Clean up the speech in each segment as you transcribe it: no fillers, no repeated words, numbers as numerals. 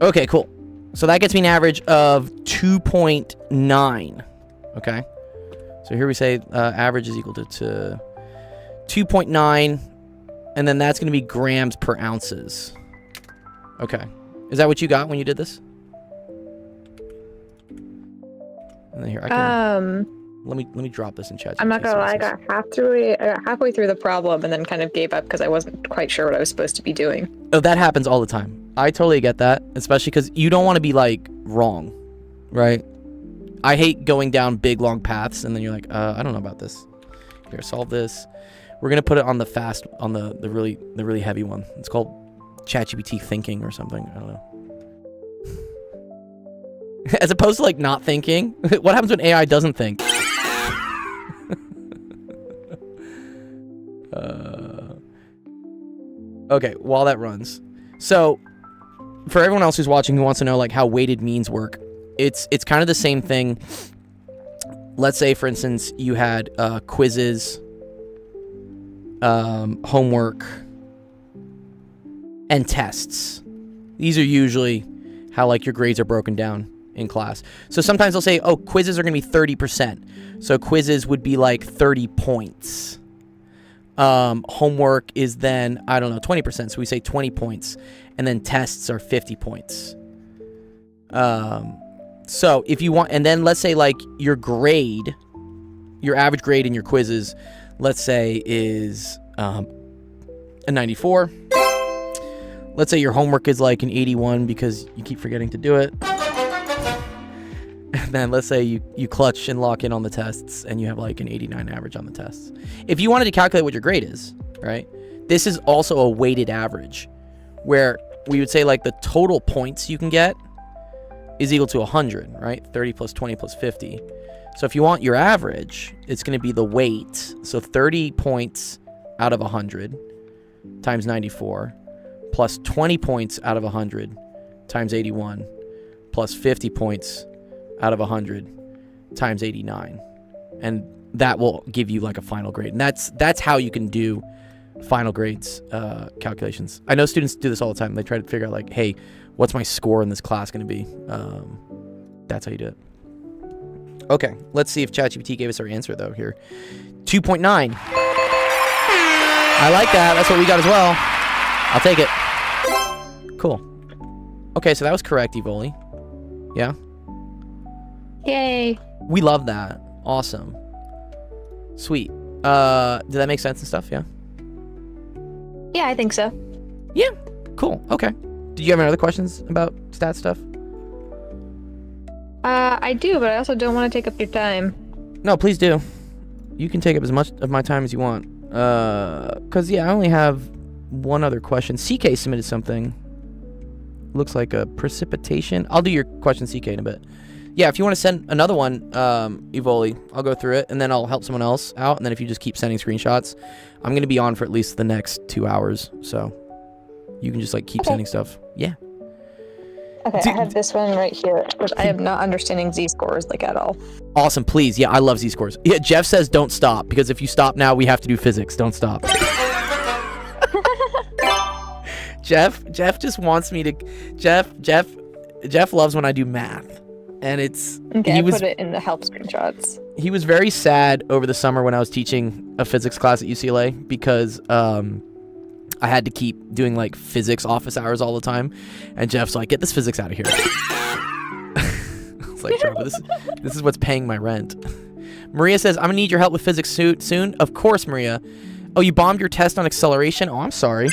Okay, cool. So that gets me an average of 2.9. Okay. So here we say average is equal to 2.9, and then that's going to be grams per ounces. Okay. Is that what you got when you did this? And then here I can let me drop this in chat. I'm not gonna lie, I got halfway through the problem and then kind of gave up because I wasn't quite sure what I was supposed to be doing. Oh, that happens all the time. I totally get that, especially because you don't want to be like wrong, right? I hate going down big long paths and then you're like, I don't know about this. Here, solve this. We're gonna put it on the the really heavy one. It's called ChatGPT thinking or something. I don't know. As opposed to like not thinking. What happens when AI doesn't think? Okay, while that runs. So, for everyone else who's watching who wants to know like how weighted means work, it's kind of the same thing. Let's say, for instance, you had quizzes, homework, and tests. These are usually how like your grades are broken down in class. So sometimes they'll say, oh, quizzes are going to be 30%. So quizzes would be like 30 points. Homework is then, I don't know, 20%. So we say 20 points. And then tests are 50 points. So if you want, and then let's say like your grade, your average grade in your quizzes, let's say is a 94. Let's say your homework is like an 81 because you keep forgetting to do it. And then let's say you clutch and lock in on the tests and you have like an 89 average on the tests. If you wanted to calculate what your grade is, right? This is also a weighted average where we would say like the total points you can get is equal to 100, right? 30 plus 20 plus 50. So if you want your average, it's going to be the weight. So 30 points out of 100 times 94 plus 20 points out of 100 times 81 plus 50 points out of 100 times 89. And that will give you like a final grade. And that's how you can do final grades calculations. I know students do this all the time. They try to figure out like, hey, what's my score in this class going to be? That's how you do it. Okay, let's see if ChatGPT gave us our answer though here. 2.9. I like that. That's what we got as well. I'll take it. Cool. Okay, so that was correct, Evoli. Yeah? Yay. We love that. Awesome. Sweet. Did that make sense and stuff? Yeah? Yeah, I think so. Yeah. Cool. Okay. Did you have any other questions about stat stuff? I do, but I also don't want to take up your time. No, please do. You can take up as much of my time as you want. Because, yeah, I only have one other question. CK submitted something. Looks like a precipitation. I'll do your question, CK, in a bit. Yeah, if you want to send another one, Evoli, I'll go through it, and then I'll help someone else out, and then if you just keep sending screenshots, I'm going to be on for at least the next 2 hours, so you can just, like, keep sending stuff. Yeah. Okay, I have this one right here, because I am not understanding z-scores, like, at all. Awesome, please. Yeah, I love z-scores. Yeah, Jeff says don't stop, because if you stop now, we have to do physics. Don't stop. Jeff just wants me to... Jeff loves when I do math. And it's... Okay, I put it in the help screenshots. He was very sad over the summer when I was teaching a physics class at UCLA because I had to keep doing like physics office hours all the time. And Jeff's like, get this physics out of here. It's like, sure, but this is what's paying my rent. Maria says, I'm going to need your help with physics soon. Of course, Maria. Oh, you bombed your test on acceleration? Oh, I'm sorry.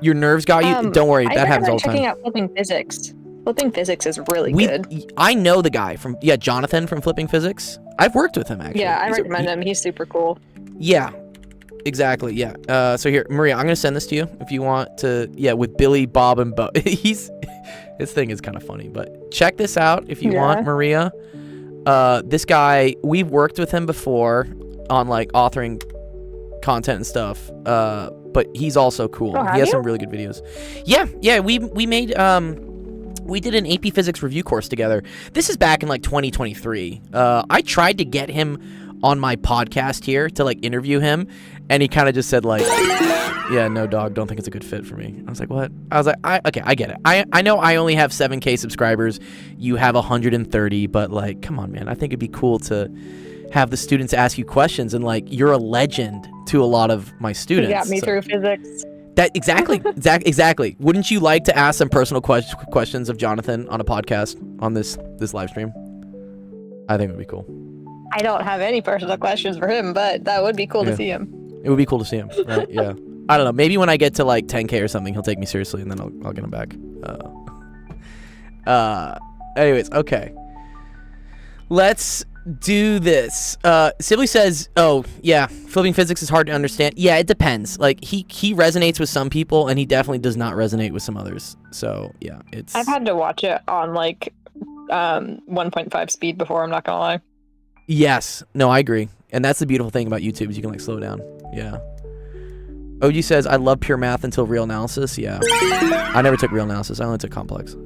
Your nerves got you? Don't worry, that happens all the time. Checking out flipping physics. Flipping physics is really good. I know the guy from, Jonathan from Flipping Physics. I've worked with him, actually. Yeah, I recommend him. He's super cool. Yeah, exactly, yeah. So here, Maria, I'm going to send this to you if you want to, with Billy, Bob, and Bo. His thing is kind of funny, but check this out if you want, Maria. This guy, we've worked with him before on, like, authoring content and stuff, but he's also cool. He has some really good videos. Yeah, we made, we did an AP Physics review course together. This is back in like 2023. I tried to get him on my podcast here to like interview him, and he kind of just said like, Yeah, no dog, don't think it's a good fit for me. I was like, what? I was like, okay, I get it. I know I only have 7K subscribers. You have 130, but like, come on, man. I think it'd be cool to have the students ask you questions, and like, you're a legend to a lot of my students. You got me through physics. That exactly. Wouldn't you like to ask some personal questions of Jonathan on a podcast on this live stream? I think it would be cool. I don't have any personal questions for him, but that would be cool to see him. It would be cool to see him, right? Yeah. I don't know. Maybe when I get to like 10K or something, he'll take me seriously, and then I'll get him back. Anyways, okay. Let's do this. Sibley says, "Oh yeah, flipping physics is hard to understand." Yeah, it depends. Like he resonates with some people, and he definitely does not resonate with some others. So yeah, it's. I've had to watch it on like 1.5 speed before. I'm not gonna lie. Yes. No, I agree. And that's the beautiful thing about YouTube is you can like slow down. Yeah. OG says, I love pure math until real analysis. Yeah. I never took real analysis. I only took complex.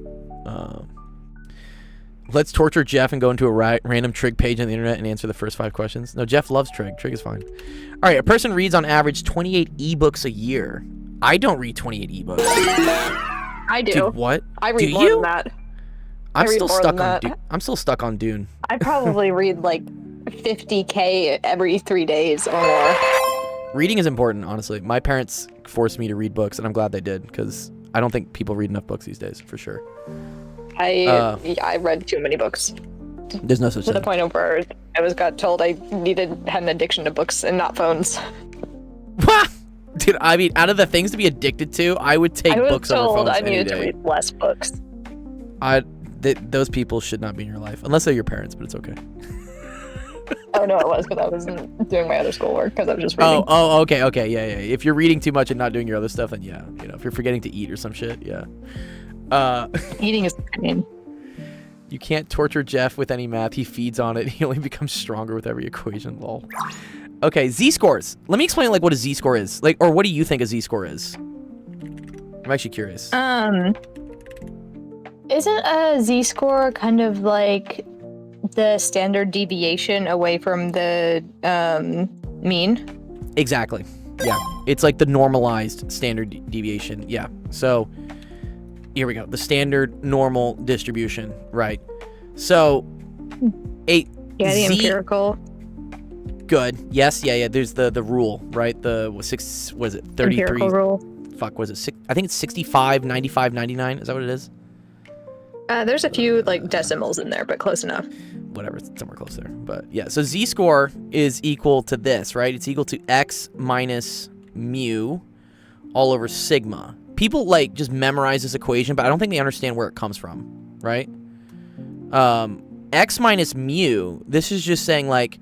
Let's torture Jeff and go into a random trig page on the internet and answer the first 5 questions. No, Jeff loves trig. Trig is fine. All right. A person reads on average 28 ebooks a year. I don't read 28 ebooks. I do. Dude, what? I read more than that. I'm still stuck on Dune. I'm still stuck on Dune. I probably read like 50K every 3 days or more. Reading is important, honestly. My parents forced me to read books, and I'm glad they did, because I don't think people read enough books these days, for sure. I read too many books. There's no such thing. To the point of where I got told I had an addiction to books and not phones. Dude, I mean, out of the things to be addicted to, I would take books over phones any day. I needed to read less books. Those people should not be in your life, unless they're your parents, but it's okay. Oh, no, it was because I wasn't doing my other schoolwork because I was just reading. Oh, okay, yeah. If you're reading too much and not doing your other stuff, then yeah. You know, if you're forgetting to eat or some shit, yeah. Eating is pain. You can't torture Jeff with any math. He feeds on it. He only becomes stronger with every equation, lol. Okay, z-scores. Let me explain like what a z-score is. Like, or what do you think a z-score is? I'm actually curious. Isn't a z-score kind of like the standard deviation away from the mean? Exactly. Yeah. It's like the normalized standard deviation. Yeah. So here we go. The standard normal distribution. Right. So the empirical. Good. Yes. Yeah. There's the rule, right? The was it 33? Empirical rule. Fuck, was it I think it's 65, 95, 99. Is that what it is? There's a few like decimals in there, but close enough. Whatever, it's somewhere close there. But yeah, so z-score is equal to this, right? It's equal to x minus mu all over sigma. People like just memorize this equation, but I don't think they understand where it comes from, right? X minus mu, this is just saying like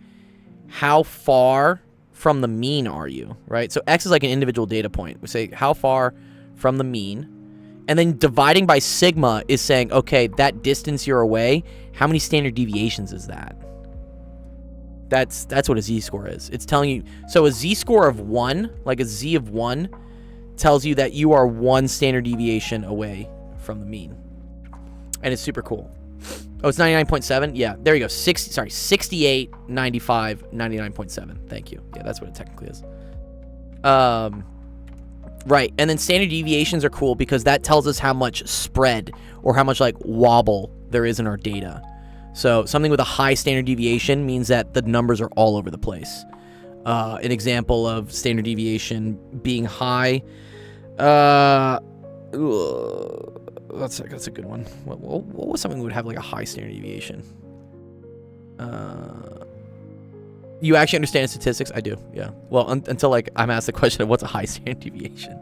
how far from the mean are you, right? So x is like an individual data point. We say how far from the mean. And then dividing by sigma is saying, okay, that distance you're away, how many standard deviations is that? That's what a z-score is. It's telling you, so a z-score of 1, like a z of 1, tells you that you are 1 standard deviation away from the mean. And it's super cool. Oh, it's 99.7? Yeah, there you go. 68, 95, 99.7. Thank you. Yeah, that's what it technically is. Right, and then standard deviations are cool because that tells us how much spread or how much like wobble there is in our data. So something with a high standard deviation means that the numbers are all over the place. An example of standard deviation being high, that's a good one. What was something that would have like a high standard deviation? You actually understand statistics? I do, yeah. Well, until like I'm asked the question of what's a high standard deviation.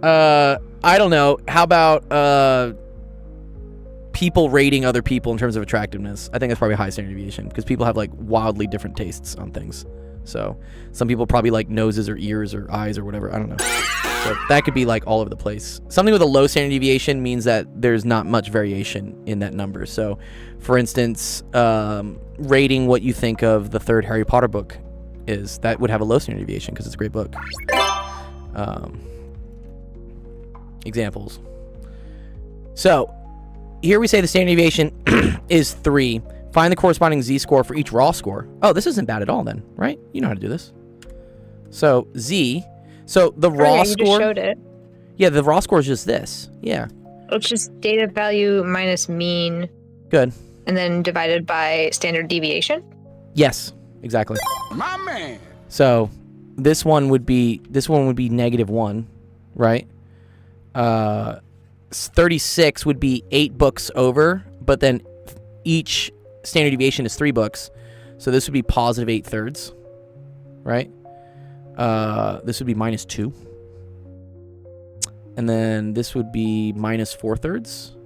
I don't know. How about people rating other people in terms of attractiveness? I think that's probably a high standard deviation because people have like wildly different tastes on things. So some people probably like noses or ears or eyes or whatever. I don't know. So that could be like all over the place. Something with a low standard deviation means that there's not much variation in that number. So for instance, rating what you think of the 3rd Harry Potter book is, that would have a low standard deviation because it's a great book. Examples. So here we say the standard deviation is 3. Find the corresponding z-score for each raw score. Oh, this isn't bad at all then, right? You know how to do this. So z, So the raw you score. just showed it. Yeah, the raw score is just this. Yeah. It's just data value minus mean. Good. And then divided by standard deviation. Yes, exactly. My man. So this one would be -1, right? 36 would be 8 books over, but then each standard deviation is 3 books. So this would be positive 8/3, right? This would be -2. And then this would be -4/3.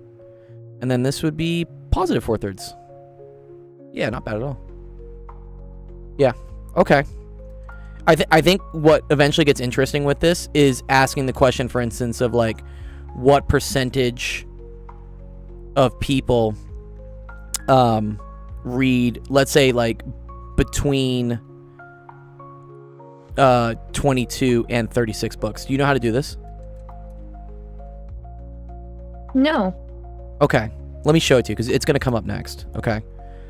And then this would be positive 4/3. Yeah, not bad at all. Yeah, okay. I think what eventually gets interesting with this is asking the question, for instance, of like, what percentage of people read, let's say, like, between 22 and 36 books. Do you know how to do this? No. Okay, let me show it to you because it's going to come up next. Okay,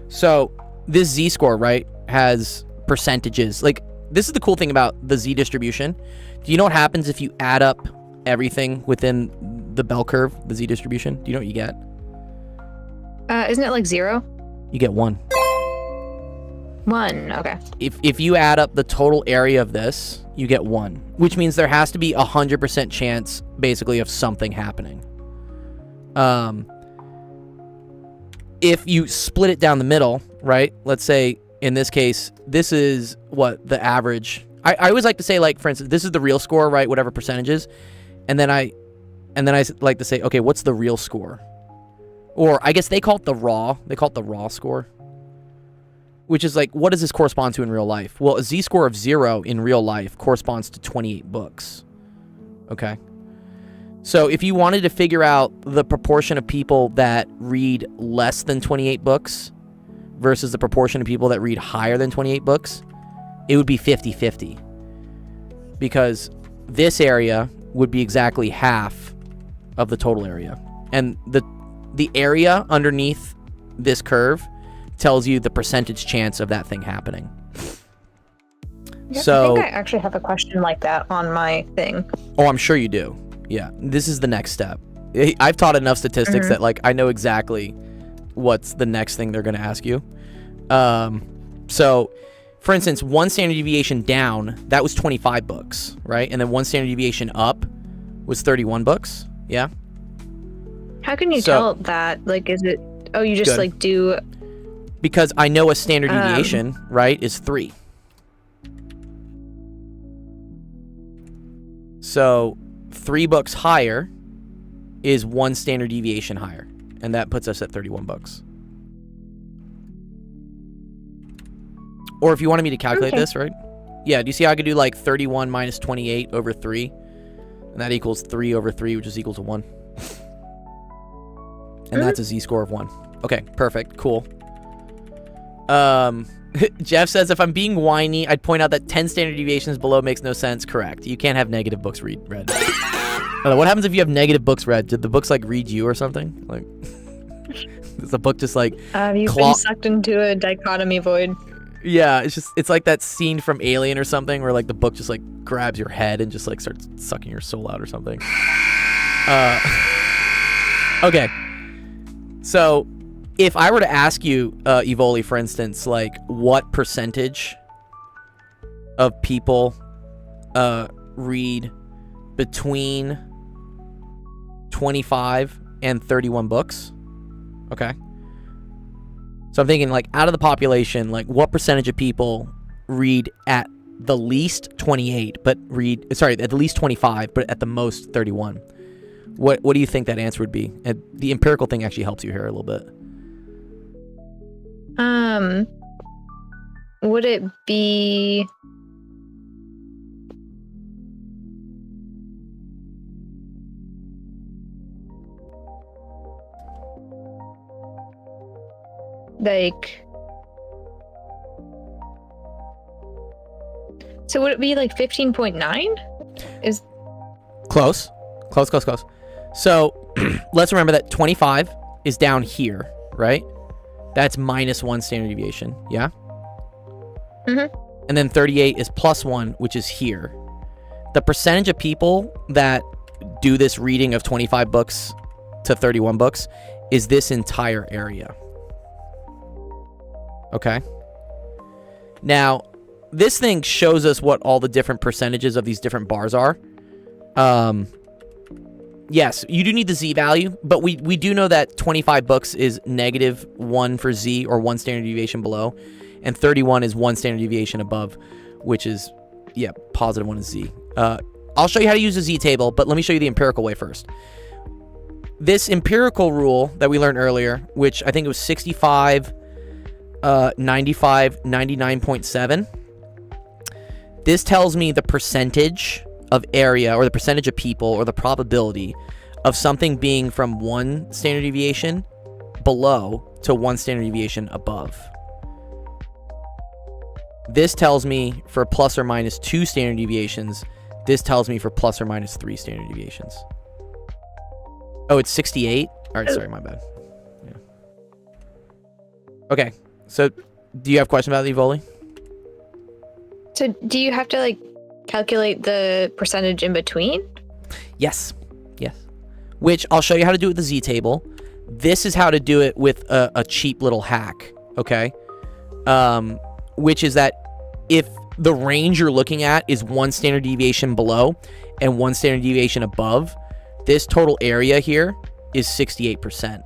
so this z-score, right, has percentages. Like, this is the cool thing about the z distribution. Do you know what happens if you add up everything within the bell curve, the z distribution? Do you know what you get? Isn't it like 0? You get 1. 1, okay. If you add up the total area of this, you get 1, which means there has to be 100% chance, basically, of something happening. If you split it down the middle, right? Let's say in this case, this is what the average. I always like to say, like, for instance, this is the real score, right? Whatever percentages, and then I like to say, okay, what's the real score? Or I guess they call it the raw. They call it the raw score, which is like, what does this correspond to in real life? Well, a z-score of 0 in real life corresponds to 28 books. Okay. So if you wanted to figure out the proportion of people that read less than 28 books versus the proportion of people that read higher than 28 books, it would be 50-50. Because this area would be exactly half of the total area. And the area underneath this curve tells you the percentage chance of that thing happening. Yeah, So, I think I actually have a question like that on my thing. Oh, I'm sure you do. Yeah, this is the next step. I've taught enough statistics that, like, I know exactly what's the next thing they're going to ask you. So, for instance, one standard deviation down, that was 25 books, right? And then one standard deviation up was 31 books. Yeah? How can you tell that? Like, is it... Oh, you just, like, do... Because I know a standard deviation, right, is 3. So 3 books higher is 1 standard deviation higher. And that puts us at 31 books. Or if you wanted me to calculate this, right? Yeah, do you see how I could do like 31 minus 28 over 3? And that equals 3 over 3, which is equal to 1. And that's a z-score of 1. Okay, perfect, cool. Jeff says, if I'm being whiny, I'd point out that 10 standard deviations below makes no sense. Correct. You can't have negative books read. What happens if you have negative books read? Did the books, like, read you or something? Like, does the book just, like... you've been sucked into a dichotomy void. Yeah, it's like that scene from Alien or something where, like, the book just, like, grabs your head and just, like, starts sucking your soul out or something. Okay. So... if I were to ask you, Evoli, for instance, like, what percentage of people read between 25 and 31 books, okay? So I'm thinking, like, out of the population, like, what percentage of people read at the least 28, but at the least 25, but at the most 31? What do you think that answer would be? And the empirical thing actually helps you here a little bit. Would it be... like... So would it be like 15.9? Is... Close. So, let's remember that 25 is down here, right? That's minus 1 standard deviation, yeah? Mm-hmm. And then 38 is plus 1, which is here. the percentage of people that do this reading of 25 books to 31 books is this entire area. Okay. Now, this thing shows us what all the different percentages of these different bars are. Yes, you do need the z value, but we do know that 25 books is -1 for z, or 1 standard deviation below, and 31 is 1 standard deviation above, which is, yeah, +1 is z. I'll show you how to use the z table, but let me show you the empirical way first. This empirical rule that we learned earlier, which I think it was 65, 95, 99.7, this tells me the percentage of area, or the percentage of people, or the probability of something being from 1 standard deviation below to 1 standard deviation above. This tells me for ±2 standard deviations. This tells me for ±3 standard deviations. Oh, it's 68? All right, sorry, my bad. Yeah. Okay, so do you have a question about the Evoli? So do you have to, like, calculate the percentage in between? Yes. Yes. Which I'll show you how to do with the Z table. This is how to do it with a cheap little hack, okay? Which is that if the range you're looking at is 1 standard deviation below and 1 standard deviation above, this total area here is 68%.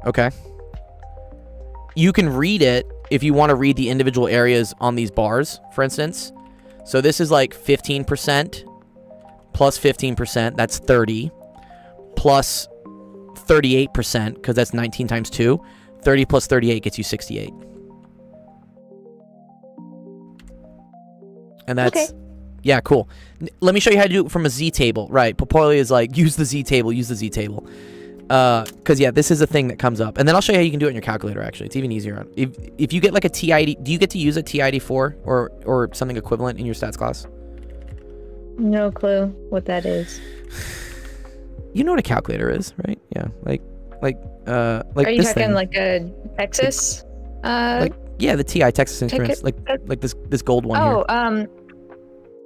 Okay. You can read it if you want to read the individual areas on these bars, for instance. So this is like 15% plus 15%, that's 30, plus 38%, because that's 19 times 2. 30 plus 38 gets you 68. And that's... Okay. Yeah, cool. Let me show you how to do it from a Z table. Right, Popoli is like, use the Z table, use the Z table. Because, yeah, this is a thing that comes up. And then I'll show you how you can do it in your calculator, actually. It's even easier. If you get like a TID... Do you get to use a TID4 or something equivalent in your stats class? No clue what that is. You know what a calculator is, right? Yeah, like Are you this talking thing. like a Texas? Like, yeah, the TI Texas Instruments, like this gold one here.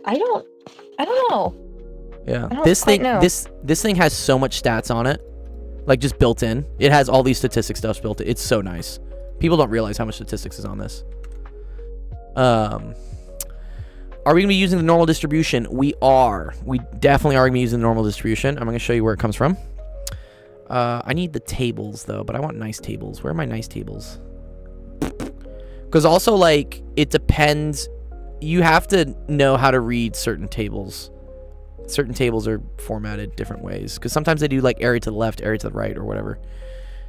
I don't know. Yeah, I don't this quite thing know. this thing has so much stats on it, like just built in. It has all these statistics stuff built in. It's so nice. People don't realize how much statistics is on this. Are we going to be using the normal distribution? We are. We definitely are going to be using the normal distribution. I'm going to show you where it comes from. I need the tables, though, but I want nice tables. Where are my nice tables? Because also, like, it depends. You have to know how to read certain tables. Certain tables are formatted different ways. Because sometimes they do, like, area to the left, area to the right, or whatever.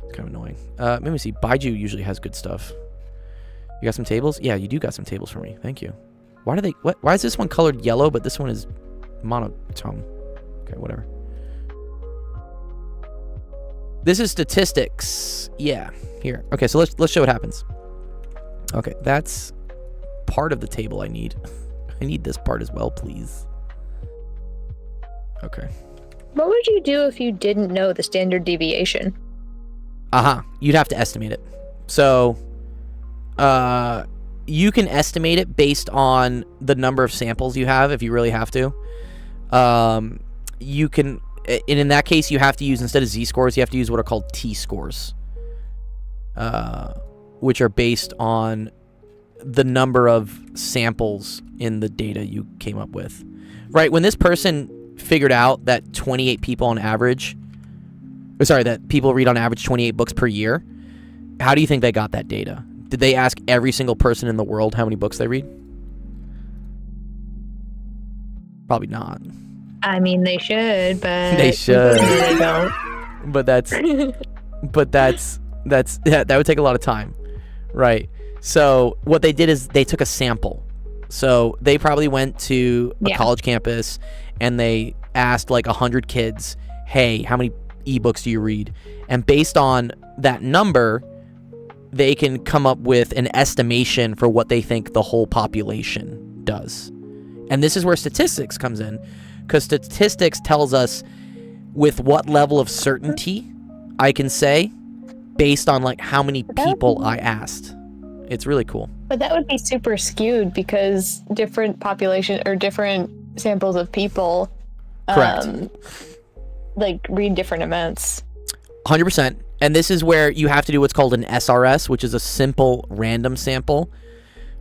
It's kind of annoying. Let me see. Baiju usually has good stuff. You got some tables? Yeah, you do got some tables for me. Thank you. Why do they... What? Why is this one colored yellow, but this one is monotone? Okay, whatever. This is statistics. Yeah, here. Okay, so let's show what happens. Okay, that's part of the table I need. I need this part as well, please. Okay. What would you do if you didn't know the standard deviation? You'd have to estimate it. So, you can estimate it based on the number of samples you have if you really have to. You can... And in that case, you have to use, instead of z-scores, you have to use what are called t-scores, which are based on the number of samples in the data you came up with. Right, when this person figured out that 28 people on average... Sorry, that people read on average 28 books per year, how do you think they got that data? Did they ask every single person in the world how many books they read? Probably not. I mean, they should, but they should. They don't. But that's that would take a lot of time, right? So what they did is they took a sample. So they probably went to a college campus and they asked like 100 kids, "Hey, how many ebooks do you read?" And based on that number, they can come up with an estimation for what they think the whole population does. And this is where statistics comes in. Because statistics tells us with what level of certainty I can say based on like how many people I asked. It's really cool. But that would be super skewed because different population or different samples of people Correct. Like read different amounts. 100%. And this is where you have to do what's called an SRS, which is a simple random sample,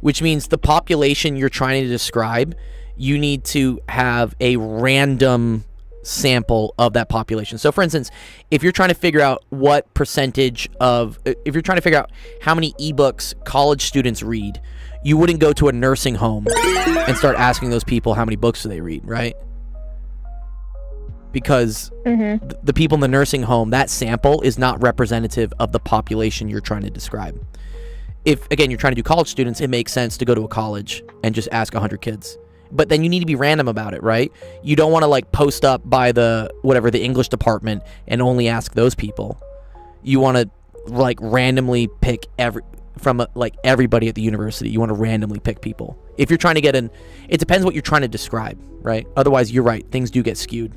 which means the population you're trying to describe, you need to have a random sample of that population. So for instance, if you're trying to figure out what percentage of, if you're trying to figure out how many ebooks college students read, you wouldn't go to a nursing home and start asking those people how many books do they read, right? Because the people in the nursing home, that sample is not representative of the population you're trying to describe. If, again, you're trying to do college students, it makes sense to go to a college and just ask 100 kids. But then you need to be random about it, right? You don't want to like post up by the English department and only ask those people. You want to like randomly pick everybody at the university. You want to randomly pick people. If you're trying to get it depends what you're trying to describe, right? Otherwise, you're right, things do get skewed.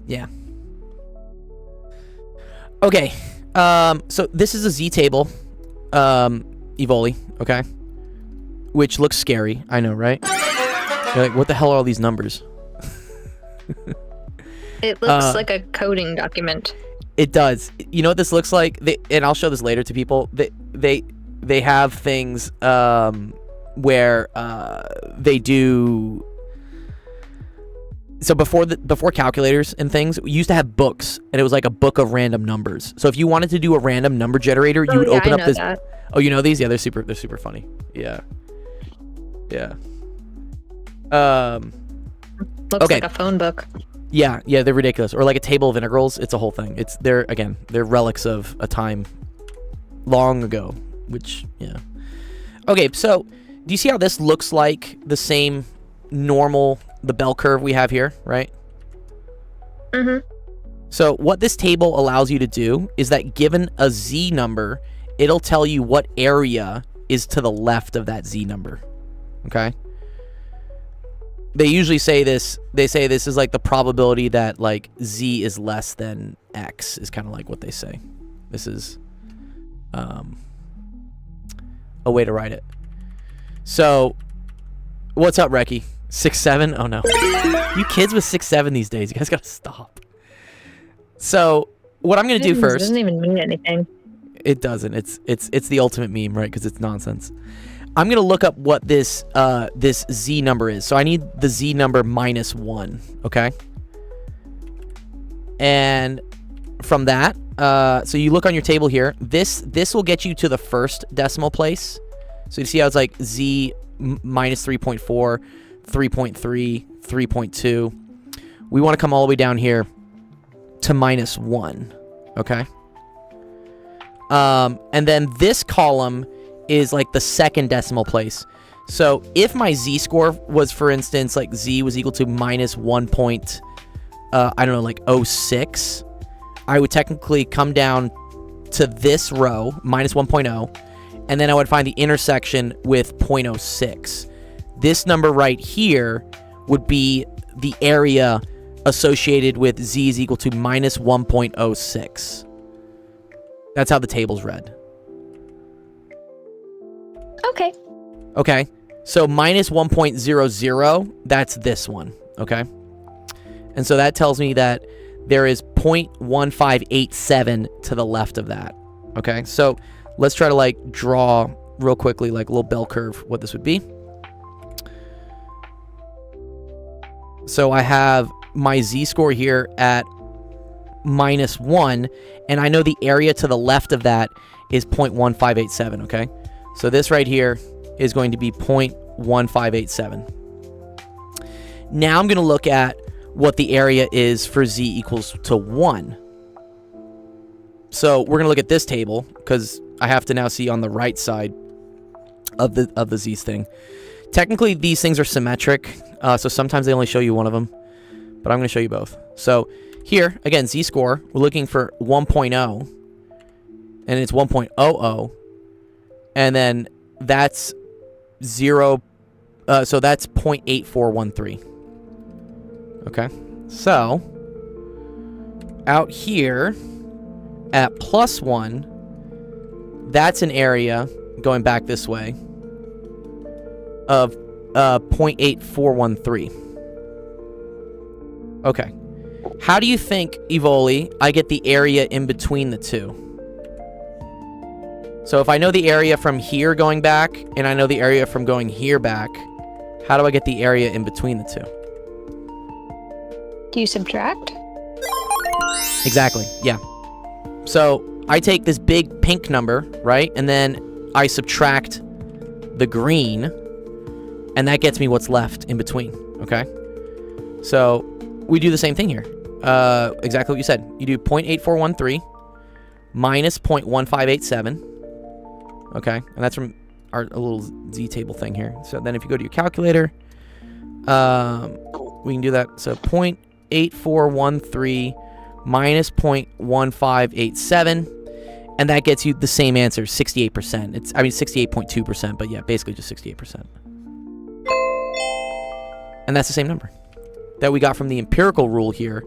Yeah. Okay. So this is a Z table, Evoli, okay? Which looks scary, I know, right? You're like, what the hell are all these numbers? It looks like a coding document. It does. You know what this looks like? And I'll show this later to people. They have things where they do. So before calculators and things, we used to have books, and it was like a book of random numbers. So if you wanted to do a random number generator, you would open up this. That. Oh, you know these? Yeah, they're super funny. Yeah. Yeah. Looks like a phone book. Yeah, they're ridiculous. Or like a table of integrals. It's a whole thing. They're relics of a time long ago. Which, yeah. Okay, so do you see how this looks like the same normal, the bell curve we have here, right? Mm-hmm. So what this table allows you to do is that given a Z number, it'll tell you what area is to the left of that Z number. Okay? They usually say this, they say this is like the probability that like Z is less than X is kind of like what they say. This is a way to write it. So what's up, Reki? 6'7"? Oh no. You kids with 6'7" these days, you guys gotta stop. So what I'm gonna do first. It doesn't even mean anything. It doesn't. It's the ultimate meme, right? Because it's nonsense. I'm gonna look up what this this Z number is. So I need the Z number -1, okay? And from that, so you look on your table here. This will get you to the first decimal place. So you see how it's like Z -3.4, 3.3, 3.2. We want to come all the way down here to -1, okay? And then this column is like the second decimal place. So if my Z-score was, for instance, like Z was equal to -1 I don't know, like 0.06, I would technically come down to this row, -1.0, and then I would find the intersection with 0.06. This number right here would be the area associated with Z is equal to -1.06. That's how the table's read. Okay. Okay. So -1.00, that's this one. Okay. And so that tells me that there is 0.1587 to the left of that. Okay. So let's try to like draw real quickly, like a little bell curve, what this would be. So I have my Z-score here at -1, and I know the area to the left of that is 0.1587, okay? So this right here is going to be 0.1587. Now I'm going to look at what the area is for Z equals to 1. So we're going to look at this table, because I have to now see on the right side of the Z's thing. Technically, these things are symmetric, so sometimes they only show you one of them, but I'm going to show you both. So here, again, Z-score, we're looking for 1.0, and it's 1.00, and then that's 0, so that's 0.8413. Okay, so out here at +1, That's an area, going back this way, of 0.8413. Okay. How do you think, Evoli, I get the area in between the two? So if I know the area from here going back, and I know the area from going here back, how do I get the area in between the two? Do you subtract? Exactly, yeah. So I take this big pink number, right? And then I subtract the green, and that gets me what's left in between, okay? So we do the same thing here. Exactly what you said. You do 0.8413 minus 0.1587. Okay, and that's from our little z table thing here. So then if you go to your calculator, we can do that. So 0.8413 minus 0.1587, and that gets you the same answer, 68%. It's, I mean, 68.2%, but yeah, basically just 68%. And that's the same number that we got from the empirical rule here,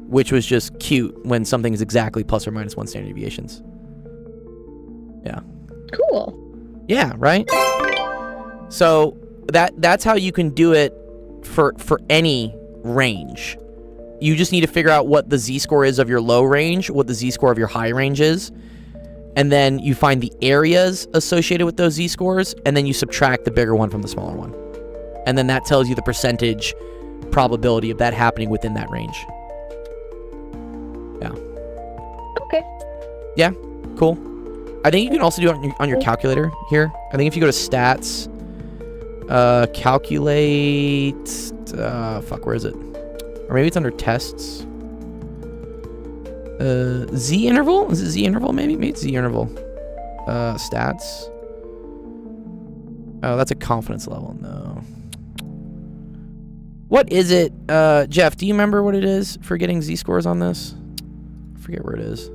which was just cute when something is exactly plus or minus 1 standard deviations. Yeah. Cool. Yeah, right? So that's how you can do it for any range. You just need to figure out what the z-score is of your low range, what the z-score of your high range is, and then you find the areas associated with those z-scores, and then you subtract the bigger one from the smaller one. And then that tells you the percentage probability of that happening within that range. Yeah. Okay. Yeah, cool. I think you can also do it on your calculator here. I think if you go to stats, calculate, fuck, where is it? Or maybe it's under tests. Z interval? Is it Z interval maybe? Maybe it's Z interval. Stats. Oh, that's a confidence level. No. What is it? Jeff, do you remember what it is for getting z-scores on this? I forget where it is.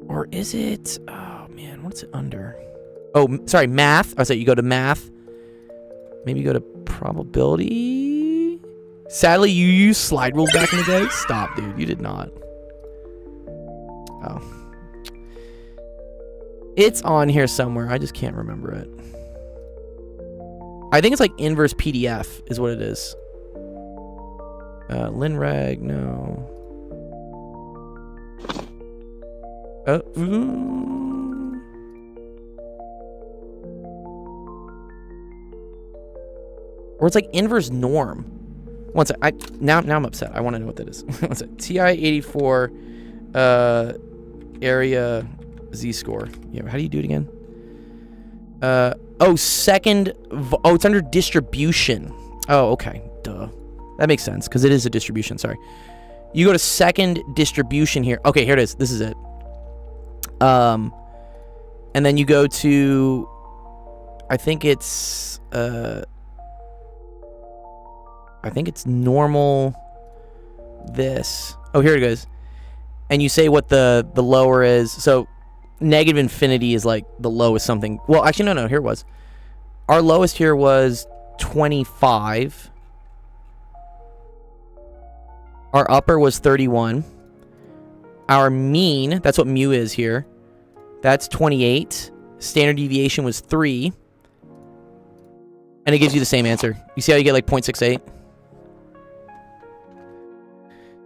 Or is it... Oh, man. What's it under? Oh, sorry. Math. I said you go to math. Maybe you go to probability. Sadly, you used slide rules back in the day. Stop, dude. You did not. Oh. It's on here somewhere. I just can't remember it. I think it's like inverse PDF is what it is. Linreg, no. Or it's like inverse norm. One sec. Now I'm upset. I want to know what that is. One sec. TI-84 area z-score. Yeah, how do you do it again? Second. It's under distribution. Oh, okay. Duh. That makes sense because it is a distribution. Sorry. You go to second distribution here. Okay, here it is. This is it. And then you go to, I think it's normal this. Oh, here it goes. And you say what the lower is. So negative infinity is like the lowest something. Well, actually, no, here it was. Our lowest here was 25. Our upper was 31. Our mean, that's what mu is here. That's 28. Standard deviation was 3. And it gives you the same answer. You see how you get like 0.68?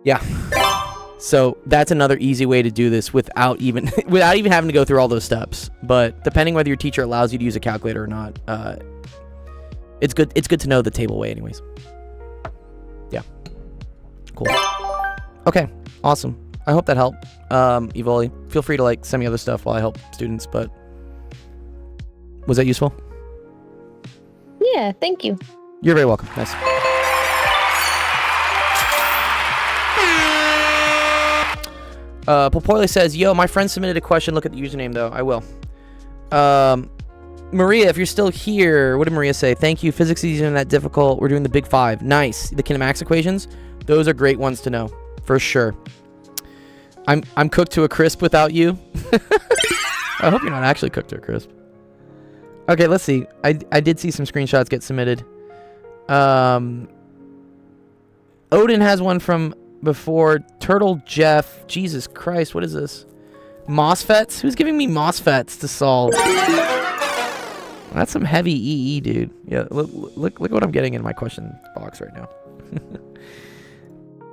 Yeah. So that's another easy way to do this without even having to go through all those steps. But depending whether your teacher allows you to use a calculator or not, it's good to know the table way anyways. Yeah. Cool. Okay. Awesome. I hope that helped. Evoli, feel free to like send me other stuff while I help students, but was that useful? Yeah, thank you. You're very welcome. Nice. Popoile says, yo, my friend submitted a question. Look at the username, though. I will. Maria, if you're still here, what did Maria say? Thank you. Physics isn't that difficult. We're doing the big 5. Nice. The kinematics equations, those are great ones to know. For sure. I'm cooked to a crisp without you. I hope you're not actually cooked to a crisp. Okay, let's see. I did see some screenshots get submitted. Odin has one from before. Turtle Jeff. Jesus Christ, what is this? MOSFETs? Who's giving me MOSFETs to solve? That's some heavy EE, dude. Yeah, look what I'm getting in my question box right now.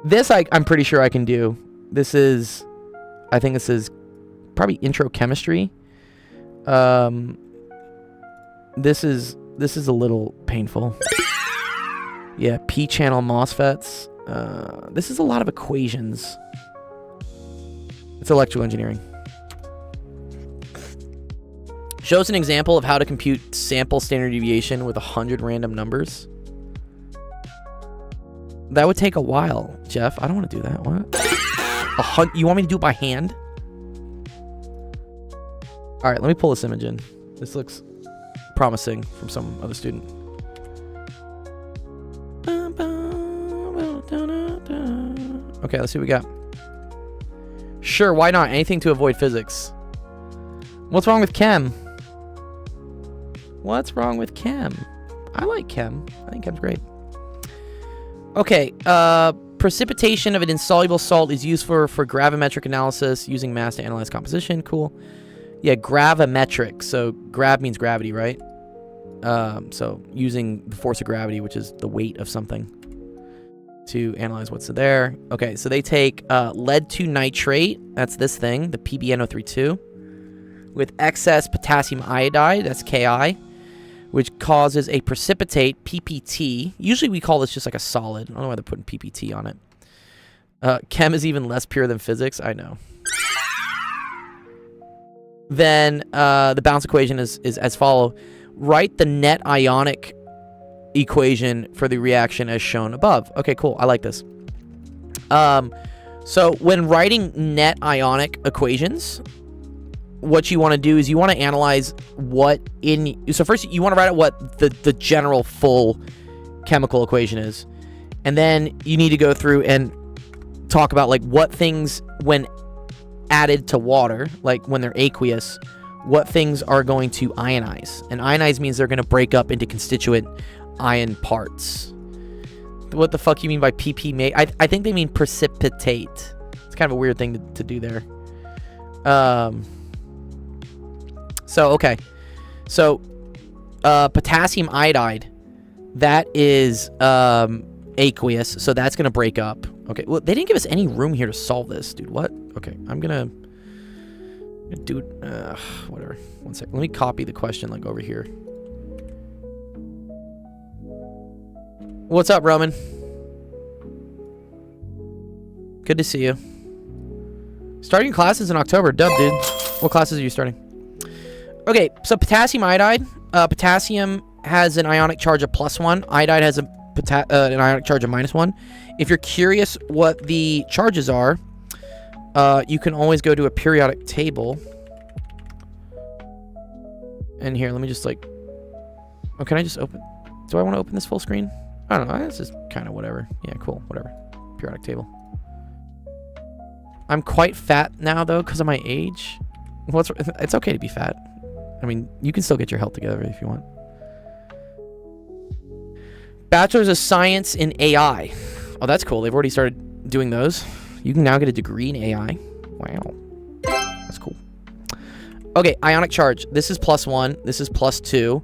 This I'm pretty sure I can do. I think this is probably intro chemistry. This is a little painful. Yeah, P-channel MOSFETs. This is a lot of equations. It's electrical engineering. Shows an example of how to compute sample standard deviation with 100 random numbers. That would take a while, Jeff. I don't want to do that. What? You want me to do it by hand? All right, let me pull this image in. This looks promising from some other student. Okay, let's see what we got. Sure, why not? Anything to avoid physics. What's wrong with chem? What's wrong with chem? I like chem. I think chem's great. Okay, precipitation of an insoluble salt is used for gravimetric analysis using mass to analyze composition. Cool. Yeah, gravimetric. So grav means gravity, right? So using the force of gravity, which is the weight of something, to analyze what's there. Okay, so they take lead 2 nitrate, that's this thing, the PbNO32, with excess potassium iodide, that's Ki, which causes a precipitate, PPT. Usually we call this just like a solid. I don't know why they're putting PPT on it. Chem is even less pure than physics, I know. Then the balance equation is as follows. Write the net ionic equation for the reaction as shown above. Okay, cool. I like this. So when writing net ionic equations, what you want to do is you want to analyze so first you want to write out what the general full chemical equation is. And then you need to go through and talk about like what things when added to water, like when they're aqueous, what things are going to ionize. And ionize means they're going to break up into constituent ion parts. What the fuck you mean by PP? I think they mean precipitate. It's kind of a weird thing to do there. So, okay. So, potassium iodide, that is aqueous, so that's going to break up. Okay, well, they didn't give us any room here to solve this, dude. What? Okay, I'm going to do it. Whatever. One sec. Let me copy the question, like, over here. What's up, Roman? Good to see you. Starting classes in October. Dub, dude. What classes are you starting? Okay, so potassium iodide. Potassium has an ionic charge of +1. Iodide has an ionic charge of -1. If you're curious what the charges are, you can always go to a periodic table. And here, let me just like... Oh, can I just open... Do I want to open this full screen? I don't know. This is kind of whatever. Yeah, cool. Whatever. Periodic table. I'm quite fat now, though, because of my age. It's okay to be fat. I mean, you can still get your health together if you want. Bachelor's of Science in AI. Oh, that's cool. They've already started doing those. You can now get a degree in AI. Wow. That's cool. Okay, ionic charge. This is +1. This is +2.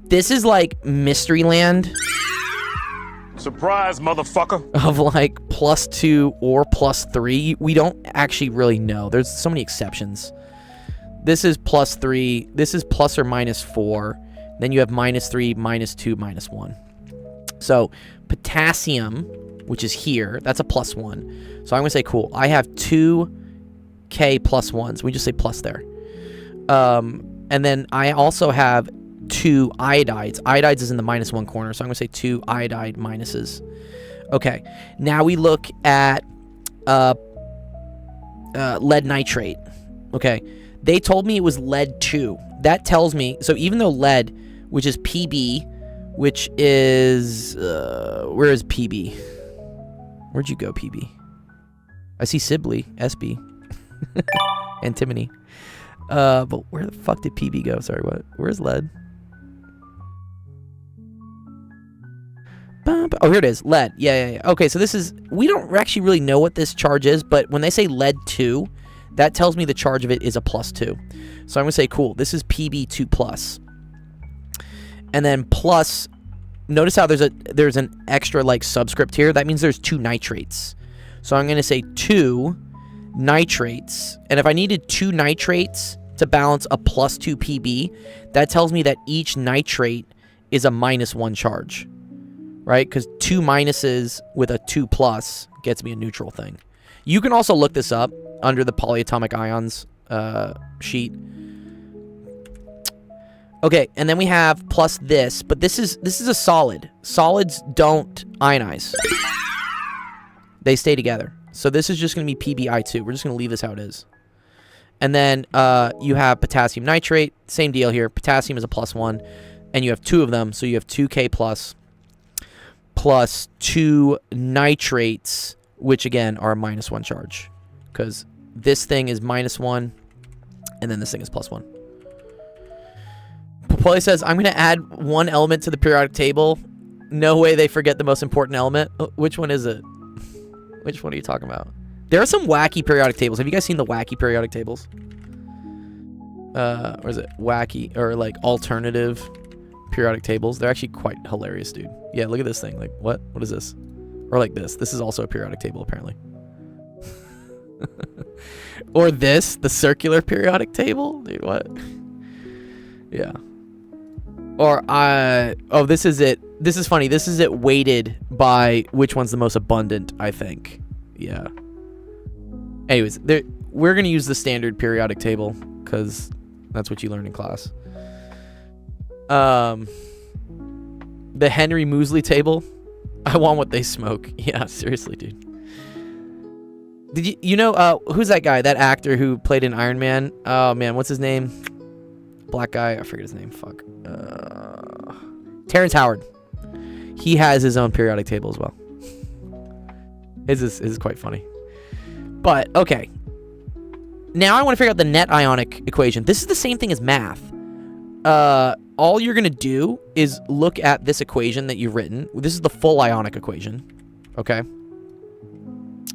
This is like mystery land. Surprise, motherfucker. Of like +2 or +3. We don't actually really know. There's so many exceptions. This is +3. This is plus or -4. Then you have -3, -2, -1. So potassium, which is here, that's a +1. So I'm going to say, cool, I have 2 K +1s. We just say plus there. And then I also have 2 iodides. Iodides is in the -1 corner, so I'm going to say 2 iodide minuses. Okay, now we look at lead nitrate. Okay, they told me it was lead 2. That tells me, so even though lead, which is Pb, which is, where is Pb? Where'd you go, Pb? I see Sibley, SB, antimony. But where the fuck did Pb go? Sorry, what? Where's lead? Oh, here it is. Lead. Yeah. Okay, so this is... We don't actually really know what this charge is, but when they say lead 2, that tells me the charge of it is a +2. So I'm going to say, cool, this is Pb2+. And then plus... Notice how there's an extra, like, subscript here. That means there's 2 nitrates. So I'm going to say 2 nitrates. And if I needed 2 nitrates to balance a +2 Pb, that tells me that each nitrate is a -1 charge. Right? Because 2 minuses with a 2 plus gets me a neutral thing. You can also look this up under the polyatomic ions sheet. Okay, and then we have plus this, but this is a solid. Solids don't ionize. They stay together. So this is just going to be PbI2. We're just going to leave this how it is. And then you have potassium nitrate. Same deal here. Potassium is a +1. And you have 2 of them, so you have 2K plus 2 nitrates, which again are a -1 charge. Because this thing is -1, and then this thing is +1. Popoli says, I'm going to add 1 element to the periodic table. No way they forget the most important element. Which one is it? Which one are you talking about? There are some wacky periodic tables. Have you guys seen the wacky periodic tables? Or is it wacky, or like alternative periodic tables? They're actually quite hilarious, dude. Yeah, look at this thing. Like, what? What is this? Or like this. This is also a periodic table, apparently. Or this, the circular periodic table? Dude, what? Yeah. Or, oh, this is it. This is funny. This is it weighted by which one's the most abundant, I think. Yeah. Anyways, we're going to use the standard periodic table because that's what you learn in class. The Henry Moseley table. I want what they smoke. Yeah, seriously, dude. Did you know, who's that guy? That actor who played in Iron Man? Oh, man, what's his name? Black guy. I forget his name. Fuck. Terrence Howard. He has his own periodic table as well. This is quite funny. But, okay. Now I want to figure out the net ionic equation. This is the same thing as math. All you're going to do is look at this equation that you've written. This is the full ionic equation. Okay?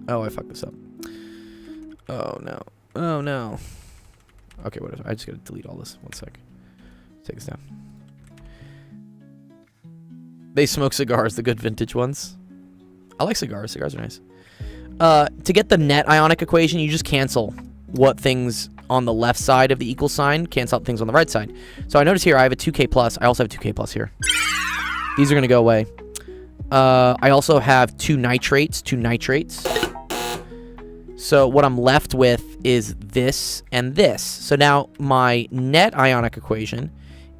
Oh, I fucked this up. Oh, no. Oh, no. Okay, whatever. I just got to delete all this. One sec. Take this down. They smoke cigars, the good vintage ones. I like cigars. Cigars are nice. To get the net ionic equation, you just cancel what things on the left side of the equal sign, cancel out things on the right side. So I notice here I have a 2K plus. I also have 2K plus here. These are going to go away. I also have 2 nitrates. So what I'm left with is this and this. So now my net ionic equation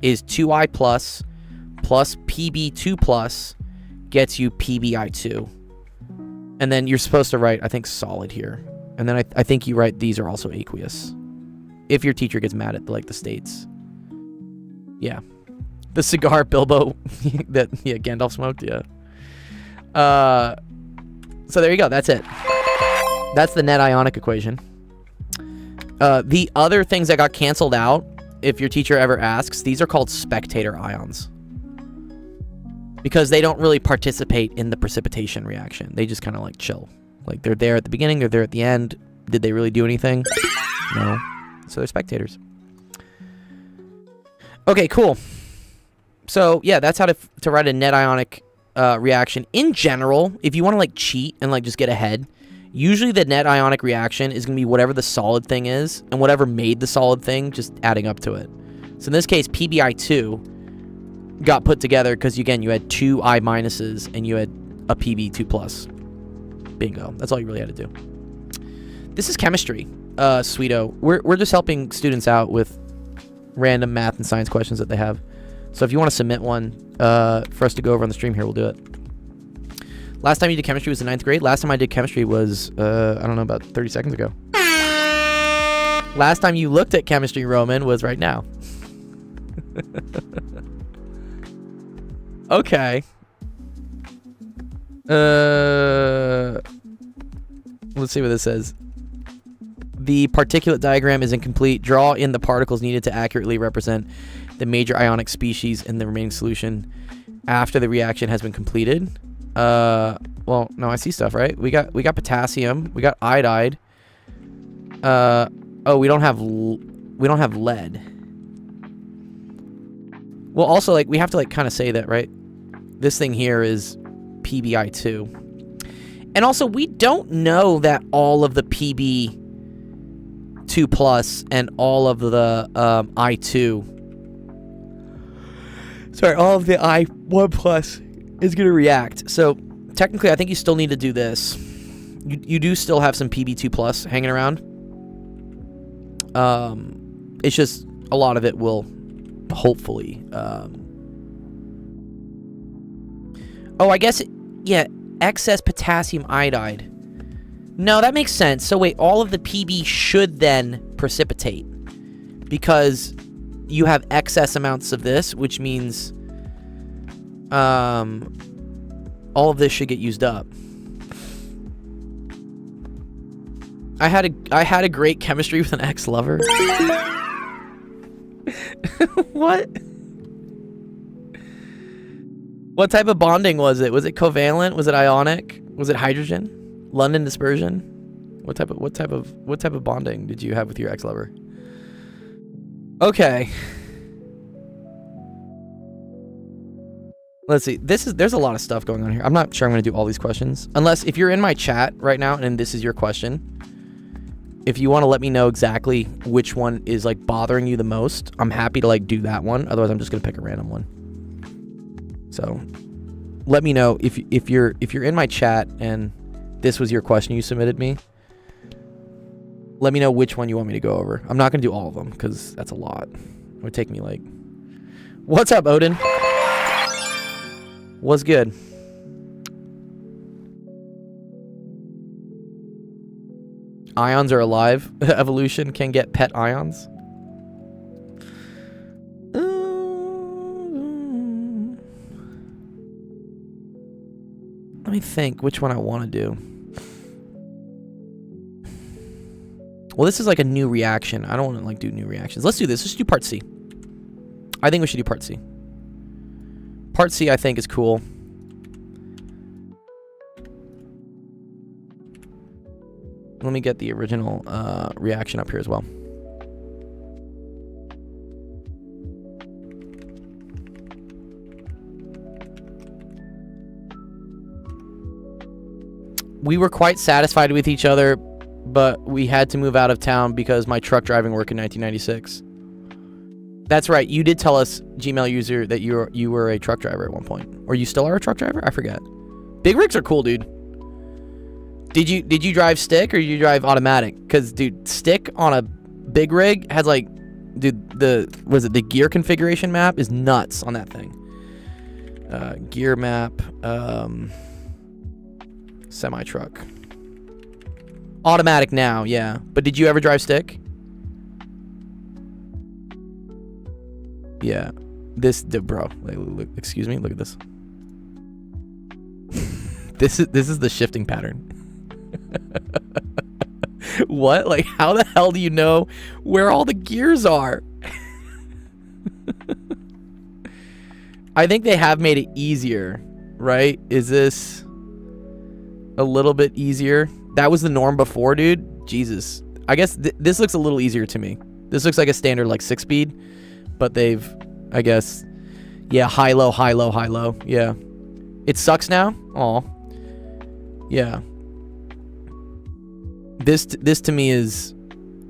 is 2I plus PB2 plus gets you PBI2. And then you're supposed to write, I think, solid here. And then I think you write these are also aqueous. If your teacher gets mad at the states. Yeah. The cigar Bilbo that Gandalf smoked, yeah. So there you go, that's it. That's the net ionic equation. The other things that got canceled out, if your teacher ever asks, these are called spectator ions. Because they don't really participate in the precipitation reaction. They just kind of like chill. Like they're there at the beginning, they're there at the end. Did they really do anything? No. So they're spectators. Okay, cool. So yeah, that's how to write a net ionic reaction. In general, if you want to like cheat and like just get ahead, usually the net ionic reaction is going to be whatever the solid thing is and whatever made the solid thing, just adding up to it. So in this case, PBI2 got put together because, again, you had 2 I minuses and you had a PB2 plus. Bingo. That's all you really had to do. This is chemistry, Sweeto. We're just helping students out with random math and science questions that they have. So if you want to submit one for us to go over on the stream here, we'll do it. Last time you did chemistry was in 9th grade. Last time I did chemistry was, I don't know, about 30 seconds ago. Last time you looked at chemistry, Roman, was right now. Okay. Let's see what this says. The particulate diagram is incomplete. Draw in the particles needed to accurately represent the major ionic species in the remaining solution after the reaction has been completed. Well, no, I see stuff, right? We got potassium. We got iodide. Oh, we don't have lead. Well, also, like, we have to, like, kind of say that, right? This thing here is PbI2. And also, we don't know that all of the PB2 plus and all of the I2... Sorry, all of the I1 plus is going to react. So, technically, I think you still need to do this. You do still have some PB2 plus hanging around. It's just a lot of it will hopefully... Oh, I guess... Yeah, excess potassium iodide. No, that makes sense. So wait, all of the PB should then precipitate. Because you have excess amounts of this, which means... all of this should get used up. I had a great chemistry with an ex-lover. What? What type of bonding was it? Was it covalent? Was it ionic? Was it hydrogen? London dispersion? What type of bonding did you have with your ex-lover? Okay. Let's see. There's a lot of stuff going on here. I'm not sure I'm going to do all these questions. Unless if you're in my chat right now and this is your question, if you want to let me know exactly which one is like bothering you the most, I'm happy to like do that one. Otherwise, I'm just going to pick a random one. So, let me know if you're in my chat and this was your question you submitted me. Let me know which one you want me to go over. I'm not going to do all of them because that's a lot. It would take me like... What's up, Odin? What's good? Ions are alive. Evolution can get pet ions. Let me think which one I want to do. Well, this is like a new reaction. I don't want to like do new reactions. Let's do this. Let's do part C. I think we should do part C. Part C, I think, is cool. Let me get the original reaction up here as well. We were quite satisfied with each other, but we had to move out of town because my truck driving work in 1996. That's right. You did tell us, Gmail user, that you were a truck driver at one point. Or you still are a truck driver? I forget. Big rigs are cool, dude. Did you drive stick or did you drive automatic? Because, dude, stick on a big rig has like, dude, the gear configuration map is nuts on that thing. Gear map, semi-truck. Automatic now, yeah. But did you ever drive stick? Yeah. Bro, look, excuse me, look at this. This is the shifting pattern. What? Like, how the hell do you know where all the gears are? I think they have made it easier, right? Is this a little bit easier? That was the norm before, dude. Jesus. I guess this looks a little easier to me. This looks like a standard, like, 6-speed. But they've, I guess... Yeah, high, low, high, low, high, low. Yeah. It sucks now? Aw. Yeah. This to me is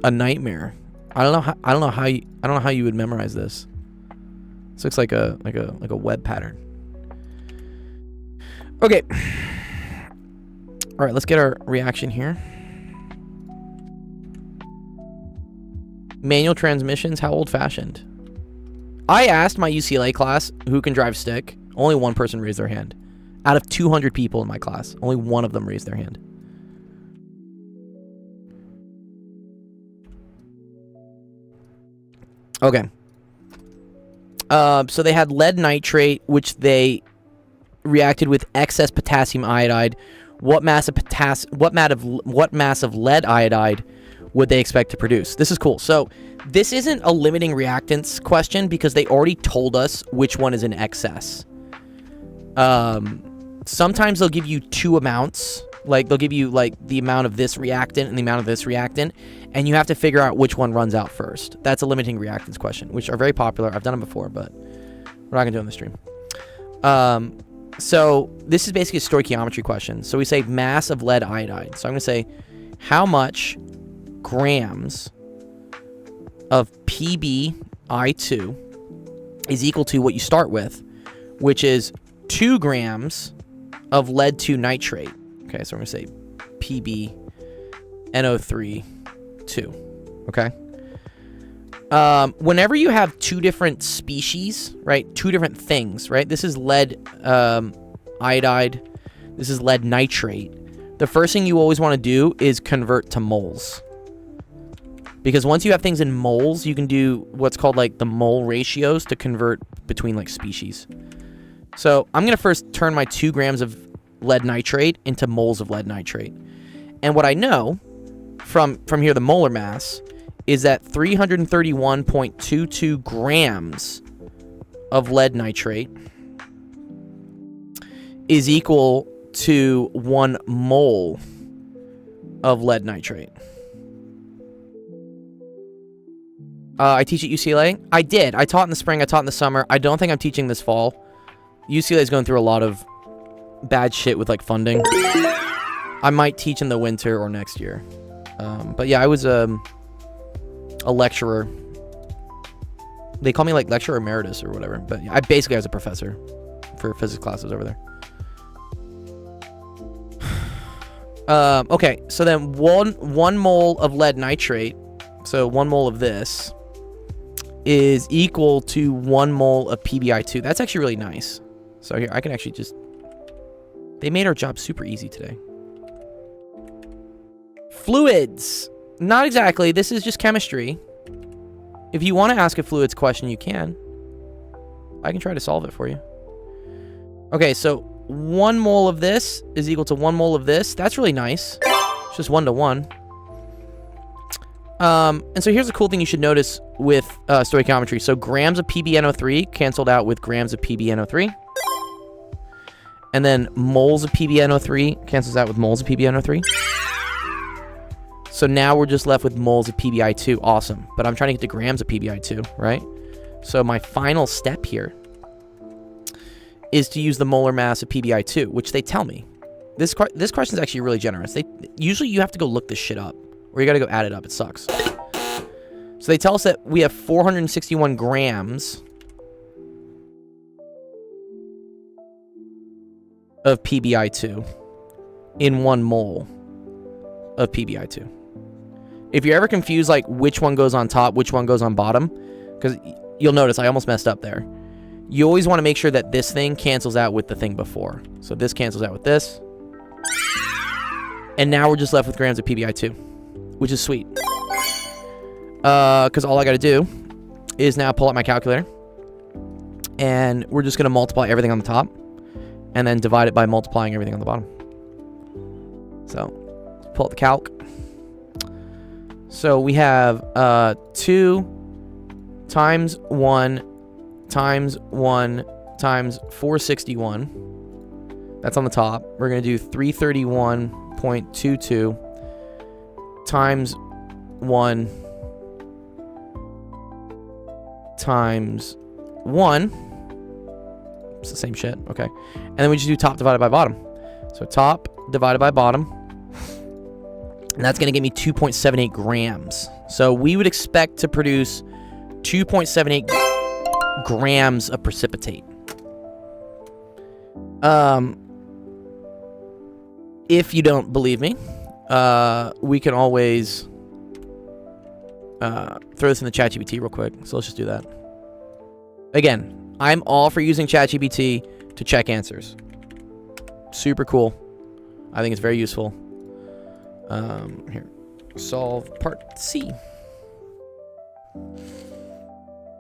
a nightmare. I don't know how you would memorize this. This looks like a web pattern. Okay. All right, let's get our reaction here. Manual transmissions, how old-fashioned? I asked my UCLA class who can drive stick. Only one person raised their hand. Out of 200 people in my class, only one of them raised their hand. Okay. So they had lead nitrate, which they reacted with excess potassium iodide. What mass of lead iodide would they expect to produce? This is cool. So this isn't a limiting reactants question because they already told us which one is in excess. Sometimes they'll give you two amounts. Like, they'll give you, like, the amount of this reactant and the amount of this reactant, and you have to figure out which one runs out first. That's a limiting reactants question, which are very popular. I've done them before, but we're not going to do it on the stream. So this is basically a stoichiometry question. So we say mass of lead iodide. So I'm going to say how much grams of PbI2 is equal to what you start with, which is 2 grams of lead 2 nitrate. Okay, so I'm going to say PbNO3 2. Okay. Whenever you have two different species, right? Two different things, right? This is lead iodide. This is lead nitrate. The first thing you always want to do is convert to moles. Because once you have things in moles, you can do what's called like the mole ratios to convert between like species. So I'm going to first turn my 2 grams of lead nitrate into moles of lead nitrate. And what I know from here, the molar mass, is that 331.22 grams of lead nitrate is equal to 1 mole of lead nitrate. I teach at UCLA. I did. I taught in the spring. I taught in the summer. I don't think I'm teaching this fall. UCLA is going through a lot of bad shit with like funding. I might teach in the winter or next year. But yeah, I was a lecturer. They call me like lecturer emeritus or whatever. But yeah, I was a professor for physics classes over there. Okay, so then one mole of lead nitrate, so 1 mole of this, is equal to 1 mole of PbI2. That's actually really nice. So here, I can actually just... They made our job super easy today. Fluids. Not exactly. This is just chemistry. If you want to ask a fluids question, you can. I can try to solve it for you. Okay, so 1 mole of this is equal to 1 mole of this. That's really nice. It's just 1 to 1. And so here's a cool thing you should notice with stoichiometry. So grams of PbNO3 canceled out with grams of PbNO3. And then moles of PbNO3 cancels out with moles of PbNO3. So now we're just left with moles of PbI2. Awesome. But I'm trying to get to grams of PbI2, right? So my final step here is to use the molar mass of PbI2, which they tell me. This question is actually really generous. Usually you have to go look this shit up, or you got to go add it up. It sucks. So they tell us that we have 461 grams of PbI2 in 1 mole of PbI2. If you're ever confused, like which one goes on top, which one goes on bottom, because you'll notice I almost messed up there. You always want to make sure that this thing cancels out with the thing before. So this cancels out with this. And now we're just left with grams of PbI2, which is sweet. Because all I got to do is now pull out my calculator. And we're just going to multiply everything on the top. And then divide it by multiplying everything on the bottom. So, pull out the calc. So we have 2 times 1 times 1 times 461. That's on the top. We're going to do 331.22 times 1 times 1. It's the same shit. Okay. And then we just do top divided by bottom. So top divided by bottom. And that's going to give me 2.78 grams. So we would expect to produce 2.78 grams of precipitate. If you don't believe me, we can always throw this in the ChatGPT real quick. So let's just do that. Again, I'm all for using ChatGPT to check answers. Super cool. I think it's very useful. Here, solve part C.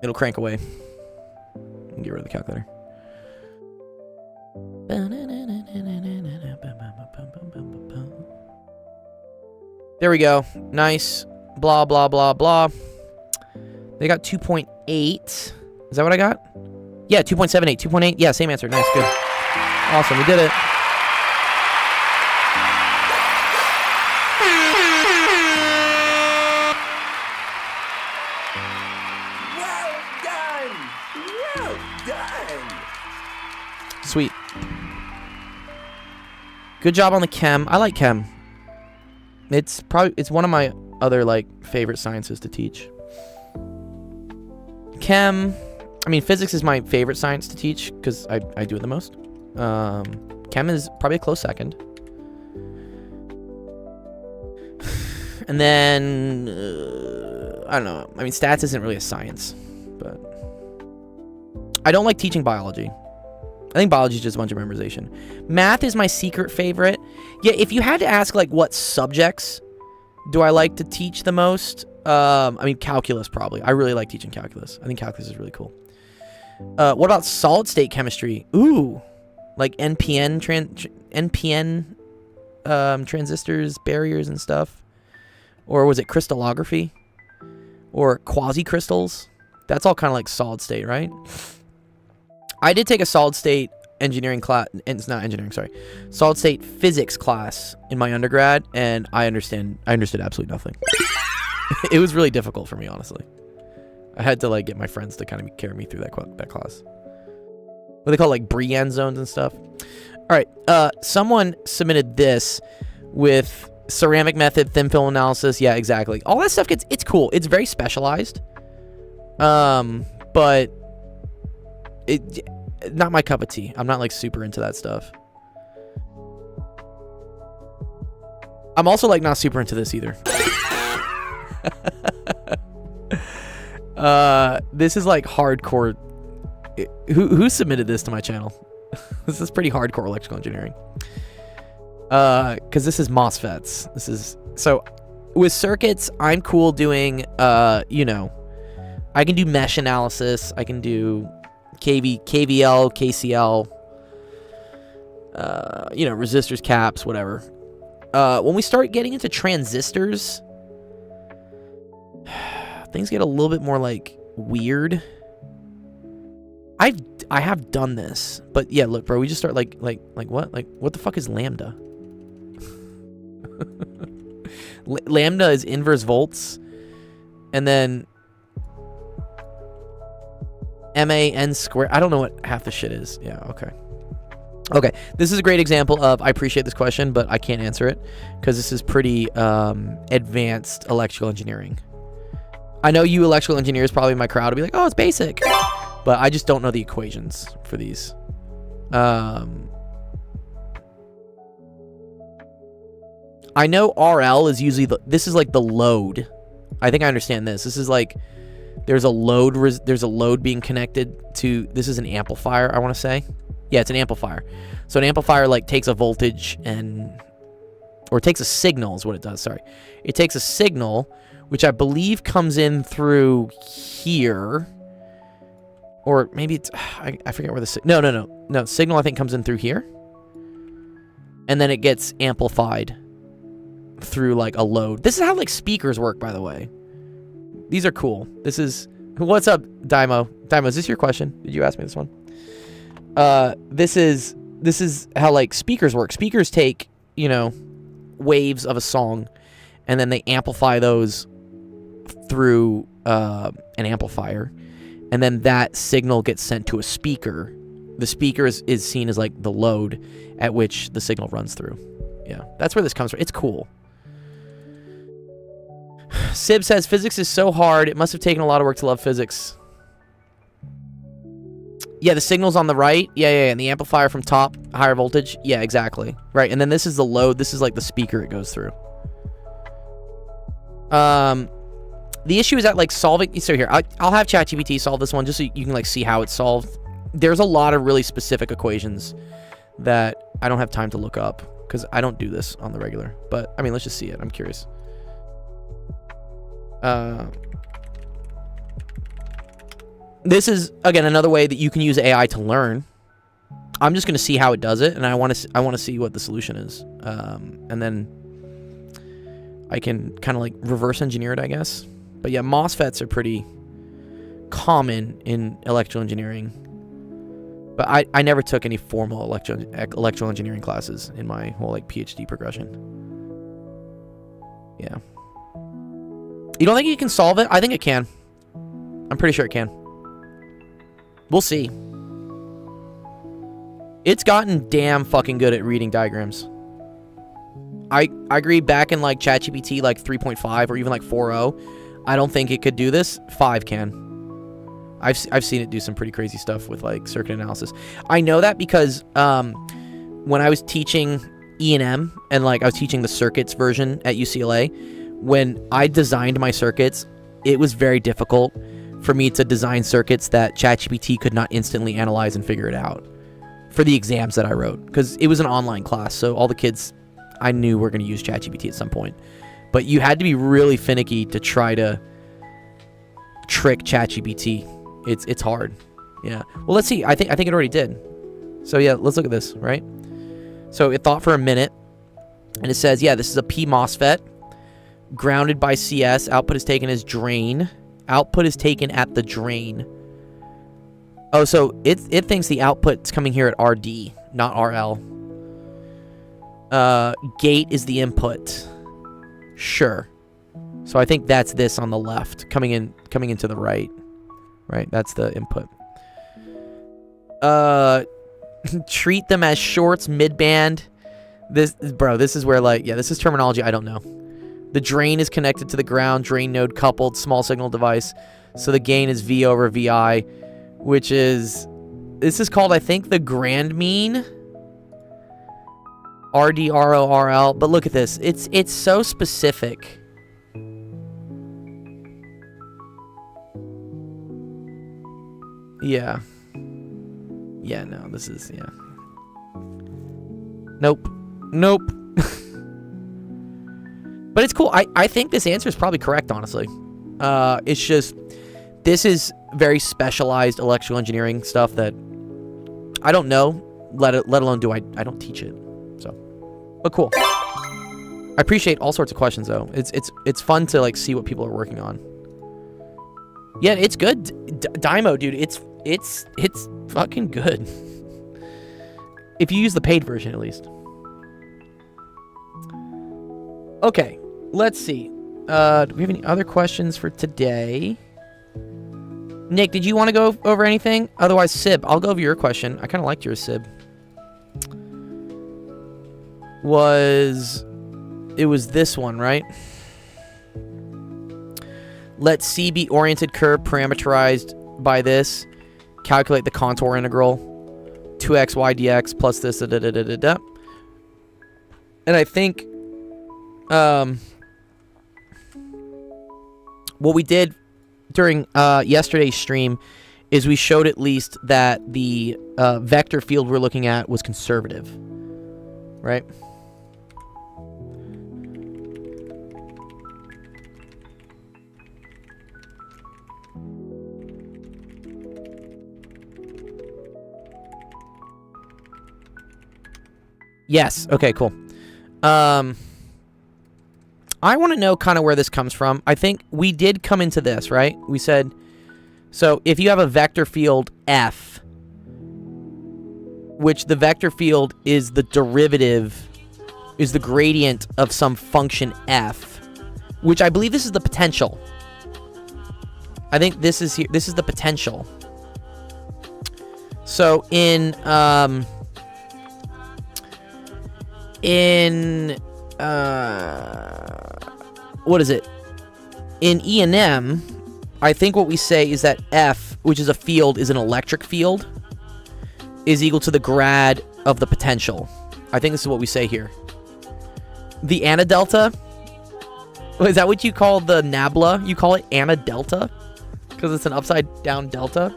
It'll crank away. Get rid of the calculator. There we go. Nice. Blah, blah, blah, blah. They got 2.8. Is that what I got? Yeah, 2.78. 2.8. Yeah, same answer. Nice. Good. Awesome. We did it. Well done. Sweet. Good job on the chem. I like chem. It's one of my other like favorite sciences to teach. Chem, I mean physics is my favorite science to teach because I do it the most. Chem is probably a close second. And then I don't know. I mean stats isn't really a science, but I don't like teaching biology. I think biology is just a bunch of memorization. Math is my secret favorite. Yeah, if you had to ask like what subjects do I like to teach the most? I mean calculus probably. I really like teaching calculus. I think calculus is really cool. What about solid state chemistry? Ooh, like NPN transistors, barriers and stuff. Or was it crystallography? Or quasi-crystals? That's all kind of like solid state, right? I did take a solid state engineering class, and it's not engineering, sorry. Solid state physics class in my undergrad, and I understood absolutely nothing. It was really difficult for me, honestly. I had to like get my friends to kind of carry me through that class. What they call like Briand zones and stuff. All right, someone submitted this with ceramic method, thin film analysis. Yeah, exactly. All that stuff it's cool. It's very specialized. But not my cup of tea. I'm not like super into that stuff. I'm also like not super into this either. This is like hardcore. Who submitted this to my channel? This is pretty hardcore electrical engineering. Because this is MOSFETs. This is so with circuits. I'm cool doing you know, I can do mesh analysis. I can do KVL, KCL. You know, resistors, caps, whatever. When we start getting into transistors, things get a little bit more like weird. I have done this, but yeah, look, bro, we just start like what? Like what the fuck is lambda? Lambda is inverse volts, and then MAN squared. I don't know what half the shit is. Yeah, okay. Okay, this is a great example of I appreciate this question, but I can't answer it because this is pretty advanced electrical engineering. I know you electrical engineers probably in my crowd will be like, oh, it's basic. But I just don't know the equations for these. I know RL is usually this is like the load. I think I understand this. This is like there's a load being connected to, this is an amplifier, I want to say. Yeah, it's an amplifier. So an amplifier like takes a voltage or takes a signal is what it does, sorry. It takes a signal, which I believe comes in through here. Or maybe it's, I forget where the, no, signal I think comes in through here. And then it gets amplified through like a load. This is how like speakers work, by the way. These are cool. This is, what's up, Daimo? Daimo, is this your question? Did you ask me this one? This is how like speakers work. Speakers take, you know, waves of a song and then they amplify those through an amplifier. And then that signal gets sent to a speaker. The speaker is seen as like the load at which the signal runs through. Yeah, that's where this comes from. It's cool. Sib says, physics is so hard. It must have taken a lot of work to love physics. Yeah, the signal's on the right. Yeah, and the amplifier from top, higher voltage. Yeah, exactly. Right, and then this is the load. This is like the speaker it goes through. The issue is that like solving, so here, I'll have ChatGPT solve this one just so you can like see how it's solved. There's a lot of really specific equations that I don't have time to look up because I don't do this on the regular. But I mean, let's just see it. I'm curious. This is again another way that you can use AI to learn. I'm just going to see how it does it, and I want to see what the solution is, and then I can kind of like reverse engineer it, I guess. But yeah, MOSFETs are pretty common in electrical engineering. But I never took any formal electrical engineering classes in my whole like PhD progression. Yeah. You don't think you can solve it? I think it can. I'm pretty sure it can. We'll see. It's gotten damn fucking good at reading diagrams. I agree, back in like ChatGPT like 3.5 or even like 4.0, I don't think it could do this. 5 can. I've seen it do some pretty crazy stuff with like circuit analysis. I know that because when I was teaching E&M and like I was teaching the circuits version at UCLA, when I designed my circuits, it was very difficult for me to design circuits that ChatGPT could not instantly analyze and figure it out for the exams that I wrote, because it was an online class, so all the kids I knew were going to use ChatGPT at some point. But you had to be really finicky to try to trick ChatGPT. It's hard. Yeah. Well, let's see. I think it already did. So yeah, let's look at this, right? So it thought for a minute, and it says, yeah, this is a P MOSFET, grounded by CS. Output is taken as drain. Output is taken at the drain. Oh, so it thinks the output's coming here at RD, not RL. Gate is the input. Sure. So I think that's this on the left, coming into the right. Right, that's the input. Treat them as shorts, mid-band. This is where, like, yeah, this is terminology I don't know. The drain is connected to the ground, drain node coupled, small signal device. So the gain is V over VI, which is, this is called, I think, the grand mean. RD, RO, RL. But look at this. It's so specific. Yeah. Yeah, no, this is, yeah. Nope. Nope. But it's cool. I think this answer is probably correct, honestly. It's just, this is very specialized electrical engineering stuff that I don't know, let alone do I don't teach it. So, but cool. I appreciate all sorts of questions, though. It's fun to, like, see what people are working on. Yeah, it's good. Dymo, dude, it's fucking good. If you use the paid version, at least. Okay, let's see. Do we have any other questions for today? Nick, did you want to go over anything? Otherwise, Sib, I'll go over your question. I kind of liked yours, Sib. It was this one, right? Let C be oriented curve parameterized by this. Calculate the contour integral. 2xy dx plus this. And I think what we did during yesterday's stream is we showed at least that the vector field we're looking at was conservative, right? Yes. Okay, cool. I want to know kind of where this comes from. I think we did come into this, right? We said, so if you have a vector field F, which the vector field is the derivative, is the gradient of some function F, which I believe this is the potential. I think this is here. This is the potential. So what is it? In E&M, I think what we say is that F, which is a field, is an electric field, is equal to the grad of the potential. I think this is what we say here. The anadelta, is that what you call the nabla? You call it anadelta? Because it's an upside down delta?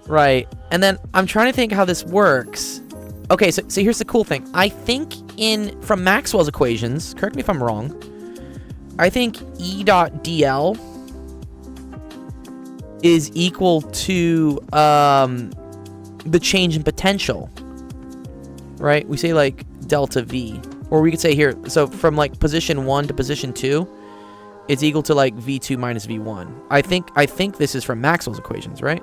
Right. And then I'm trying to think how this works. Okay, so here's the cool thing. I think from Maxwell's equations, correct me if I'm wrong, I think E dot dl is equal to the change in potential, right? We say like delta V, or we could say here, so from like position 1 to position 2, it's equal to like V2 minus V1. I think this is from Maxwell's equations, right?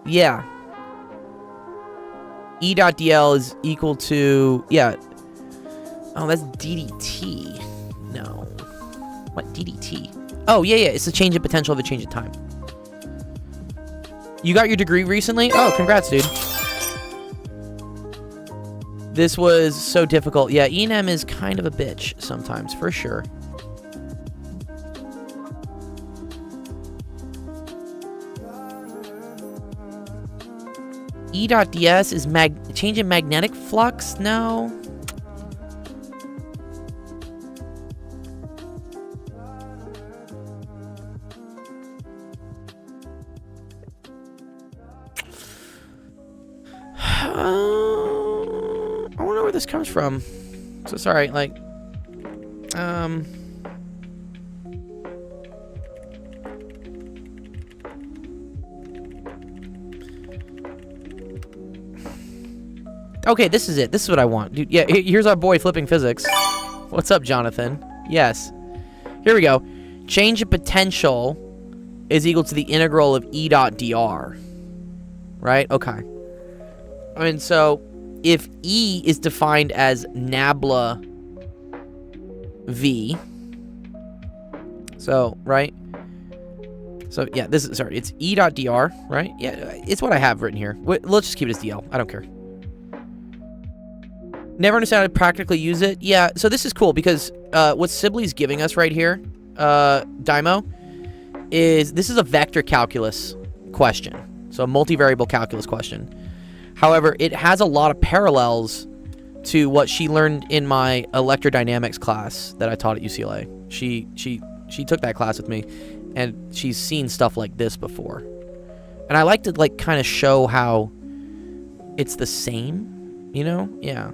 Yeah. E dot dl is equal to, yeah. Oh, that's ddt. No. What, ddt? Oh, yeah, it's the change in potential of the change in time. You got your degree recently? Oh, congrats, dude. This was so difficult. Yeah, E&M is kind of a bitch sometimes, for sure. E.ds is change in magnetic flux? No. I wonder where this comes from. So sorry, like, okay, this is it. This is what I want. Dude, yeah, here's our boy flipping physics. What's up, Jonathan? Yes. Here we go. Change in potential is equal to the integral of E dot dr. Right? Okay. I mean, so if E is defined as nabla V, so, right? So, yeah, this is, sorry, it's E dot dr, right? Yeah, it's what I have written here. Let's just keep it as dl. I don't care. Never understand how to practically use it. Yeah, so this is cool because what Sibley's giving us right here, Dymo, is this is a vector calculus question. So a multivariable calculus question. However, it has a lot of parallels to what she learned in my electrodynamics class that I taught at UCLA. She took that class with me, and she's seen stuff like this before. And I like to, like, kind of show how it's the same, you know? Yeah.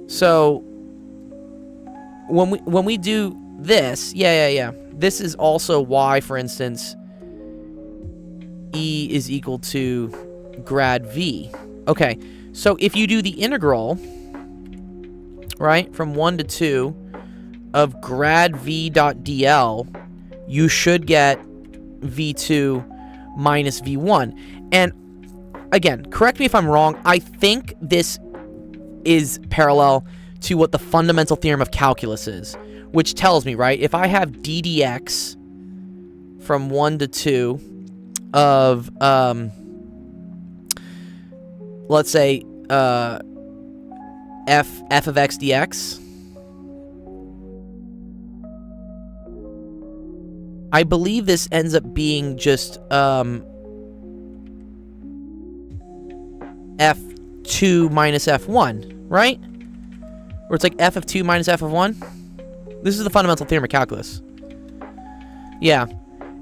So when we do this, yeah. This is also why, for instance, E is equal to grad V. Okay, so if you do the integral, right, from 1 to 2 of grad V dot dl, you should get V2 minus V1. And again, correct me if I'm wrong, I think this is parallel to what the fundamental theorem of calculus is, which tells me, right, if I have ddx from 1 to 2 of, let's say, f of x dx, I believe this ends up being just, f2 minus f1, right? Where it's like f of 2 minus f of 1. This is the fundamental theorem of calculus. Yeah.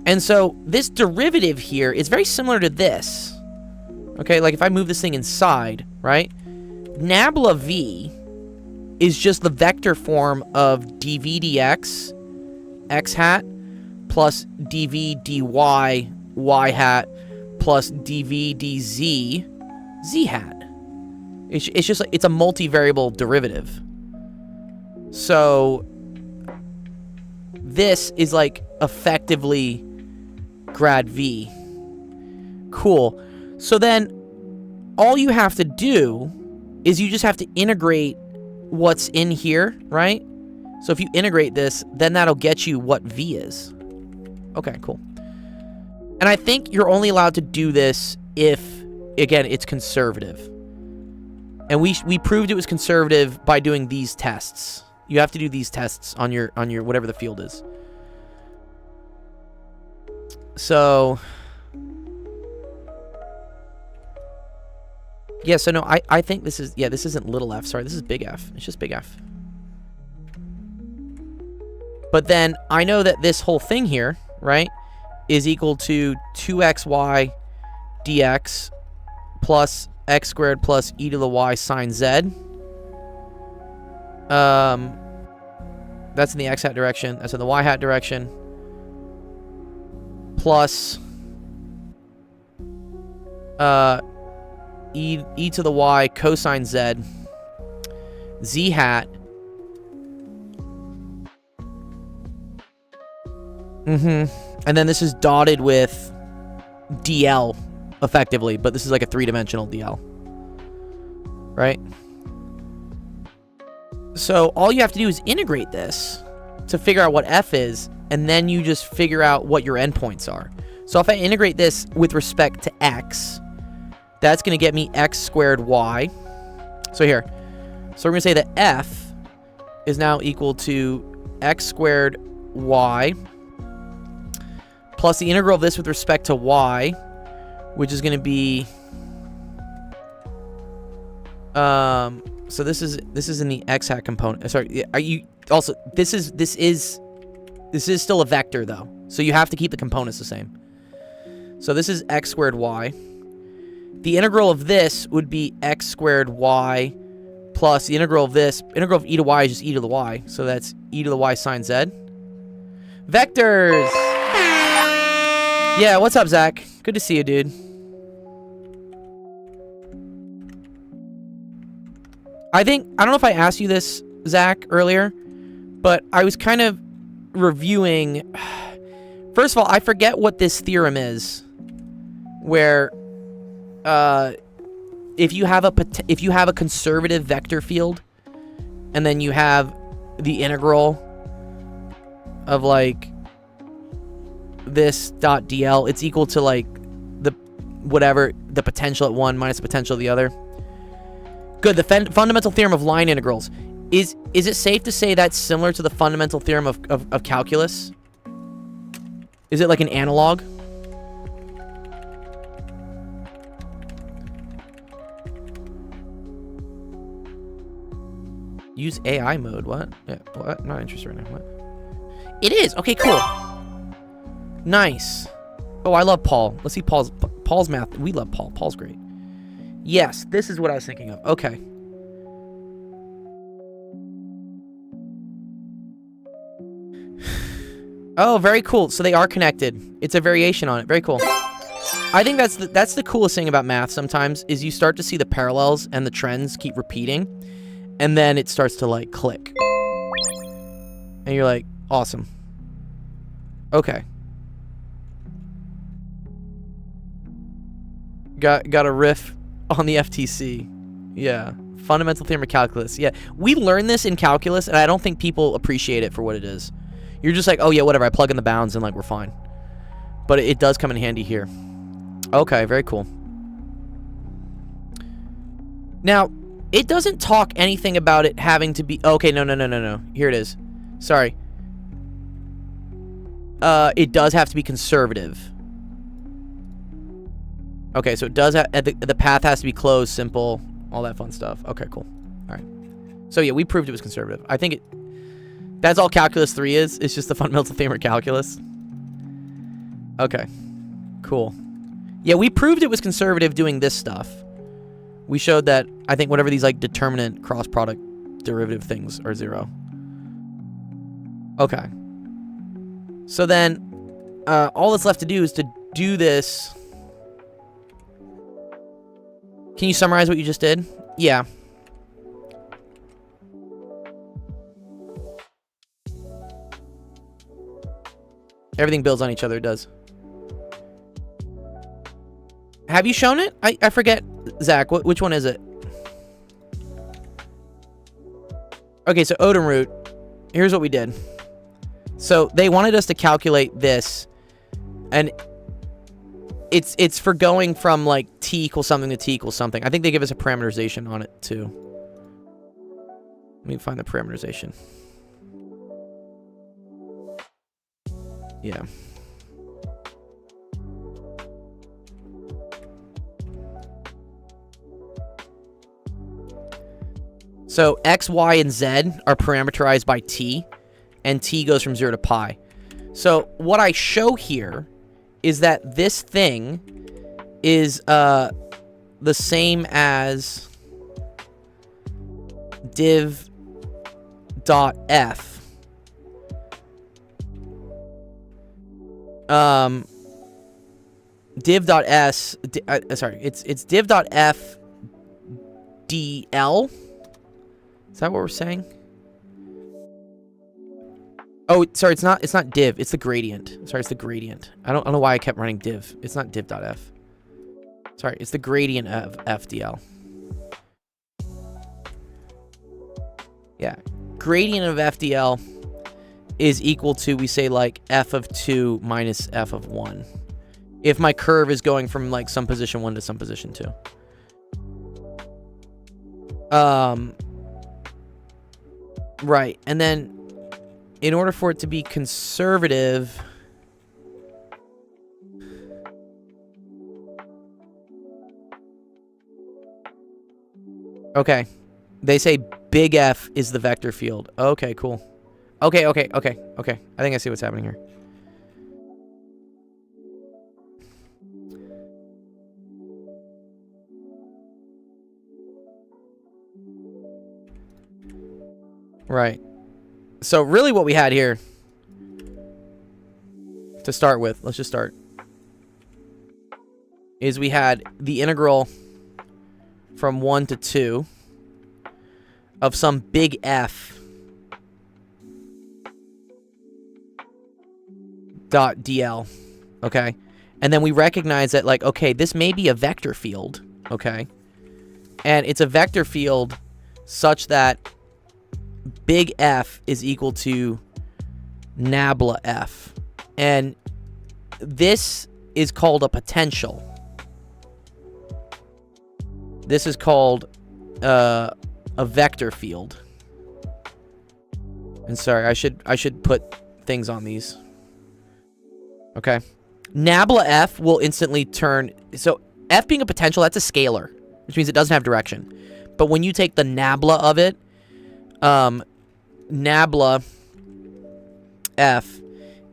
And so this derivative here is very similar to this. Okay, like if I move this thing inside, right? Nabla v is just the vector form of dv dx x hat plus dv dy y hat plus dv dz z hat. It's just like, it's a multivariable derivative. So this is like effectively grad v. Cool. So then all you have to do is you just have to integrate what's in here, right? So if you integrate this, then that'll get you what v is. Okay, cool. And I think you're only allowed to do this if, again, it's conservative. And we proved it was conservative by doing these tests. You have to do these tests on your whatever the field is. So yeah, so no, I think this is, yeah, this isn't little f, sorry, this is big F. It's just big F. But then I know that this whole thing here, right, is equal to 2xy dx plus x squared plus e to the y sine z. That's in the x hat direction. That's in the y hat direction. Plus e to the y cosine z. Z hat. And then this is dotted with DL effectively, but this is like a 3-dimensional DL, right? So all you have to do is integrate this to figure out what f is, and then you just figure out what your endpoints are. So if I integrate this with respect to x, that's going to get me x squared y. So here, so we're going to say that f is now equal to x squared y plus the integral of this with respect to y, which is going to be so this is in the x hat component. Sorry, are you also this is still a vector though, so you have to keep the components the same. So this is x squared y. The integral of this would be x squared y plus the integral of this. Integral of e to y is just e to the y, so that's e to the y sine z. Vectors! Yeah, what's up, Zach? Good to see you, dude. I don't know if I asked you this, Zach, earlier, but I was kind of reviewing. First of all, I forget what this theorem is, where if you have a conservative vector field, and then you have the integral of like this dot dl, it's equal to like the potential at one minus the potential of the other. Good. The fundamental theorem of line integrals. Is it safe to say that's similar to the fundamental theorem of calculus? Is it like an analog? Use AI mode. What? Yeah, what? Not interested right now. What? It is. Okay, cool. Nice. Oh, I love Paul. Let's see Paul's math. We love Paul. Paul's great. Yes, this is what I was thinking of. Okay. Oh, very cool. So they are connected. It's a variation on it. Very cool. I think that's the coolest thing about math sometimes, is you start to see the parallels and the trends keep repeating, and then it starts to like click. And you're like, awesome. Okay. Got a riff on the FTC. Yeah. Fundamental theorem of calculus. Yeah. We learned this in calculus, and I don't think people appreciate it for what it is. You're just like, oh yeah, whatever. I plug in the bounds and like we're fine. But it does come in handy here. Okay, very cool. Now, it doesn't talk anything about it having to be... Okay, no. Here it is. Sorry. It does have to be conservative. Okay, so it does have... The path has to be closed, simple, all that fun stuff. Okay, cool. All right. So yeah, we proved it was conservative. I think it... That's all Calculus 3 is. It's just the fundamental theorem of calculus. Okay. Cool. Yeah, we proved it was conservative doing this stuff. We showed that, I think, whatever these, like, determinant cross-product derivative things are 0. Okay. So then, all that's left to do is to do this. Can you summarize what you just did? Yeah. Everything builds on each other, it does. Have you shown it? I forget, Zach. Which one is it? Okay, so Odin root. Here's what we did. So they wanted us to calculate this, and it's for going from like t equals something to t equals something. I think they give us a parameterization on it too. Let me find the parameterization. Yeah. So x, y, and z are parameterized by t, and t goes from 0 to pi. So what I show here is that this thing is the same as div dot f. Div dot s. Sorry, it's div dot f dl. Is that what we're saying? Oh, sorry, it's not div. It's the gradient. Sorry, it's the gradient. I don't know why I kept running div. It's not div.f. Sorry, it's the gradient of FDL. Yeah. Gradient of FDL is equal to, we say, like, f of 2 minus f of 1. If my curve is going from, like, some position 1 to some position 2. Right. And then, in order for it to be conservative... Okay. They say big F is the vector field. Okay, cool. Okay. I think I see what's happening here. Right. So really what we had here, to start with, let's just start, is we had the integral from 1 to 2 of some big F dot dl, okay? And then we recognize that, like, okay, this may be a vector field, okay? And it's a vector field such that big F is equal to nabla F. And this is called a potential. This is called a vector field. And sorry, I should put things on these. Okay. Nabla F will instantly turn... So F being a potential, that's a scalar, which means it doesn't have direction. But when you take the nabla of it, nabla F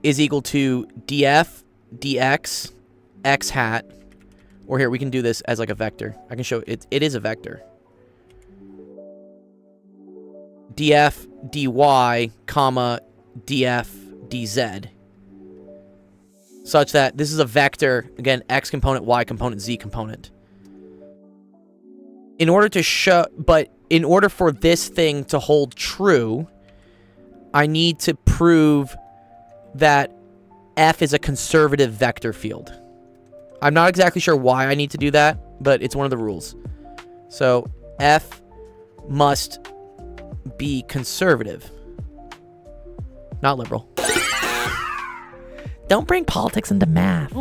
is equal to df dx x hat. Or here, we can do this as like a vector. I can show it. It is a vector. df dy, comma, df dz. Such that this is a vector, again, x component, y component, z component. In order to show, but in order for this thing to hold true, I need to prove that F is a conservative vector field. I'm not exactly sure why I need to do that, but it's one of the rules. So F must be conservative, not liberal. Don't bring politics into math.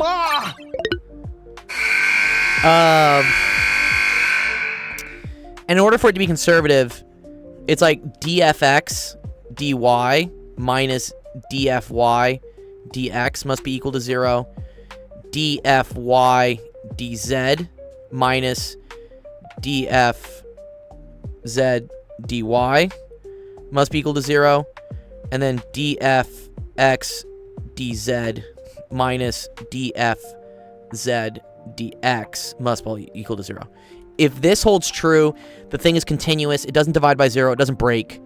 And in order for it to be conservative, it's like dfx dy minus dfy dx must be equal to 0. dfy dz minus dfz dy must be equal to 0. And then dfx dz minus dfz dx must be equal to 0. If this holds true, the thing is continuous, it doesn't divide by 0, it doesn't break,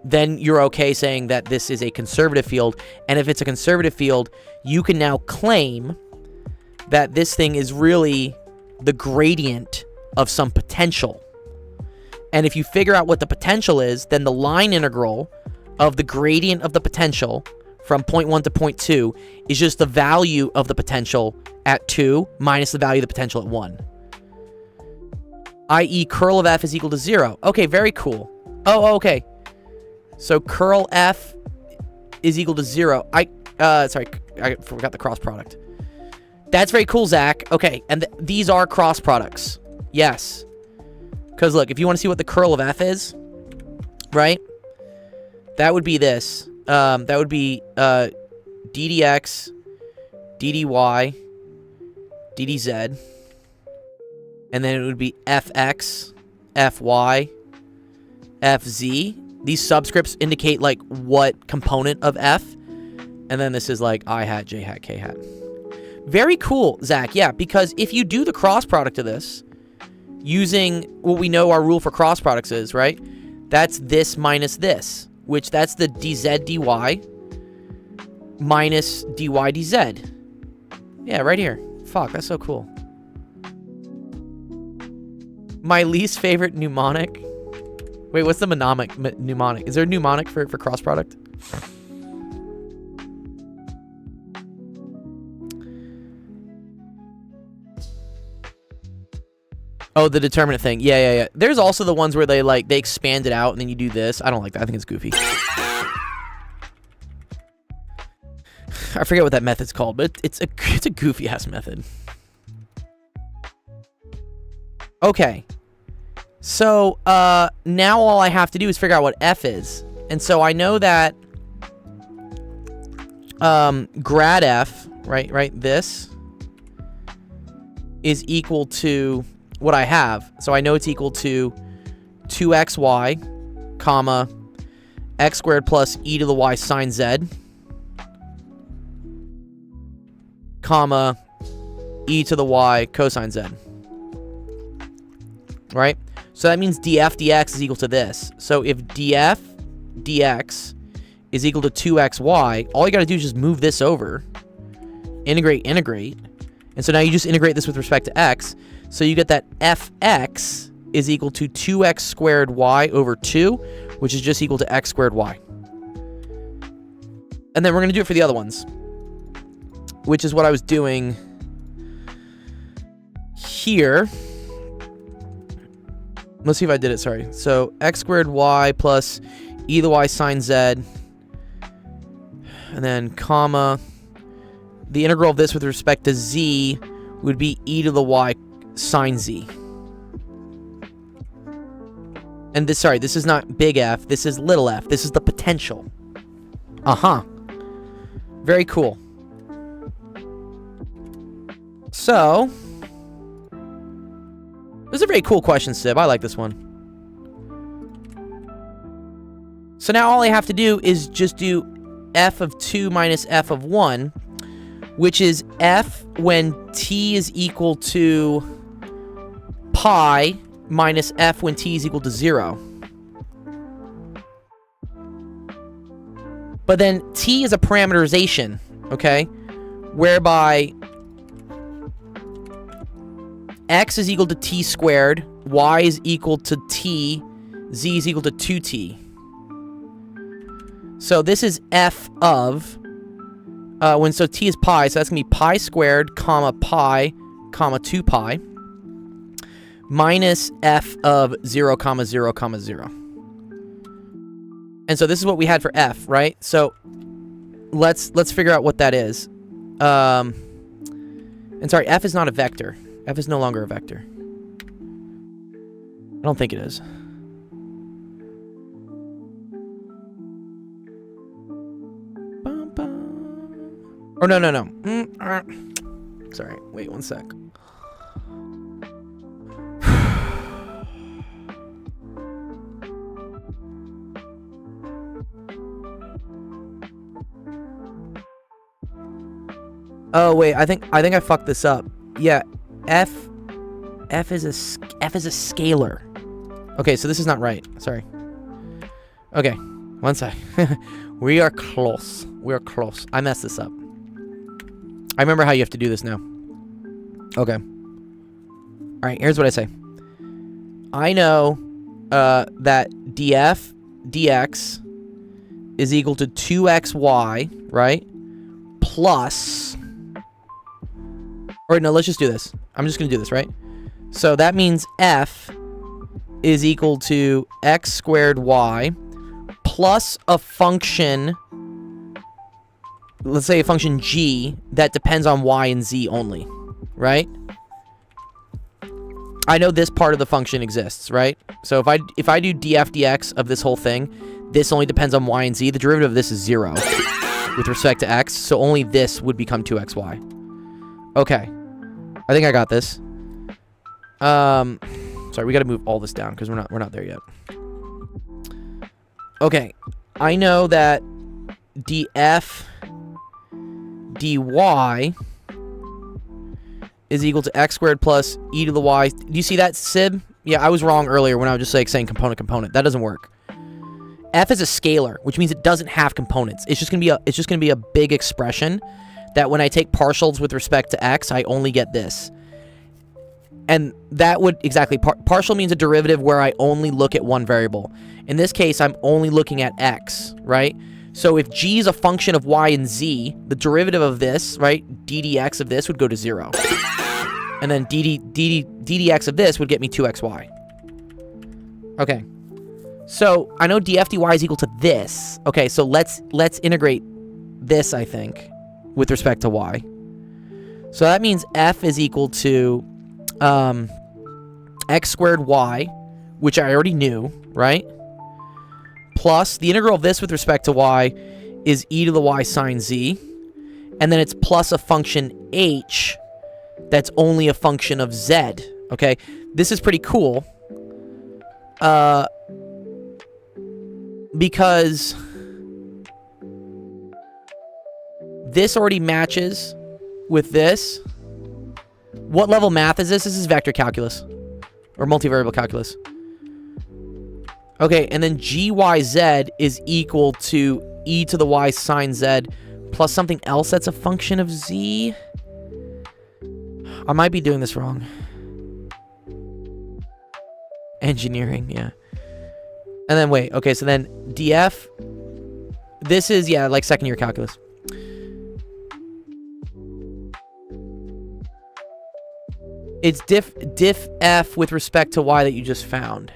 then you're okay saying that this is a conservative field. And if it's a conservative field, you can now claim that this thing is really the gradient of some potential. And if you figure out what the potential is, then the line integral of the gradient of the potential from point 1 to point 2 is just the value of the potential at 2 minus the value of the potential at 1. i.e. curl of f is equal to 0. Okay, very cool. Oh, okay. So curl f is equal to 0. Sorry, I forgot the cross product. That's very cool, Zach. Okay, and these are cross products. Yes. Because look, if you want to see what the curl of f is, right? That would be this. That would be ddx, ddy, ddz. And then it would be fx, fy, fz. These subscripts indicate, like, what component of f. And then this is, like, I hat, j hat, k hat. Very cool, Zach. Yeah, because if you do the cross product of this, using what we know our rule for cross products is, right? That's this minus this, which that's the dz dy minus dy dz. Yeah, right here. Fuck, that's so cool. My least favorite mnemonic. Wait, what's the mnemonic? Is there a mnemonic for cross product? Oh, the determinant thing. Yeah. There's also the ones where they expand it out and then you do this. I don't like that. I think it's goofy. I forget what that method's called, but it's a goofy ass method. Okay. So now all I have to do is figure out what f is. And so I know that grad f, right, this is equal to what I have. So I know it's equal to 2xy, comma, x squared plus e to the y sine z, comma, e to the y cosine z. Right? So that means df dx is equal to this. So if df dx is equal to 2xy, all you got to do is just move this over. Integrate. And so now you just integrate this with respect to x. So you get that fx is equal to 2x squared y over 2, which is just equal to x squared y. And then we're going to do it for the other ones, which is what I was doing here. Let's see if I did it, sorry. So x squared y plus e to the y sine z, and then comma, the integral of this with respect to z would be e to the y sine z. And this, sorry, this is not big F, this is little f. This is the potential. Very cool. So, this is a very cool question, Sib. I like this one. So now all I have to do is just do f of 2 minus f of 1, which is f when t is equal to pi minus f when t is equal to 0. But then t is a parameterization, okay? Whereby x is equal to t squared, y is equal to t, z is equal to 2t. So this is f of, so t is pi, so that's going to be pi squared, comma, pi, comma, 2 pi, minus f of 0, comma, 0, comma, 0. And so this is what we had for f, right? So let's figure out what that is. And sorry, f is not a vector. F is no longer a vector. I don't think it is. Or no. Sorry, wait one sec. Oh wait, I think I fucked this up. Yeah, f is a scalar. Okay, so this is not right. Sorry. Okay, one sec. We are close. I messed this up. I remember how you have to do this now. Okay. All right, here's what I say. I know that df dx is equal to 2xy, right? Plus... Or no, let's just do this. I'm just going to do this, right? So that means f is equal to x squared y plus a function... Let's say a function g that depends on y and z only, right? I know this part of the function exists, right? So if I do df dx of this whole thing, this only depends on y and z. The derivative of this is 0 with respect to x, so only this would become 2xy. Okay. I think I got this. Sorry, we got to move all this down because we're not there yet. Okay. I know that df dy is equal to x squared plus e to the y. Do you see that, Sib? Yeah, I was wrong earlier when I was just like saying component. That doesn't work. F is a scalar, which means it doesn't have components. It's just gonna be a big expression that when I take partials with respect to x, I only get this. And that would exactly partial means a derivative where I only look at one variable. In this case, I'm only looking at x, right? So if g is a function of y and z, the derivative of this, right, ddx of this would go to 0. And then ddx of this would get me 2xy. Okay. So I know df dy is equal to this. Okay, so let's integrate this, I think, with respect to y. So that means f is equal to x squared y, which I already knew, right? Plus the integral of this with respect to y is e to the y sine z. And then it's plus a function h that's only a function of z. Okay, this is pretty cool. Because this already matches with this. What level math is this? This is vector calculus or multivariable calculus. Okay, and then gyz is equal to e to the y sine z plus something else that's a function of z. I might be doing this wrong. Engineering, yeah. And then wait, okay, so then df, this is, yeah, like second year calculus. It's diff f with respect to y that you just found.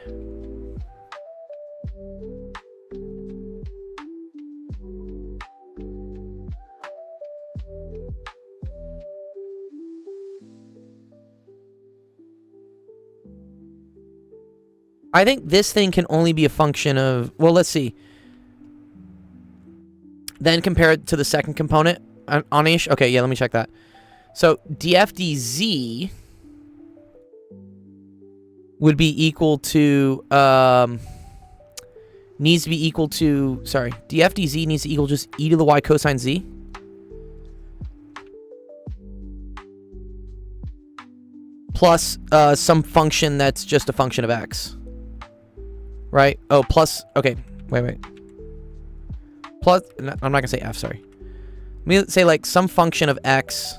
I think this thing can only be a function of, well, let's see. Then compare it to the second component. Anish? Okay, yeah, let me check that. So df dz would be equal to, needs to be equal to, sorry, df dz needs to equal just e to the y cosine z. Plus some function that's just a function of x. Right? Oh, plus, okay, wait. Plus, no, I'm not gonna say f, sorry. Let me say like some function of x.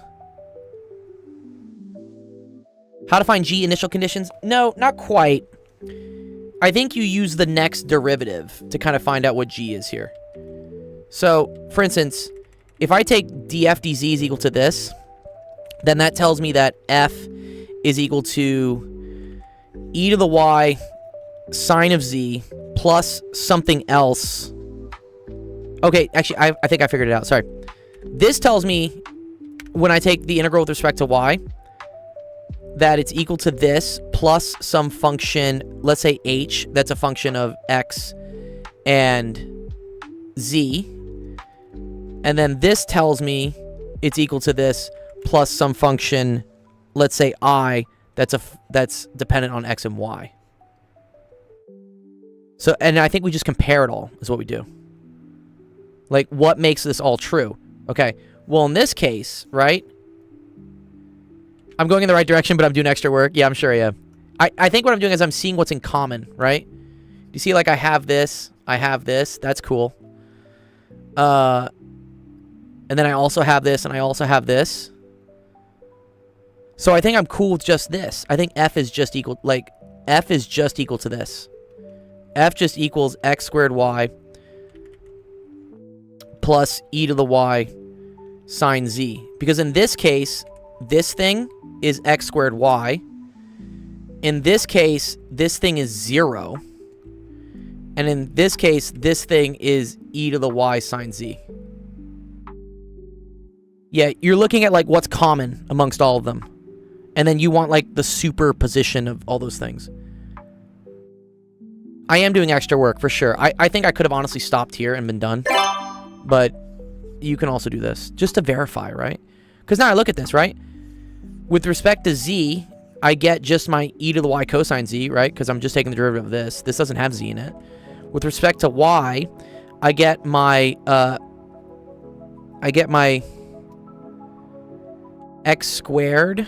How to find g initial conditions? No, not quite. I think you use the next derivative to kind of find out what g is here. So, for instance, if I take df dz is equal to this, then that tells me that f is equal to e to the y sine of z plus something else. Okay, actually, I think I figured it out. Sorry. This tells me, when I take the integral with respect to y, that it's equal to this plus some function, let's say h, that's a function of x and z. And then this tells me it's equal to this plus some function, let's say I, that's dependent on x and y. So, and I think we just compare it all, is what we do. Like, what makes this all true? Okay, well, in this case, right? I'm going in the right direction, but I'm doing extra work. Yeah, I'm sure I am. I think what I'm doing is I'm seeing what's in common, right? You see, like, I have this. That's cool. And then I also have this, and I also have this. So I think I'm cool with just this. I think f is just equal, like, f is just equal to this. F just equals x squared y plus e to the y sine z. Because in this case, this thing is x squared y. In this case, this thing is 0. And in this case, this thing is e to the y sine z. Yeah, you're looking at, like, what's common amongst all of them. And then you want, like, the superposition of all those things. I am doing extra work, for sure. I think I could have honestly stopped here and been done. But you can also do this, just to verify, right? Because now I look at this, right? With respect to z, I get just my e to the y cosine z, right? Because I'm just taking the derivative of this. This doesn't have z in it. With respect to y, I get my x squared,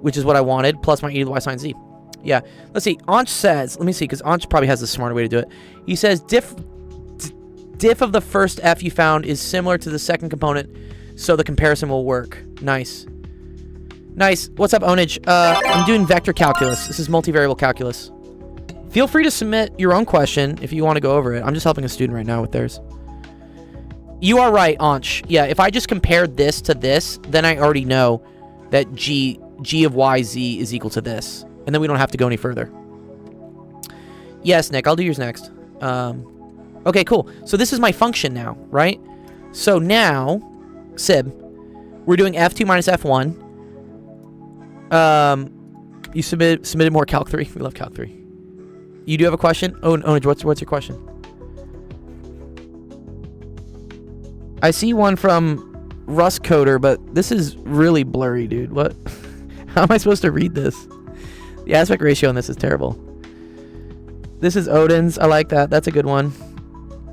which is what I wanted, plus my e to the y sine z. Yeah, let's see. Anch says, let me see, because Anch probably has a smarter way to do it. He says diff of the first f you found is similar to the second component, so the comparison will work. Nice. Nice. What's up, Onage? I'm doing vector calculus. This is multivariable calculus. Feel free to submit your own question if you want to go over it. I'm just helping a student right now with theirs. You are right, Anch. Yeah, if I just compared this to this, then I already know that g of yz is equal to this. And then we don't have to go any further. Yes, Nick, I'll do yours next. Okay, cool. So this is my function now, right? So now, Sib, we're doing F2 minus F1. You submitted more Calc 3. We love Calc 3. You do have a question? Oh, what's your question? I see one from Rust Coder, but this is really blurry, dude. What? How am I supposed to read this? The aspect ratio on this is terrible. This is Odin's. I like that. That's a good one.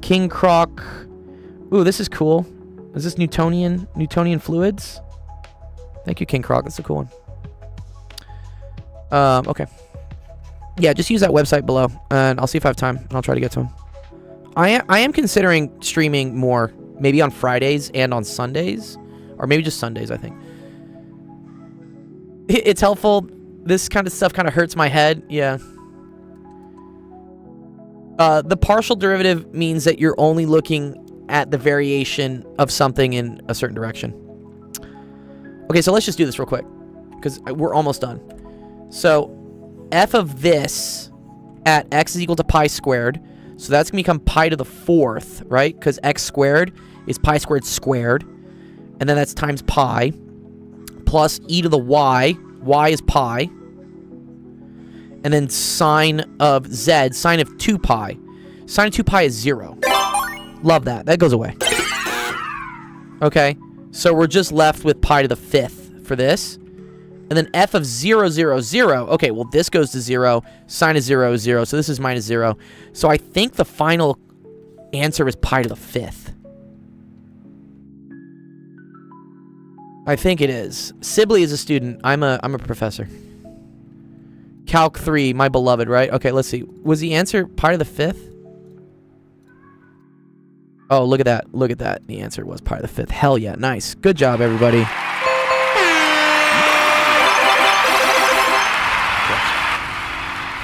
King Croc. Ooh, this is cool. Is this Newtonian fluids? Thank you, King Croc. That's a cool one. Okay. Yeah, just use that website below, and I'll see if I have time, and I'll try to get to them. I am considering streaming more, maybe on Fridays and on Sundays, or maybe just Sundays, I think. It's helpful. This kind of stuff kind of hurts my head. Yeah. The partial derivative means that you're only looking at the variation of something in a certain direction. Okay, so let's just do this real quick, because we're almost done. So f of this at x is equal to pi squared. So that's going to become pi to the 4th, right? Because x squared is pi squared squared. And then that's times pi plus e to the y. Y is pi. And then sine of z, sine of 2 pi. Sine of 2 pi is 0. Love that. That goes away. Okay. So we're just left with pi to the 5th for this. And then f of 0, 0, 0. Okay, well, this goes to 0. Sine of 0 is 0. So this is minus 0. So I think the final answer is pi to the 5th. I think it is. Sibley is a student. I'm a professor. Calc 3, my beloved, right? Okay, let's see. Was the answer pi to the 5th? Oh, look at that. Look at that. The answer was pi to the 5th. Hell yeah. Nice. Good job, everybody.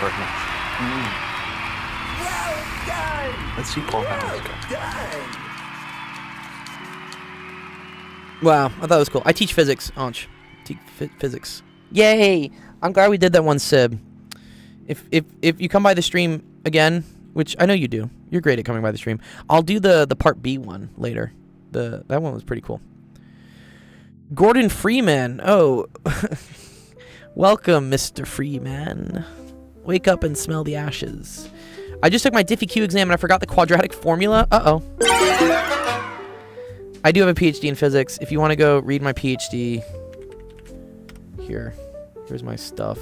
Well done. Let's see Paul how this Well goes. done. Wow, I thought it was cool. I teach physics, Anch. Teach physics. Yay! I'm glad we did that one, Sib. If you come by the stream again, which I know you do, you're great at coming by the stream. I'll do the part B one later. That one was pretty cool. Gordon Freeman. Oh, welcome, Mr. Freeman. Wake up and smell the ashes. I just took my Diffie-Q exam and I forgot the quadratic formula. Uh-oh. I do have a PhD in physics. If you want to go read my PhD, here's my stuff.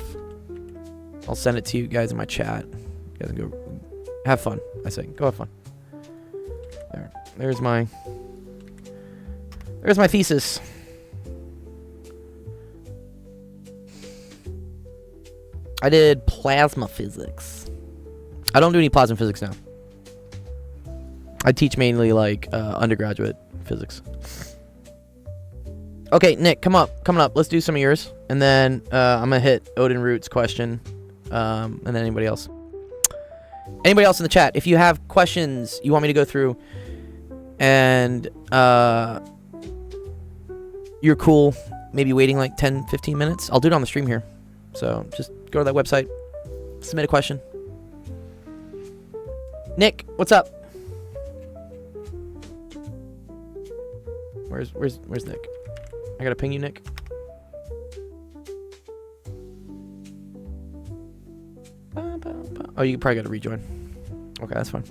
I'll send it to you guys in my chat. You guys can go have fun. I say, go have fun. There's my thesis. I did plasma physics. I don't do any plasma physics now. I teach mainly like undergraduate physics. Okay, Nick, coming up. Let's do some of yours, and then I'm gonna hit Odin Root's question, and then anybody else. Anybody else in the chat, if you have questions you want me to go through, and you're cool, maybe waiting like 10-15 minutes, I'll do it on the stream here. So just go to that website, submit a question. Nick, what's up? Where's Nick? I gotta ping you, Nick. Oh, you probably gotta rejoin. Okay, that's fine.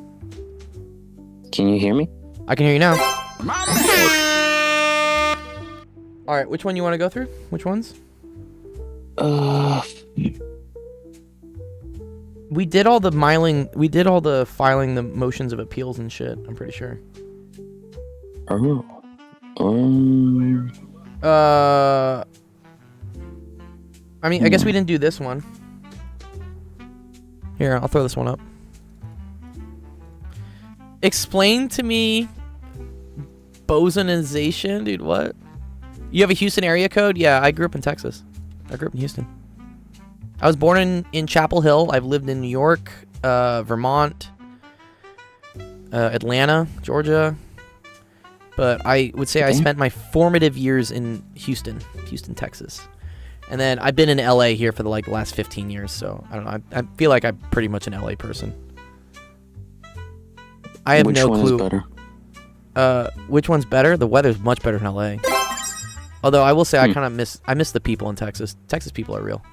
Can you hear me? I can hear you now. All right, which one you want to go through? Which ones? We did all the filing the motions of appeals and shit. I'm pretty sure. I mean, I guess we didn't do this one. Here, I'll throw this one up. Explain to me bosonization, dude. What? You have a Houston area code? Yeah, I grew up in Texas. I grew up in Houston. I was born in Chapel Hill. I've lived in New York, Vermont, Atlanta, Georgia, But I would say I Okay. spent my formative years in Houston, Texas. And then I've been in LA here for the last 15 years, so I don't know. I feel like I'm pretty much an LA person. I have Which no one clue. is better? Which one's better? The weather's much better in LA. Although I will say I kind of miss the people in Texas. Texas people are real.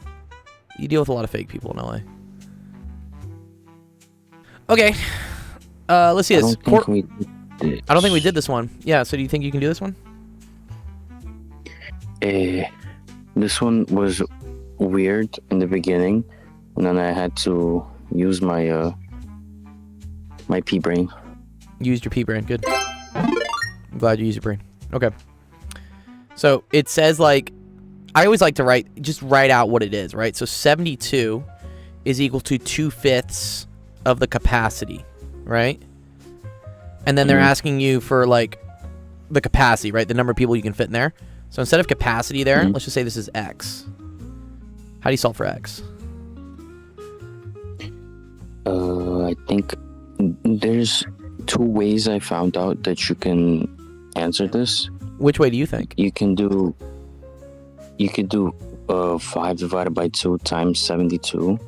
You deal with a lot of fake people in LA. Okay. Let's see I this. don't think we did this. I don't think we did this one. Yeah, so do you think you can do this one? This one was weird in the beginning, and then I had to use my my pea brain. You used your pea brain. Good. I'm glad you used your brain. Okay. So it says I always like to write out what it is, right? So 72 is equal to 2/5 of the capacity, right? And then they're asking you for the capacity, right? The number of people you can fit in there. So instead of capacity there, let's just say this is X. How do you solve for X? I think there's two ways I found out that you can answer this. Which way do you think? You could do 5 divided by 2 times 72,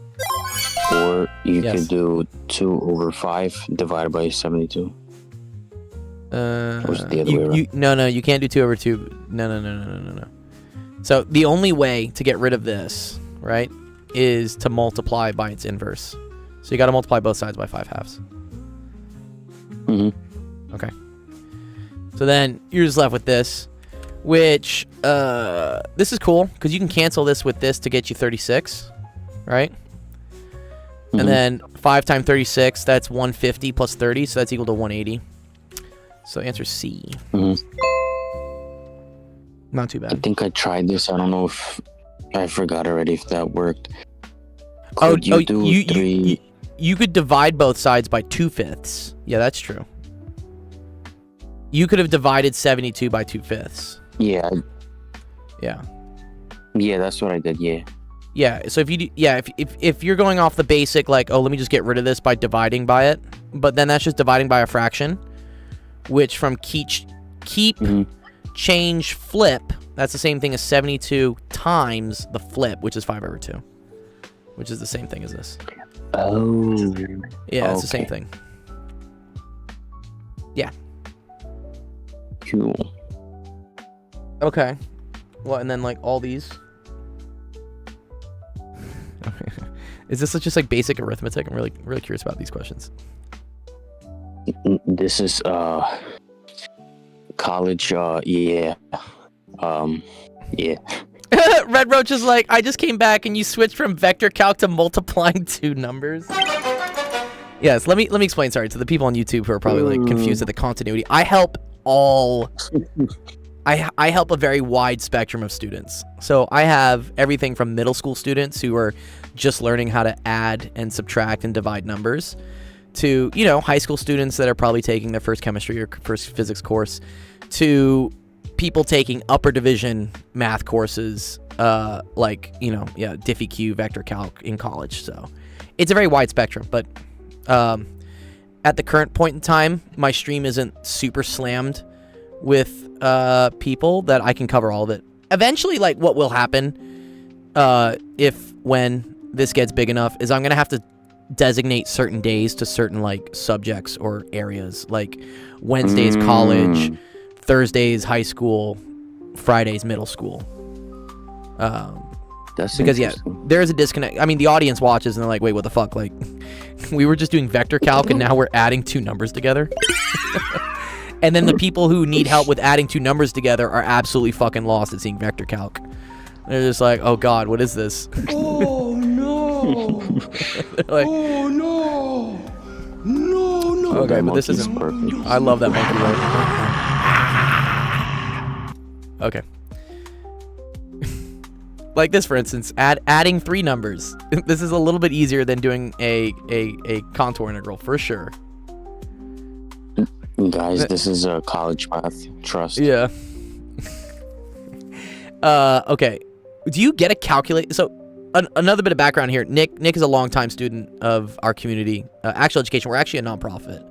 or you Yes. could do 2/5 divided by 72. Or is it the other way around? No, you can't do 2/2. No. So the only way to get rid of this, right, is to multiply by its inverse. So you got to multiply both sides by 5/2. Okay. So then you're just left with this, which this is cool because you can cancel this with this to get you 36, right? And then 5 times 36, that's 150 plus 30, so that's equal to 180. So answer C. Not too I bad. think I tried this. I don't know if I forgot already if that worked. Oh, Could you do you, 3? you could divide both sides by 2/5. Yeah, that's true. You could have divided 72 by 2/5. Yeah, Yeah. yeah, that's what I did. Yeah. Yeah, so if you're going off the basic let me just get rid of this by dividing by it, but then that's just dividing by a fraction, which from keep, change, flip, that's the same thing as 72 times the flip, which is 5/2, which is the same thing as this. Oh. Yeah, it's the same thing. Yeah. Cool. Okay. Well, and then all these. Is this just basic arithmetic? I'm really curious about these questions. This is college. Yeah. Yeah. Red Roach is I just came back and you switched from vector calc to multiplying two numbers. Yes, let me explain, sorry, to the people on YouTube who are probably confused at the continuity. I help I help a very wide spectrum of students. So I have everything from middle school students who are just learning how to add and subtract and divide numbers to, high school students that are probably taking their first chemistry or first physics course, to people taking upper division math courses, Diffie-Q, vector calc in college. So it's a very wide spectrum, but at the current point in time, my stream isn't super slammed with people that I can cover all of it. Eventually, what will happen when this gets big enough is I'm going to have to designate certain days to certain subjects or areas. Wednesdays college, Thursdays high school, Fridays middle school. That's because interesting. there is a disconnect. I mean, the audience watches and they're like, wait, what the fuck? We were just doing vector calc and now we're adding two numbers together. And then the people who need help with adding two numbers together are absolutely fucking lost at seeing vector calc. They're just like, oh god, what is this? Oh no! Oh no! No! Okay, but this monkey's isn't. perfect. I love that monkey. Okay. Like this, for instance, adding three numbers. This is a little bit easier than doing a contour integral for sure. Guys, this is a college math. Trust. Yeah. Okay. Do you get a calculator? So, another bit of background here. Nick is a longtime student of our community, Actual Education. We're actually a nonprofit,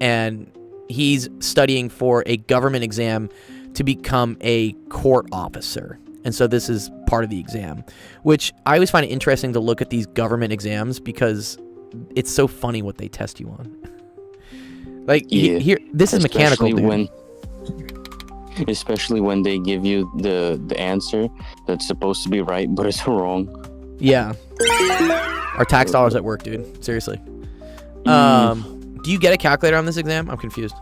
and he's studying for a government exam to become a court officer. And so this is part of the exam, which I always find it interesting to look at these government exams because it's so funny what they test you on. Like here, this is mechanical, dude. Especially when they give you the answer that's supposed to be right, but it's wrong. Yeah. Our tax dollars at work, dude. Seriously. Do you get a calculator on this exam? I'm confused.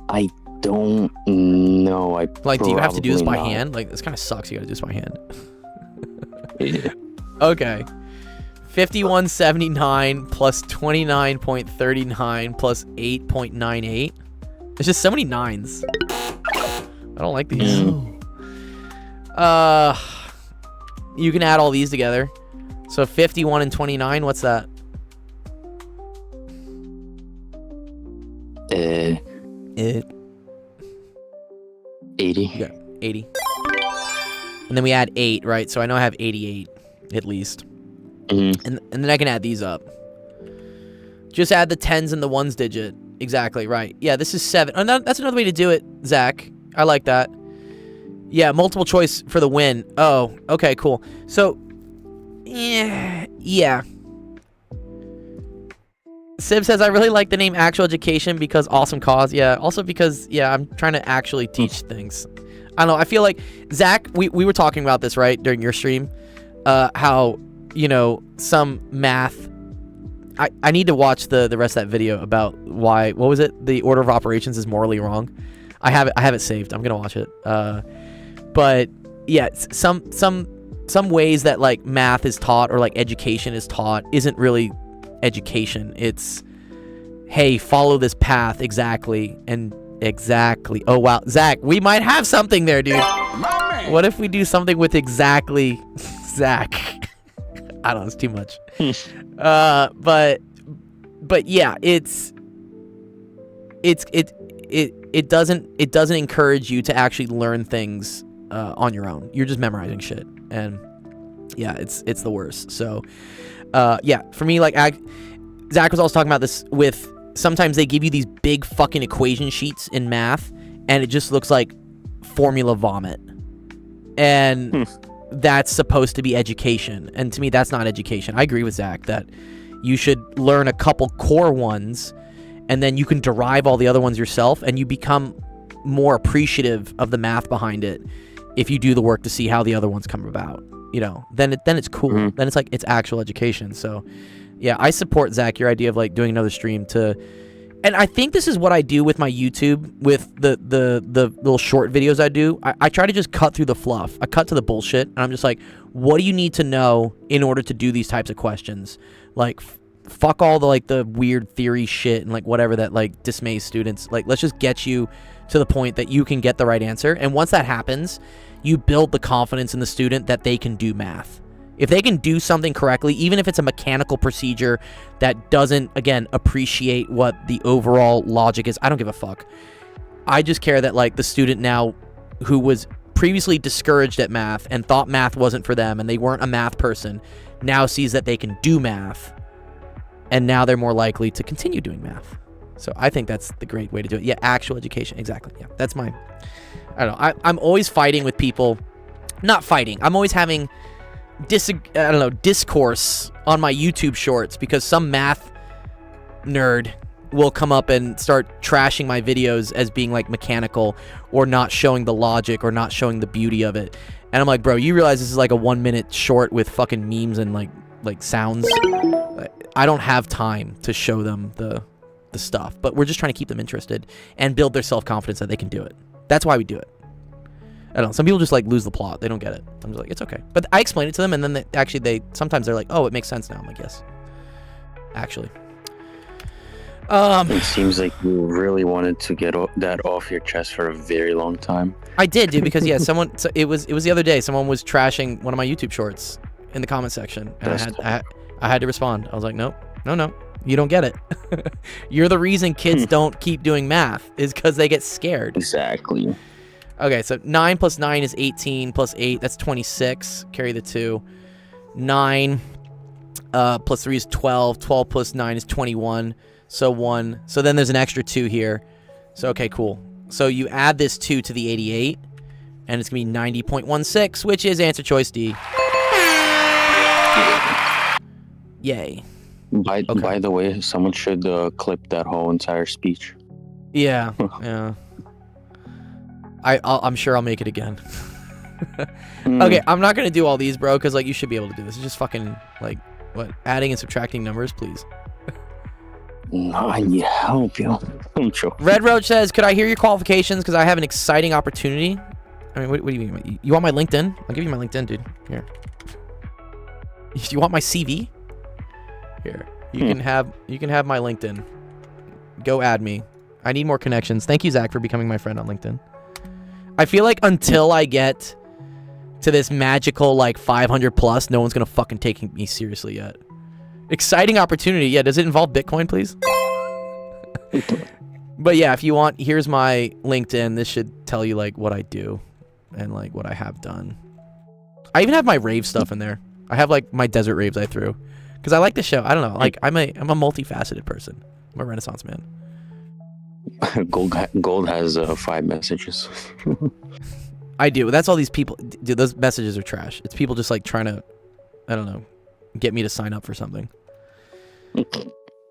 I don't know. Like, do you have to do this by hand? Like, this kind of sucks. You got to do this by hand. Yeah. Okay. 5179 plus 29.39 plus 8.98. There's just so many nines. I don't like these. You can add all these together. So 51 and 29, what's that? 80. Yeah, 80. And then we add 8, right? So I know I have 88 at least. And then I can add these up. Just add the 10s and the 1s digit. Exactly, right. Yeah, this is 7. Oh, no, that's another way to do it, Zach. I like that. Yeah, multiple choice for the win. Oh, okay, cool. So, yeah. Sib says, I really like the name Actual Education because awesome cause. Yeah, also because, I'm trying to actually teach things. I don't know, I feel like, Zach, we were talking about this, right, during your stream, how, some math, I need to watch the rest of that video about why, what was it, the order of operations is morally wrong. I have it saved, I'm gonna watch it. But, yeah, some ways that, like, math is taught or, like, education is taught isn't really education. It's, hey, follow this path exactly. Oh wow, Zach, we might have something there, dude. What if we do something with exactly Zach? I don't know, it's too much. But yeah, it doesn't encourage you to actually learn things on your own. You're just memorizing shit, and yeah, it's the worst. So yeah, for me, like, Zach was also talking about this with, sometimes they give you these big fucking equation sheets in math, and it just looks like formula vomit. And that's supposed to be education. And to me, that's not education. I agree with Zach that you should learn a couple core ones, and then you can derive all the other ones yourself, and you become more appreciative of the math behind it if you do the work to see how the other ones come about. Then it's cool. Then it's like, it's actual education. So yeah, I support, Zach, your idea of, like, doing another stream and I think this is what I do with my YouTube, with the little short videos I do. I try to just cut through the fluff. I cut to the bullshit, and I'm just like, what do you need to know in order to do these types of questions? Like, fuck all the, like, the weird theory shit and, like, whatever that, like, dismays students. Like, let's just get you to the point that you can get the right answer. And once that happens, you build the confidence in the student that they can do math. If they can do something correctly, even if it's a mechanical procedure that doesn't, again, appreciate what the overall logic is, I don't give a fuck. I just care that, like, the student now who was previously discouraged at math and thought math wasn't for them and they weren't a math person now sees that they can do math, and now they're more likely to continue doing math. So I think that's the great way to do it. Yeah, actual education. Exactly. Yeah, that's I don't know. I'm always fighting with people. Not fighting. I'm always having discourse on my YouTube shorts because some math nerd will come up and start trashing my videos as being, like, mechanical or not showing the logic or not showing the beauty of it. And I'm like, bro, you realize this is like a 1-minute short with fucking memes and like sounds? I don't have time to show them the stuff, but we're just trying to keep them interested and build their self-confidence that they can do it. That's why we do it. I don't know. Some people just, like, lose the plot. They don't get it. I'm just like, it's okay. But I explain it to them, and then sometimes they're like, oh, it makes sense now. I'm like, yes. Actually. It seems like you really wanted to get that off your chest for a very long time. I did, dude, because, yeah, it was the other day. Someone was trashing one of my YouTube shorts in the comment section, and I had to respond. I was like, no, you don't get it. You're the reason kids don't keep doing math is because they get scared. Exactly. Okay, so 9 plus 9 is 18 plus 8. That's 26. Carry the 2. 9 plus 3 is 12. 12 plus 9 is 21. So 1. So then there's an extra 2 here. So, okay, cool. So you add this 2 to the 88, and it's going to be 90.16, which is answer choice D. Yay. By the way, someone should clip that whole entire speech. Yeah, yeah. I'm sure I'll make it again. Okay, I'm not going to do all these, bro, because, like, you should be able to do this. It's just fucking, like, what? Adding and subtracting numbers, please. No, I need help, yo. I'm joking. Red Roach says, could I hear your qualifications? Because I have an exciting opportunity. I mean, what do you mean? You want my LinkedIn? I'll give you my LinkedIn, dude. Here. You want my CV? Here. You can have my LinkedIn. Go add me. I need more connections. Thank you, Zach, for becoming my friend on LinkedIn. I feel like until I get to this magical, like, 500 plus, no one's going to fucking take me seriously yet. Exciting opportunity. Yeah, does it involve Bitcoin, please? But yeah, if you want, here's my LinkedIn. This should tell you, like, what I do and, like, what I have done. I even have my rave stuff in there. I have, like, my desert raves I threw. Because I like the show. I don't know. Like, I'm a multifaceted person. I'm a Renaissance man. Gold has 5 messages. I do. That's all these people. Dude, those messages are trash. It's people just, like, trying to, I don't know, get me to sign up for something.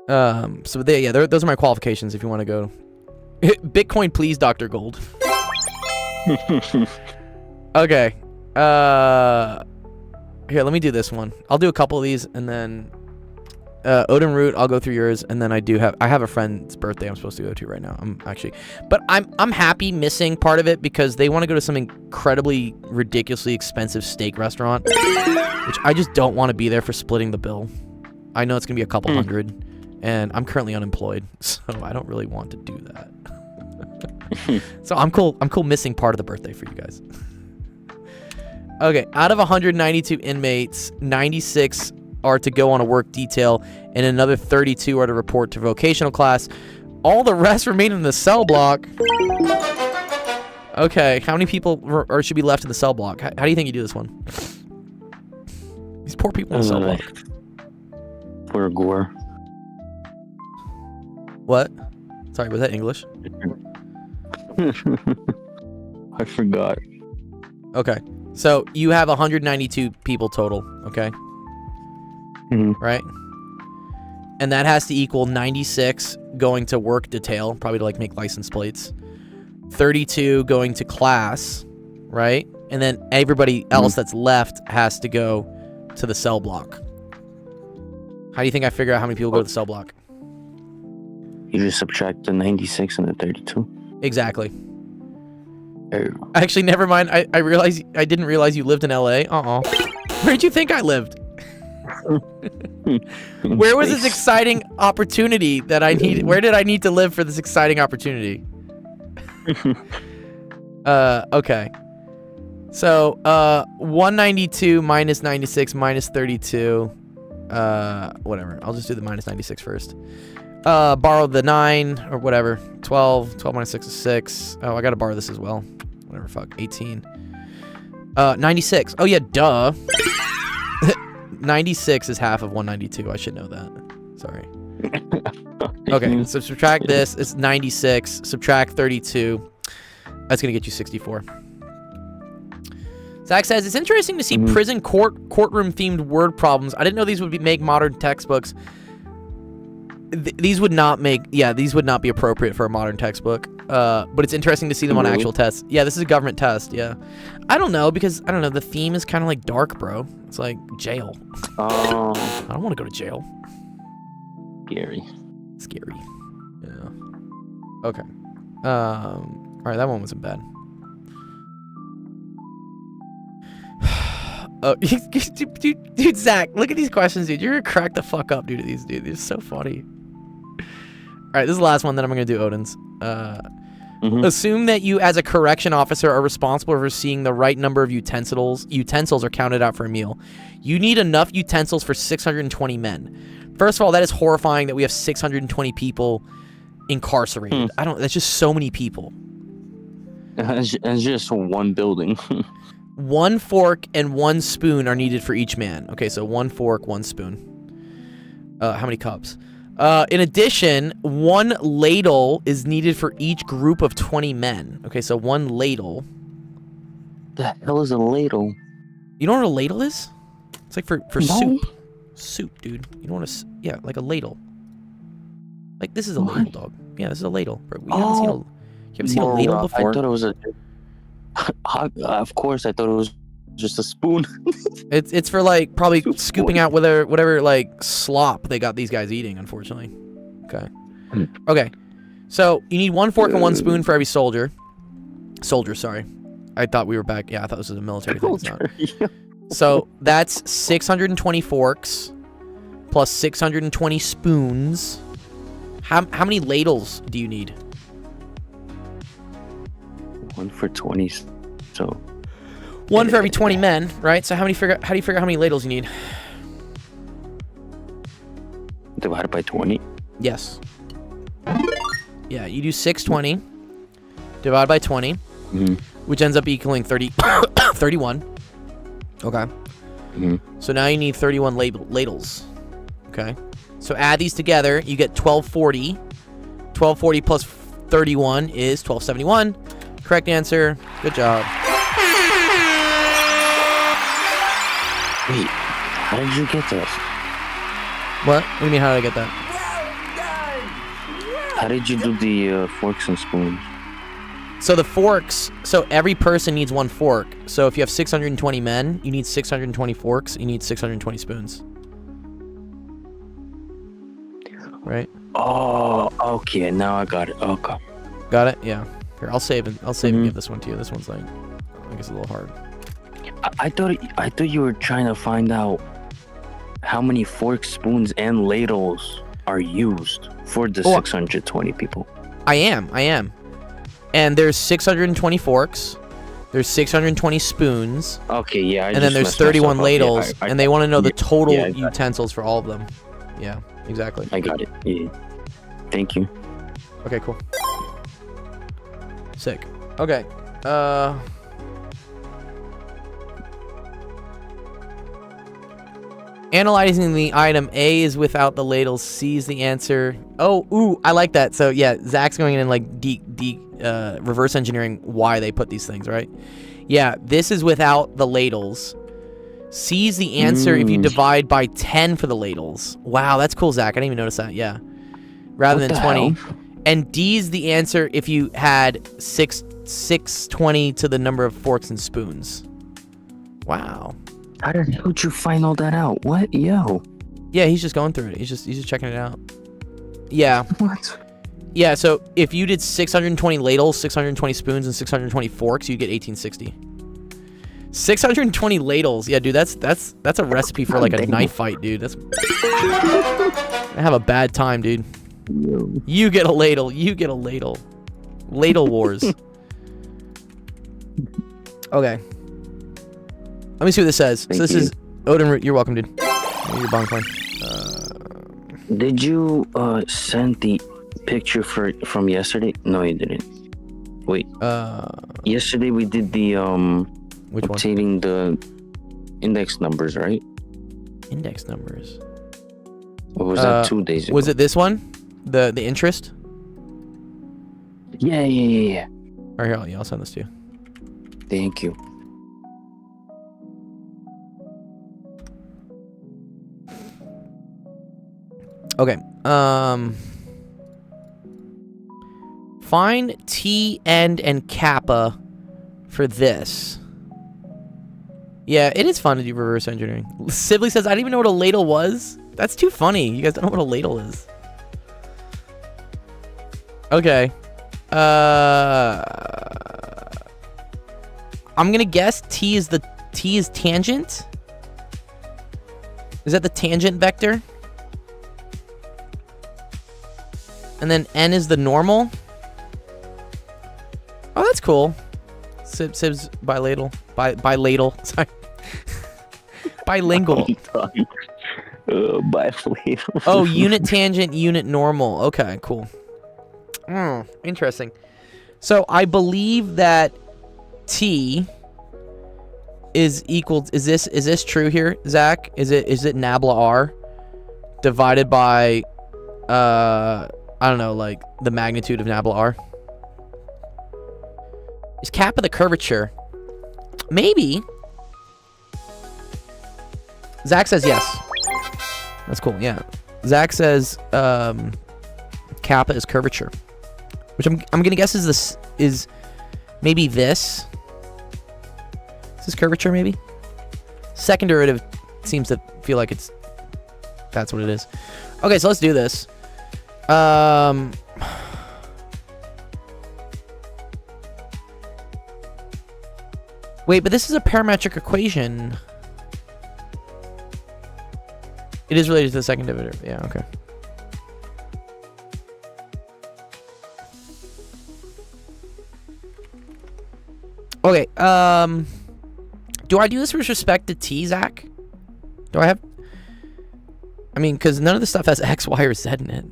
So those are my qualifications if you want to go. Bitcoin, please, Dr. Gold. Okay. Here, let me do this one. I'll do a couple of these, and then Odin Root, I'll go through yours, and then I have a friend's birthday I'm supposed to go to right now. I'm happy missing part of it because they want to go to some incredibly ridiculously expensive steak restaurant, which I just don't want to be there for splitting the bill. I know it's gonna be a couple hundred, and I'm currently unemployed, so I don't really want to do that. So I'm cool missing part of the birthday for you guys. Okay, out of 192 inmates, 96 are to go on a work detail, and another 32 are to report to vocational class. All the rest remain in the cell block. Okay, how many people should be left in the cell block? How do you think you do this one? These poor people in the cell block. For gore. What? Sorry, was that English? I forgot. Okay, so you have 192 people total, okay? Right? And that has to equal 96 going to work detail, probably to, like, make license plates. 32 going to class, right? And then everybody else that's left has to go to the cell block. How do you think I figure out how many people go to the cell block? You just subtract the 96 and the 32. Exactly. Actually, never mind. I didn't realize you lived in LA. Where did you think I lived? Where was this exciting opportunity that I needed? Where did I need to live for this exciting opportunity? Okay. So, 192 minus 96 minus 32. Whatever. I'll just do the minus 96 first. Borrow the 9 or whatever. 12 minus 6 is 6. Oh, I gotta borrow this as well. Whatever, fuck. 18. 96. Oh, yeah, duh. 96 is half of 192. I should know that. Sorry. Okay, so subtract this. It's 96. Subtract 32. That's going to get you 64. Zach says, it's interesting to see prison courtroom-themed word problems. I didn't know these would make modern textbooks. These would not be appropriate for a modern textbook. But it's interesting to see them on actual tests. Yeah, this is a government test, yeah. I don't know, because, I don't know, the theme is kind of like dark, bro. It's like jail. I don't want to go to jail. Scary. Yeah. Okay. Alright, that one wasn't bad. Oh, dude, Zach, look at these questions, dude. You're gonna crack the fuck up, dude. They're so funny. Alright, this is the last one, then I'm gonna do Odin's. Assume that you, as a correction officer, are responsible for seeing the right number of utensils are counted out for a meal. You need enough utensils for 620 men. First of all, that is horrifying that we have 620 people incarcerated. That's just so many people. It's just one building. 1 fork and 1 spoon are needed for each man. Okay, so 1 fork, 1 spoon. How many cups? In addition, 1 ladle is needed for each group of 20 men. Okay, so 1 ladle. The hell is a ladle? You know what a ladle is? It's like for No. soup. Soup, dude. You know what yeah, like a ladle. Like this is a ladle, dog. Yeah, this is a ladle. Bro, you haven't seen a ladle before? I thought it was a. Of course, I thought it was just a spoon. It's for like probably Soup scooping spoon. out whatever like slop they got these guys eating, unfortunately. Okay. Okay. So you need 1 fork and 1 spoon for every soldier. Soldier, sorry. I thought we were back. Yeah, I thought this was a military thing. It's not. So that's 620 forks plus 620 spoons. How many ladles do you need? 1 for 20. So 1 for every 20 men, right? So how do you figure how many ladles you need? divided by 20. Yes. Yeah, you do 620 divided by 20, which ends up equaling 31. Okay. So now you need 31 ladles. Okay. So add these together, you get 1240. 1240 plus 31 is 1271. Correct answer. Good job. Wait, how did you get this? What? What do you mean, how did I get that? How did you do the forks and spoons? So the forks, so every person needs 1 fork. So if you have 620 men, you need 620 forks, you need 620 spoons. Right? Oh, okay, now I got it. Okay. Got it? Yeah. Here, I'll save and give this one to you. This one's like, I guess a little hard. I thought you were trying to find out how many forks, spoons, and ladles are used for the 620 people. I am. And there's 620 forks. There's 620 spoons. Okay, yeah. And then there's 31 ladles. Yeah, and they want to know the total yeah, utensils for all of them. Yeah, exactly. I got it. Yeah. Thank you. Okay, cool. Sick. Okay. Analyzing the item, A is without the ladles, C is the answer. Oh, ooh, I like that. So yeah, Zach's going in and like reverse engineering why they put these things, right? Yeah, this is without the ladles. C is the answer if you divide by 10 for the ladles. Wow, that's cool, Zach. I didn't even notice that. Yeah, rather than 20. Hell? And D is the answer if you had 620 to the number of forks and spoons. Wow. How the hell did you find all that out? What? Yo. Yeah, he's just going through it. He's just checking it out. Yeah. What? Yeah, so if you did 620 ladles, 620 spoons, and 620 forks, you'd get 1860. 620 ladles. Yeah, dude, that's a recipe for like a knife fight, dude. That's I have a bad time, dude. Yo. You get a ladle. You get a ladle. Ladle wars. Okay. Let me see what this says. Thank so this you. is Odin Root. You're welcome, dude. You're bong coin. Did you send the picture from yesterday? No, you didn't. Wait. Yesterday we did the Which one? updating the index numbers, right? Index numbers. Or was that 2 days ago? Was it this one? The interest? Yeah. All right, here, I'll send this to you. Thank you. Okay. Find T, end, and kappa for this. Yeah, it is fun to do reverse engineering. Sibley says, I didn't even know what a ladle was. That's too funny. You guys don't know what a ladle is. Okay. I'm gonna guess T is tangent. Is that the tangent vector? And then N is the normal. Oh, that's cool. Sibs bilateral. Bilateral. Sorry. Bilingual. Bilateral. Oh, unit tangent, unit normal. Okay, cool. Interesting. So I believe that T is equal. Is this true here, Zach? Is it nabla R divided by I don't know, like the magnitude of nabla r? Is kappa the curvature? Maybe. Zach says yes. That's cool, yeah. Zach says kappa is curvature. Which I'm gonna guess is maybe this. Is this curvature maybe? Second derivative seems to feel like that's what it is. Okay, so let's do this. Wait, but this is a parametric equation. It is related to the second derivative. Yeah, okay. Okay, do I do this with respect to t, Zach? Do I have... I mean, because none of the stuff has x, y, or z in it.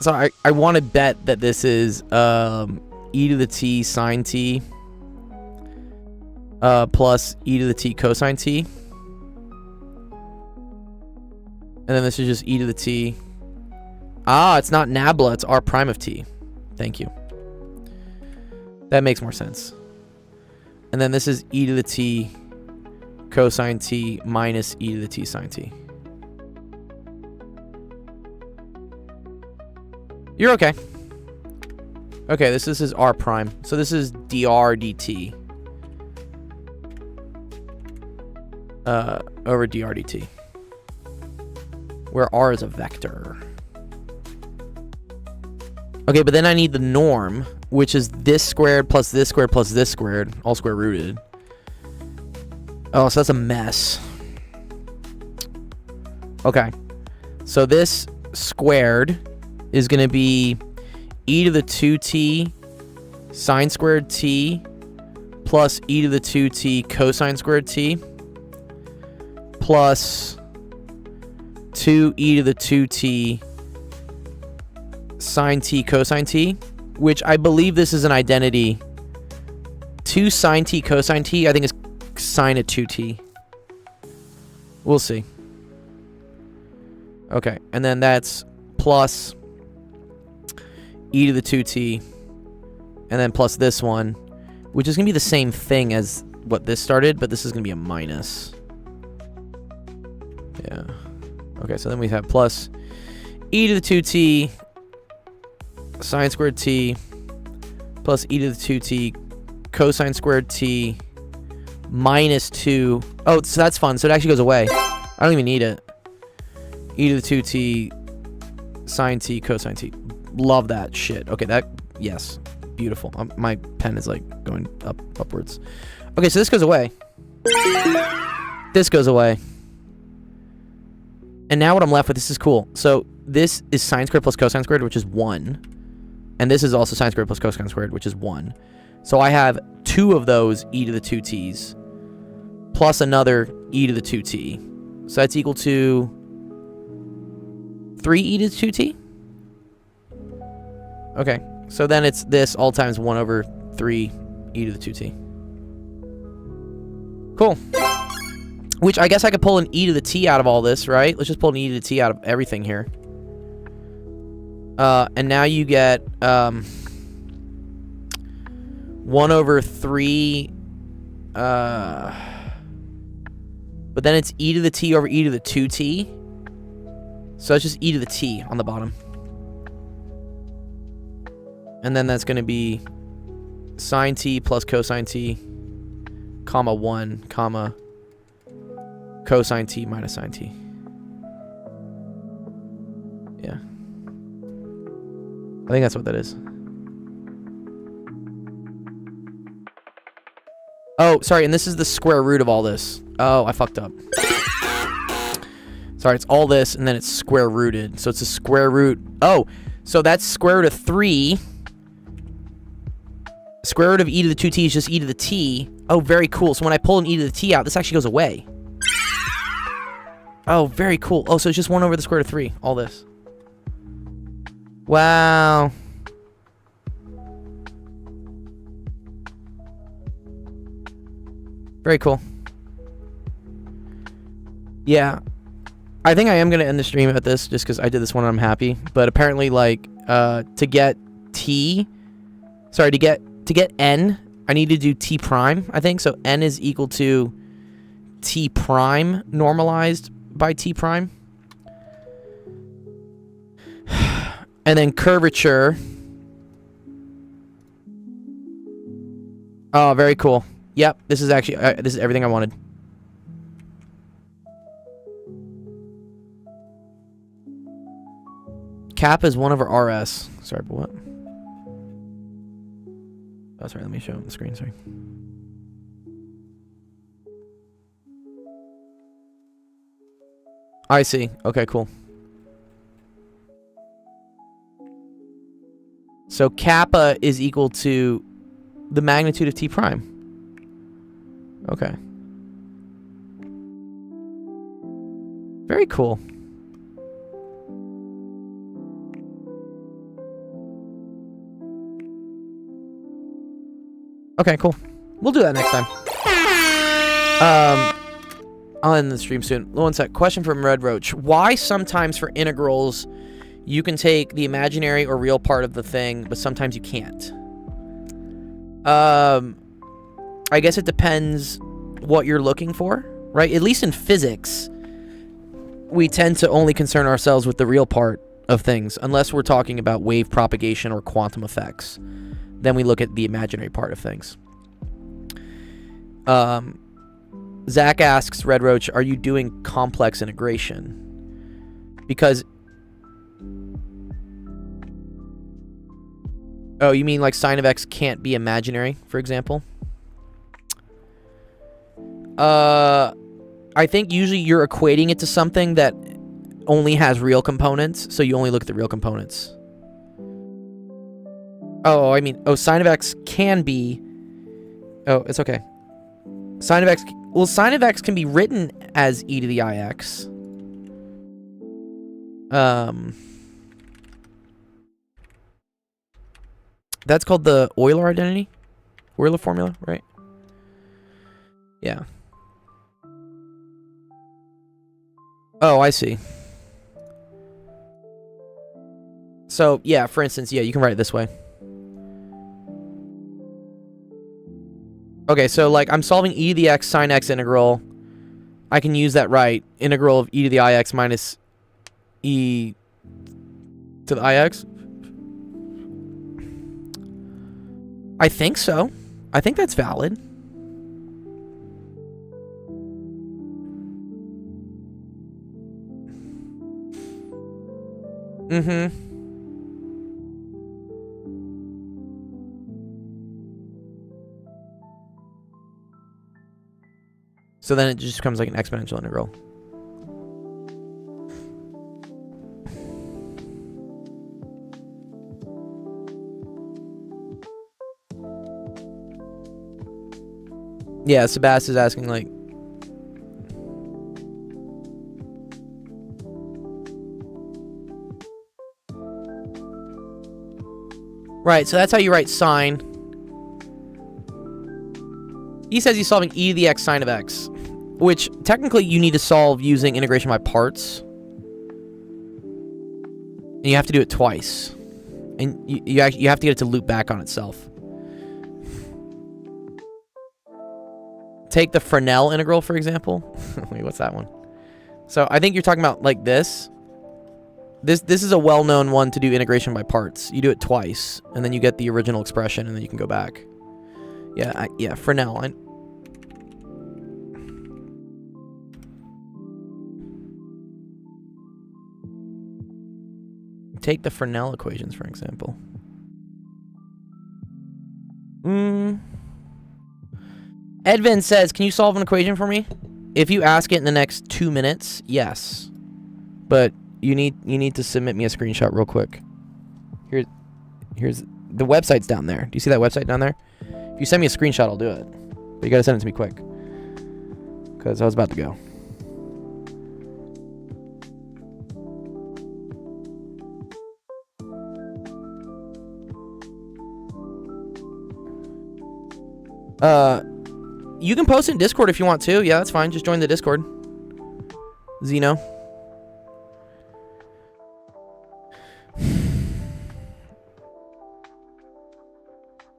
So I want to bet that this is e to the t sine t plus e to the t cosine t. And then this is just e to the t. Ah, it's not nabla, it's r prime of t. Thank you. That makes more sense. And then this is e to the t cosine t minus e to the t sine t. You're okay. Okay, this is r prime. So this is dr dt. Over dr dt. Where r is a vector. Okay, but then I need the norm, which is this squared plus this squared plus this squared, all square rooted. Oh, so that's a mess. Okay. So this squared is going to be e to the 2t sine squared t plus e to the 2t cosine squared t plus 2e to the 2t sine t cosine t, which I believe this is an identity. 2 sine t cosine t, I think is sine of 2t. We'll see. Okay, and then that's plus e to the 2t, and then plus this one, which is going to be the same thing as what this started, but this is going to be a minus. Yeah. Okay, so then we have plus e to the 2t sine squared t plus e to the 2t cosine squared t minus 2. Oh, so that's fun. So it actually goes away. I don't even need it. E to the 2t sine t cosine t. Love that shit. Okay, that, yes. Beautiful. My pen is like going upwards. Okay, so this goes away. This goes away. And now what I'm left with, this is cool. So this is sine squared plus cosine squared, which is 1. And this is also sine squared plus cosine squared, which is 1. So I have 2 of those e to the 2t's plus another e to the 2t. So that's equal to 3e to the 2t? Okay. So then it's this all times 1 over 3 e to the 2t. Cool. Which I guess I could pull an e to the t out of all this, right? Let's just pull an e to the t out of everything here. And now you get 1 over 3. But then it's e to the t over e to the 2t. So it's just e to the t on the bottom. And then that's going to be sine t plus cosine t, comma 1, comma cosine t minus sine t. Yeah. I think that's what that is. Oh, sorry, and this is the square root of all this. Oh, I fucked up. Sorry, it's all this, and then it's square rooted. So it's a square root. Oh, so that's square root of 3. Square root of e to the 2t is just e to the t. Oh, very cool. So when I pull an e to the t out, this actually goes away. Oh, very cool. Oh, so it's just 1 over the square root of 3. All this. Wow. Very cool. Yeah. I think I am going to end the stream at this just because I did this one and I'm happy. But apparently, like, to get n, I need to do t prime, I think. So n is equal to t prime normalized by t prime. And then curvature. Oh, very cool. Yep, this is actually, this is everything I wanted. Kappa is 1 over RS. Sorry, but what? Oh, sorry, let me show it on the screen, sorry. I see. Okay, cool. So kappa is equal to the magnitude of t prime. Okay. Very cool. Okay, cool. We'll do that next time. I'll end the stream soon. One sec. Question from Red Roach. Why sometimes for integrals you can take the imaginary or real part of the thing, but sometimes you can't? I guess it depends what you're looking for, right? At least in physics, we tend to only concern ourselves with the real part of things, unless we're talking about wave propagation or quantum effects. Then we look at the imaginary part of things. Zach asks, Red Roach, are you doing complex integration? Because... Oh, you mean like sine of x can't be imaginary, for example? I think usually you're equating it to something that only has real components, so you only look at the real components. Oh, I mean, sine of x can be... Oh, it's okay. Sine of x... Well, sine of x can be written as e to the ix. That's called the Euler identity? Euler formula, right? Yeah. Oh, I see. So, yeah, for instance, yeah, you can write it this way. Okay, so, like, I'm solving e to the x sine x integral. I can use that right. Integral of e to the ix minus e to the ix. I think so. I think that's valid. Mm-hmm. So then it just becomes like an exponential integral. Yeah, Sebas is asking, like... Right, so that's how you write sine. He says he's solving e to the x sine of x, which technically you need to solve using integration by parts. And you have to do it twice. And you have to get it to loop back on itself. Take the Fresnel integral, for example. Wait, what's that one? So I think you're talking about like this. This is a well-known one to do integration by parts. You do it twice, and then you get the original expression, and then you can go back. Yeah, yeah, Fresnel. Take the Fresnel equations, for example. Edvin says, can you solve an equation for me? If you ask it in the next 2 minutes, yes. But you need to submit me a screenshot real quick. Here's the website's down there. Do you see that website down there? If you send me a screenshot, I'll do it. But you gotta send it to me quick. Because I was about to go. You can post it in Discord if you want to. Yeah, that's fine. Just join the Discord. Zeno?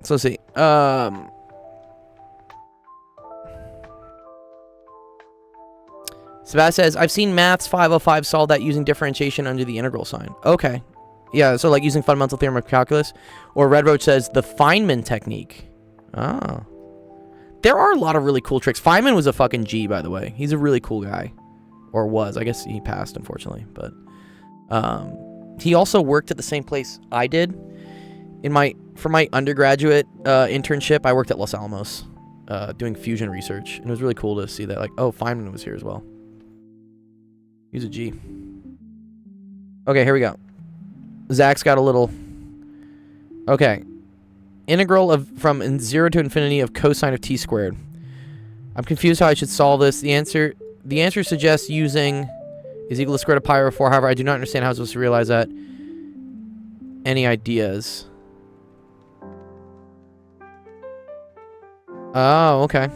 So let's see. Sebas says, I've seen Maths 505 solve that using differentiation under the integral sign. Okay. Yeah, so like using fundamental theorem of calculus. Or Red Roach says the Feynman technique. Ah. There are a lot of really cool tricks. Feynman was a fucking G, by the way. He's a really cool guy. Or was. I guess he passed, unfortunately. But he also worked at the same place I did. For my undergraduate internship, I worked at Los Alamos doing fusion research. And it was really cool to see that, like, oh, Feynman was here as well. He's a G. Okay, here we go. Zach's got a little... Okay. Integral from 0 to infinity of cosine of t squared. I'm confused how I should solve this. The answer suggests using is equal to square root of pi over 4. However, I do not understand how I'm supposed to realize that. Any ideas? Oh, okay.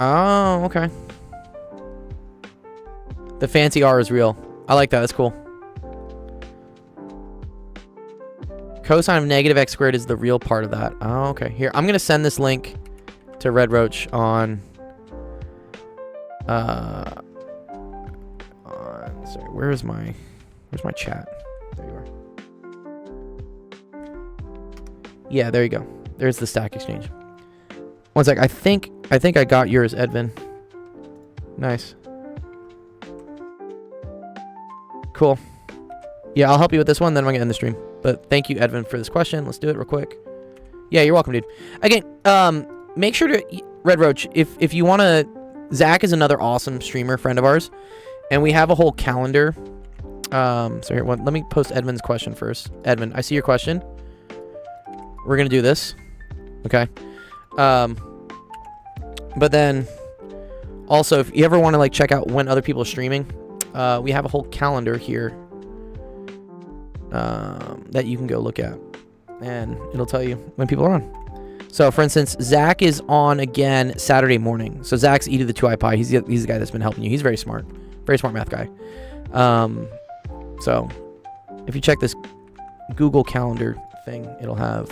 Oh, okay. The fancy R is real. I like that. That's cool. Cosine of negative x squared is the real part of that. Oh, okay. Here, I'm going to send this link to Red Roach on... sorry, where's my chat? There you are. Yeah, there you go. There's the stack exchange. One sec. I think I got yours, Edvin. Nice. Cool. Yeah, I'll help you with this one, then I'm gonna end the stream. But thank you, Edvin, for this question. Let's do it real quick. Yeah, you're welcome, dude. Again, make sure to Red Roach if you want to. Zach is another awesome streamer friend of ours, and we have a whole calendar. So here, let me post Edvin's question first. Edvin, I see your question. We're gonna do this, okay? But then also, if you ever want to like check out when other people are streaming, we have a whole calendar here that you can go look at, and it'll tell you when people are on. So, for instance, Zach is on again Saturday morning. So Zach's E to the 2i pi. He's the guy that's been helping you. He's very smart math guy. So if you check this Google Calendar thing, it'll have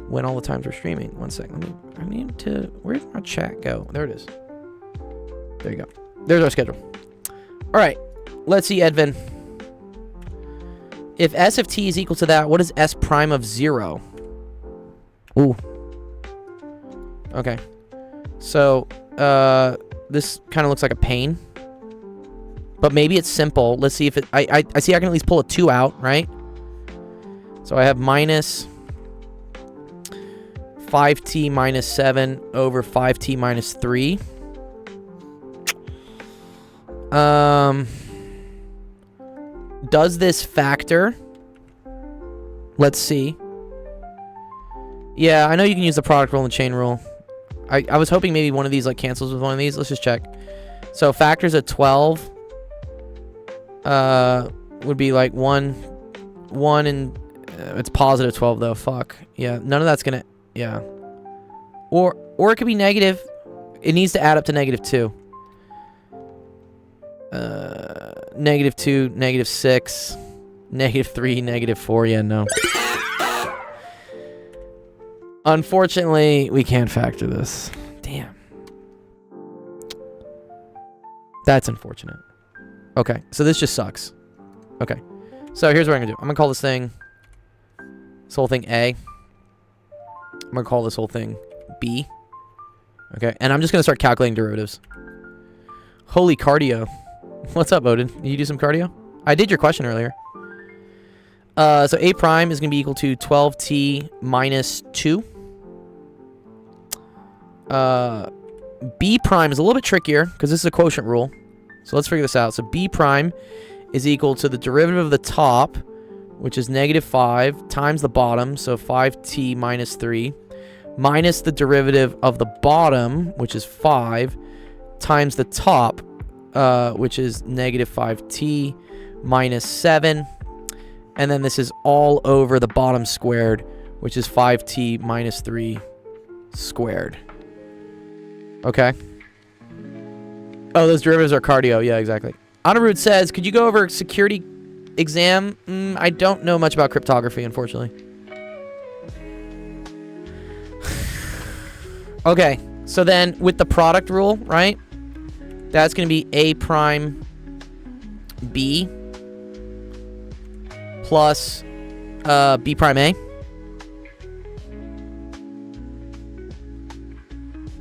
when all the times we're streaming. One second. I need to. Where'd our chat go? There it is. There you go. There's our schedule. All right. Let's see, Edvin. If S of t is equal to that, what is S prime of 0? Ooh. Okay. So, this kind of looks like a pain. But maybe it's simple. Let's see if it... I see I can at least pull a 2 out, right? So I have minus 5t minus 7 over 5t minus 3. Does this factor? Let's see. Yeah, I know you can use the product rule and the chain rule. I was hoping maybe one of these like cancels with one of these. Let's just check. So factors of 12 would be like 1 and it's positive 12 though. Fuck. Yeah, none of that's gonna... Yeah. Or it could be negative. It needs to add up to negative 2. Negative 2, negative 6, negative 3, negative 4. Yeah, no. Unfortunately, we can't factor this. Damn. That's unfortunate. Okay, so this just sucks. Okay, so here's what I'm gonna do. I'm gonna call this whole thing A. I'm gonna call this whole thing B. Okay, and I'm just gonna start calculating derivatives. Holy cardio. What's up, Odin? Did you do some cardio? I did your question earlier. So A prime is gonna be equal to 12t minus 2. B prime is a little bit trickier because this is a quotient rule. So let's figure this out. So B prime is equal to the derivative of the top, which is negative 5, times the bottom, so 5t minus 3, minus the derivative of the bottom, which is 5, times the top, which is negative 5t minus 7. And then this is all over the bottom squared, which is 5t minus 3 squared. Okay. Oh, those derivatives are cardio. Yeah, exactly. Anirudh says, could you go over security exam? I don't know much about cryptography, unfortunately. Okay, so then with the product rule, right? That's going to be A prime B plus B prime A.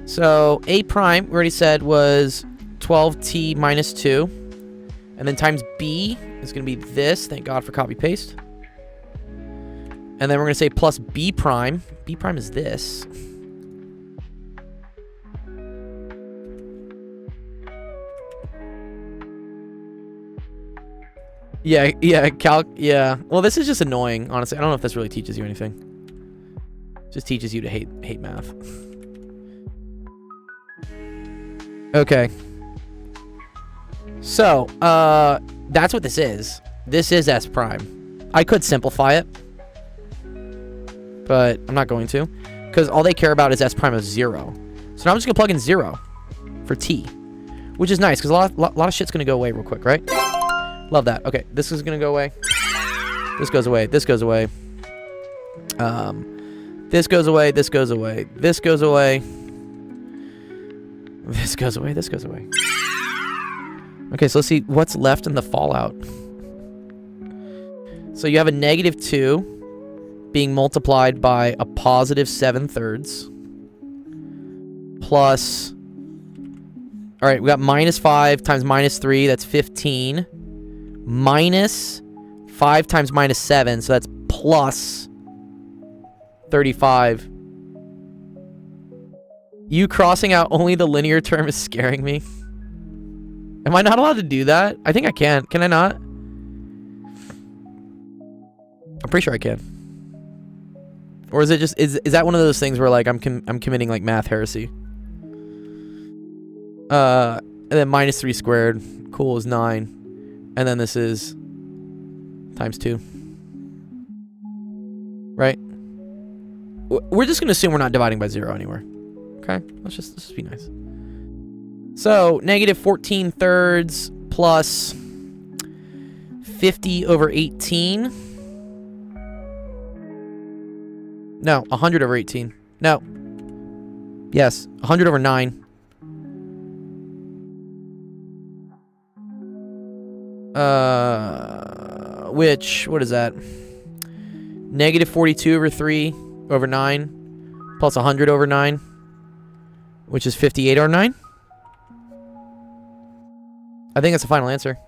So A prime, we already said, was 12t minus 2. And then times B is going to be this. Thank God for copy paste. And then we're going to say plus B prime. B prime is this. Yeah, yeah. Well, this is just annoying, honestly. I don't know if this really teaches you anything. Just teaches you to hate math. Okay. So, that's what this is. This is S prime. I could simplify it, but I'm not going to, because all they care about is S prime of 0. So now I'm just gonna plug in 0 for T, which is nice, because a lot of shit's gonna go away real quick, right? Love that. Okay, this is gonna go away. This goes away. This goes away. This goes away. This goes away. This goes away. This goes away. This goes away. Okay, so let's see what's left in the fallout. So you have a negative 2 being multiplied by a positive 7/3 plus. All right, we got minus 5 times minus 3. That's 15. Minus 5 times minus 7, so that's plus 35. You crossing out only the linear term is scaring me. Am I not allowed to do that? I think I can. Can I not? I'm pretty sure I can. Or is it just is that one of those things where like I'm committing like math heresy? And then minus 3 squared, cool, is 9. And then this is times 2. Right? We're just going to assume we're not dividing by 0 anywhere. Okay? Let's just be nice. So, negative 14/3 plus 50 over 18. No, 100 over 18. No. Yes, 100 over 9. Which, what is that? Negative 42 over 3 over 9 plus 100 over 9, which is 58 over 9. I think that's the final answer.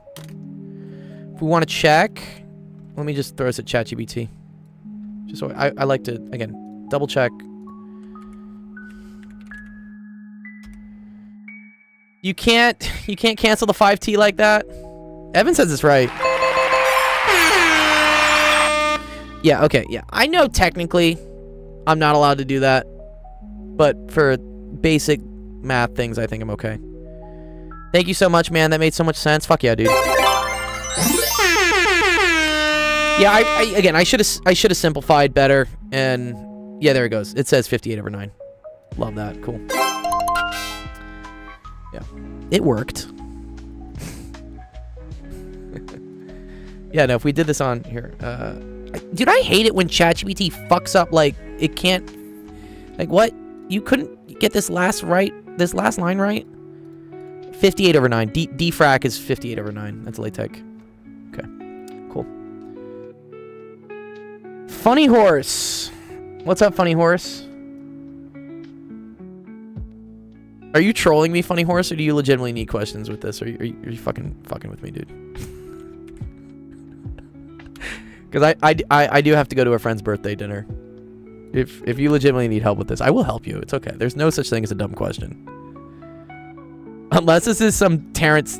If we want to check, let me just throw this at ChatGPT. Just so I like to, again, double check. You can't cancel the 5t like that. Evan says it's right. Yeah, okay, yeah. I know technically I'm not allowed to do that, but for basic math things, I think I'm okay. Thank you so much, man. That made so much sense. Fuck yeah, dude. Yeah, I should have simplified better, and yeah, there it goes. It says 58 over 9. Love that. Cool. Yeah, it worked. Yeah, no, if we did this on here, dude, I hate it when ChatGPT fucks up. Like, it can't. Like, what? You couldn't get this last line right? 58 over 9. Defrac is 58 over 9. That's LaTeX. Okay, cool. Funny Horse. What's up, Funny Horse? Are you trolling me, Funny Horse, or do you legitimately need questions with this? Are you fucking with me, dude? Because I do have to go to a friend's birthday dinner. If you legitimately need help with this, I will help you. It's okay. There's no such thing as a dumb question. Unless this is some Terrence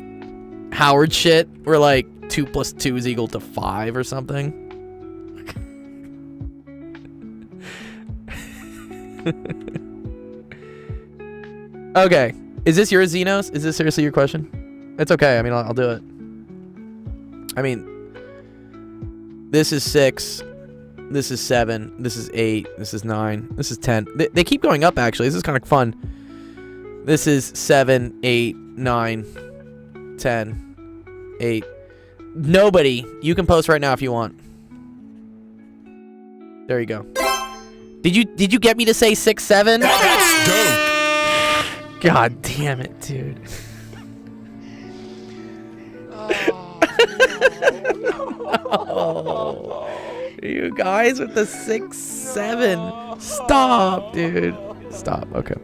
Howard shit where like 2 + 2 is equal to 5 or something. Okay. Is this yours, Xenos? Is this seriously your question? It's okay. I mean, I'll do it. I mean, this is 6. This is 7. This is 8. This is 9. This is 10. They keep going up, actually. This is kind of fun. This is 7, 8, 9, 10, 8. Nobody. You can post right now if you want. There you go. Did you get me to say 6, 7? That's dope. God damn it, dude. Oh, you guys with the 6, 7. Stop, dude. Stop. Okay.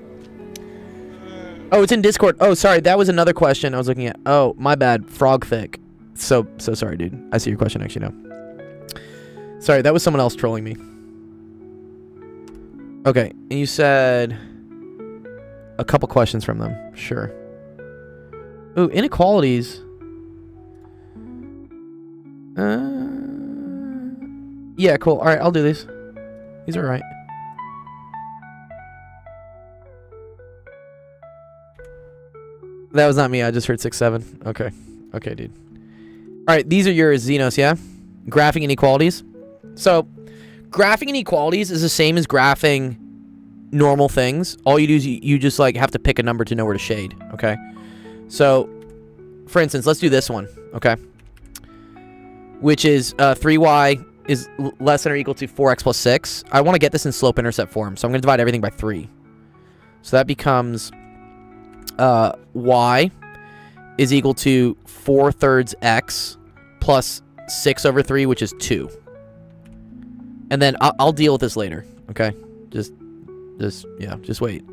Oh, it's in Discord. Oh, sorry. That was another question I was looking at. Oh, my bad. Frog thick. So sorry, dude. I see your question actually now. Sorry, that was someone else trolling me. Okay, and you said a couple questions from them. Sure. Ooh, inequalities. Yeah, cool. All right, I'll do these. These are right. That was not me. I just heard 6, 7. Okay. Okay, dude. All right, these are yours, Xenos, yeah? Graphing inequalities. So, graphing inequalities is the same as graphing normal things. All you do is you just like have to pick a number to know where to shade, okay? So, for instance, let's do this one, okay? Which is 3y is less than or equal to 4x plus 6. I want to get this in slope-intercept form, so I'm going to divide everything by 3. So that becomes y is equal to 4/3 x plus 6 over 3, which is 2. And then I'll deal with this later, okay? Just wait.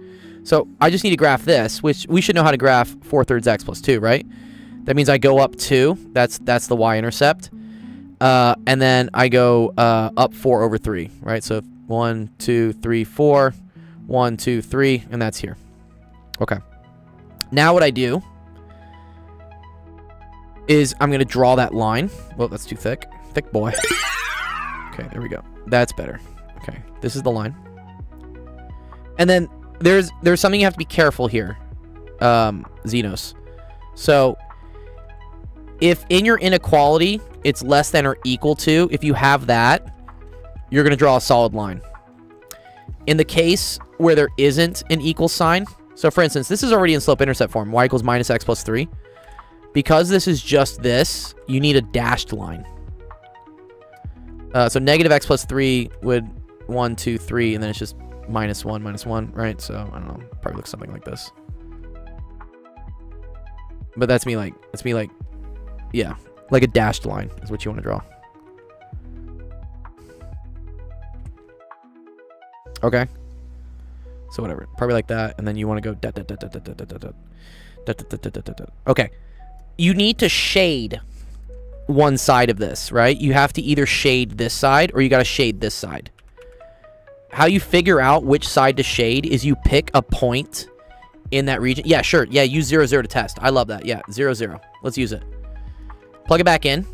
So I just need to graph this, which we should know how to graph 4/3 x plus 2, right? That means I go up 2. That's the y-intercept. And then I go up 4 over 3, right? So 1, 2, 3, 4. 1, 2, 3, and that's here. Okay. Now what I do is I'm going to draw that line. Well, that's too thick. Thick boy. Okay, there we go. That's better. Okay, this is the line. And then there's something you have to be careful here, Xenos. So if in your inequality it's less than or equal to, if you have that, you're going to draw a solid line. In the case where there isn't an equal sign, so for instance, this is already in slope-intercept form, y equals minus x plus 3. Because this is just this, you need a dashed line. So negative x plus 3 would 1, 2, 3, and then it's just minus 1, right? So, I don't know, probably looks something like this. But that's me like, yeah, like a dashed line is what you want to draw. Okay. So whatever, probably like that, and then you want to go okay. You need to shade one side of this, right? You have to either shade this side or you got to shade this side. How you figure out which side to shade is you pick a point in that region. Yeah, sure. Yeah, use 0, 0 to test. I love that. Yeah, 0, 0. Let's use it. Plug it back in.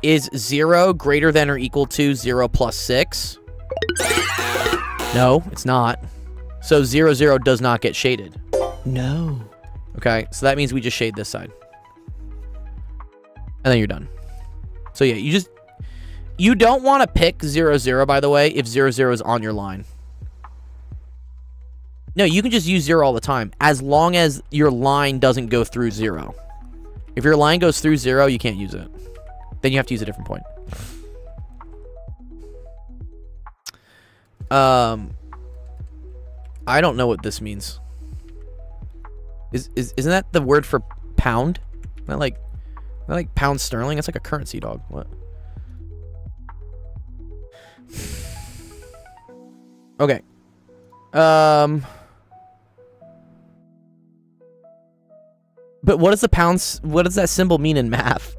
Is 0 greater than or equal to 0 plus 6? No, it's not. So 0, 0 does not get shaded. No. Okay, so that means we just shade this side. And then you're done. So yeah, you don't want to pick 0, 0, by the way, if 0, 0 is on your line. No, you can just use 0 all the time, as long as your line doesn't go through 0. If your line goes through 0, you can't use it. Then you have to use a different point. I don't know what this means. Isn't that the word for pound? Isn't that like pound sterling? That's like a currency, dog. What? Okay. But what does what does that symbol mean in math?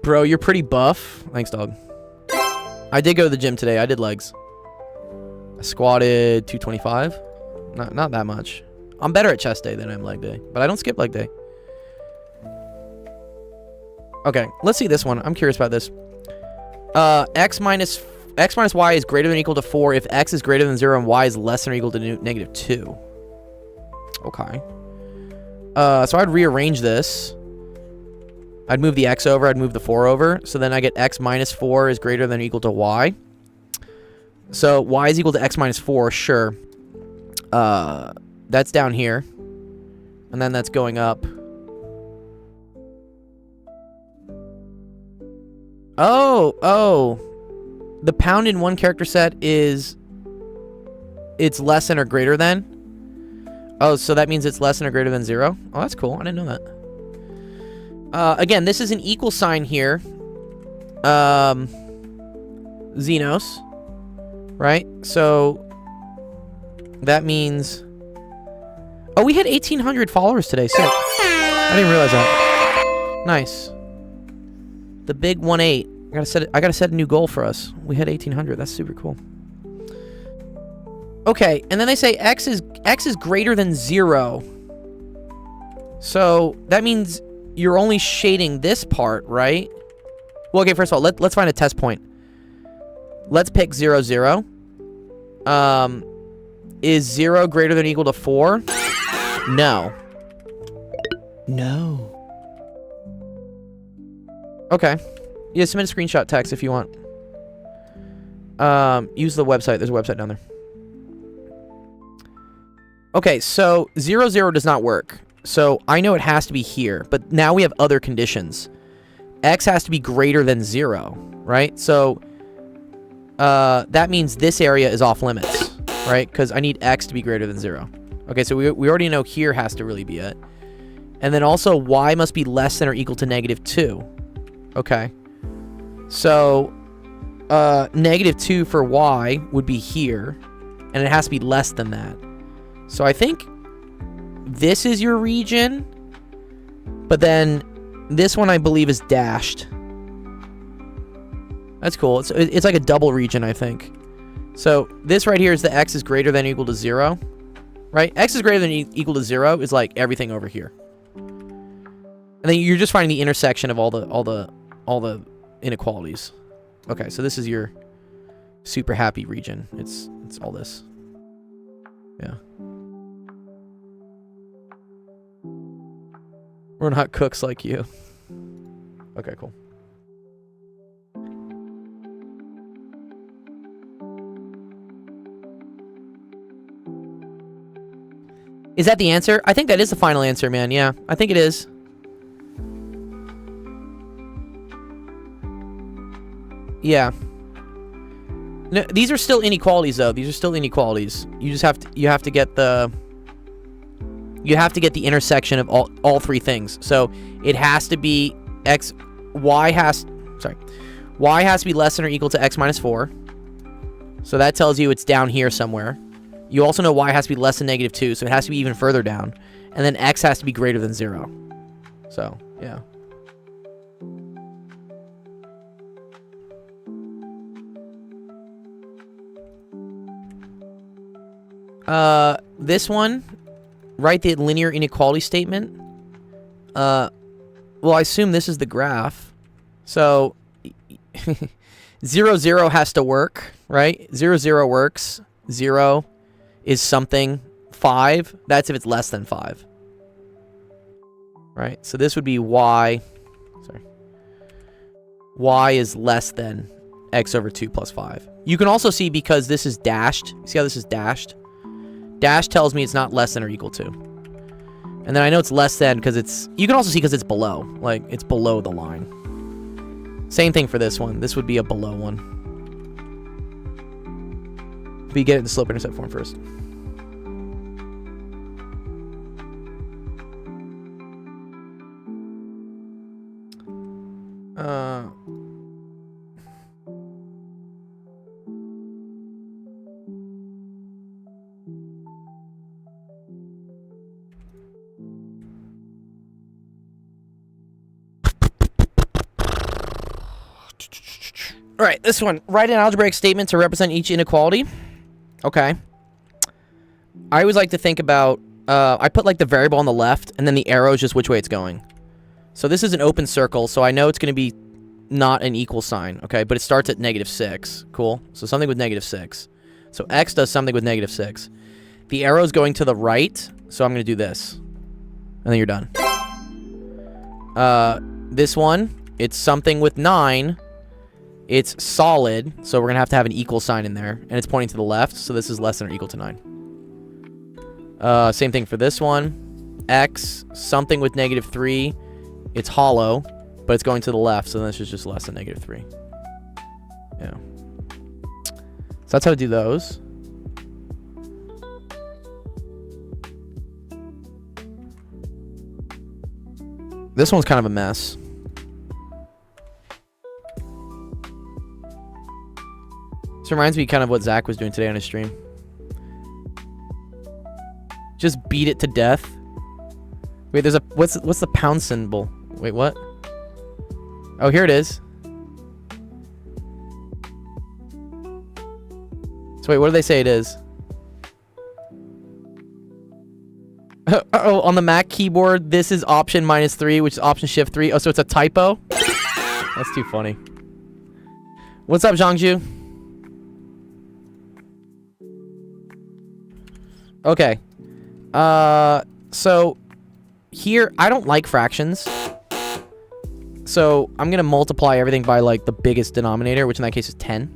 Bro, you're pretty buff. Thanks, dog. I did go to the gym today. I did legs. I squatted 225. Not that much. I'm better at chest day than I am leg day, but I don't skip leg day. Okay, let's see this one. I'm curious about this. X minus y is greater than or equal to 4 if x is greater than 0 and y is less than or equal to negative 2. Okay. So I'd rearrange this. I'd move the x over, I'd move the 4 over. So then I get x minus 4 is greater than or equal to y. So y is equal to x minus 4, sure. That's down here. And then that's going up. Oh. The pound in one character set is... It's less than or greater than? Oh, so that means it's less than or greater than 0? Oh, that's cool. I didn't know that. Again, this is an equal sign here. Xenos. Right? So... That means... Oh, we had 1,800 followers today. Sick. I didn't realize that. Nice. The big 1-8. I gotta set a new goal for us. We had 1,800. That's super cool. Okay, and then they say x is greater than 0. So that means you're only shading this part, right? Well, okay. First of all, let's find a test point. Let's pick 0, 0. Is 0 greater than or equal to 4? No. No. Okay. Yeah, submit a screenshot text if you want. Use the website. There's a website down there. Okay, so 0, 0 does not work. So I know it has to be here, but now we have other conditions. X has to be greater than 0, right? So that means this area is off limits, right? Because I need X to be greater than 0. Okay, so we already know here has to really be it. And then also Y must be less than or equal to -2. Okay. So -2 for Y would be here, and it has to be less than that. So I think this is your region, but then this one I believe is dashed. That's cool. It's like a double region, I think. So this right here is the X is greater than or equal to 0, right? X is greater than or equal to 0 is like everything over here. And then you're just finding the intersection of all the inequalities. Okay, so this is your super happy region. It's all this. Yeah. We're not cooks like you. Okay, cool. Is that the answer? I think that is the final answer, man. Yeah, I think it is. Yeah. No, these are still inequalities, though. These are still inequalities. You just have to get the intersection of all three things. So it has to be y has to be less than or equal to x minus 4. So that tells you it's down here somewhere. You also know y has to be less than -2, so it has to be even further down. And then x has to be greater than 0. So, yeah. This one, write the linear inequality statement. Well, I assume this is the graph. So, 0, 0 has to work, right? 0, 0 works. 0 is something. 5, that's if it's less than 5. Right? So this would be y. Sorry. Y is less than x over 2 plus 5. You can also see because this is dashed. See how this is dashed? Dash tells me it's not less than or equal to. And then I know it's less than because it's... You can also see because it's below. Like, it's below the line. Same thing for this one. This would be a below one. But you get it in the slope-intercept form first. All right, this one. Write an algebraic statement to represent each inequality. Okay. I always like to think about... I put like the variable on the left, and then the arrow is just which way it's going. So this is an open circle, so I know it's going to be not an equal sign, okay? But it starts at -6. Cool. So something with -6. So x does something with -6. The arrow is going to the right, so I'm going to do this. then you're done. This one, it's something with 9. It's solid, so we're going to have an equal sign in there. And it's pointing to the left, so this is less than or equal to 9. Same thing for this one. X, something with -3. It's hollow, but it's going to the left, so this is just less than -3. Yeah. So that's how to do those. This one's kind of a mess. This reminds me kind of what Zach was doing today on his stream. Just beat it to death. Wait, there's a what's the pound symbol? Wait, what? Oh, here it is. So wait, what do they say it is? Oh, on the Mac keyboard, this is option -3, which is option shift 3. Oh, so it's a typo? That's too funny. What's up, Zhangju? Okay. So here, I don't like fractions. So I'm going to multiply everything by, like, the biggest denominator, which in that case is 10.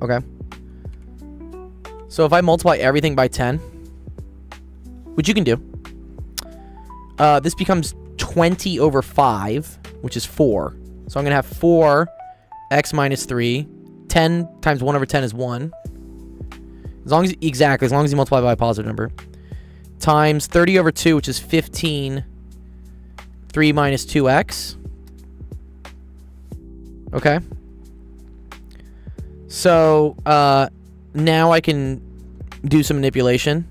Okay. So if I multiply everything by 10, which you can do, this becomes 20 over 5, which is 4. So I'm going to have 4 x minus 3. 10 times 1 over 10 is 1. As long as you multiply by a positive number. Times 30 over 2, which is 15. 3 minus 2x. Okay. So, now I can do some manipulation.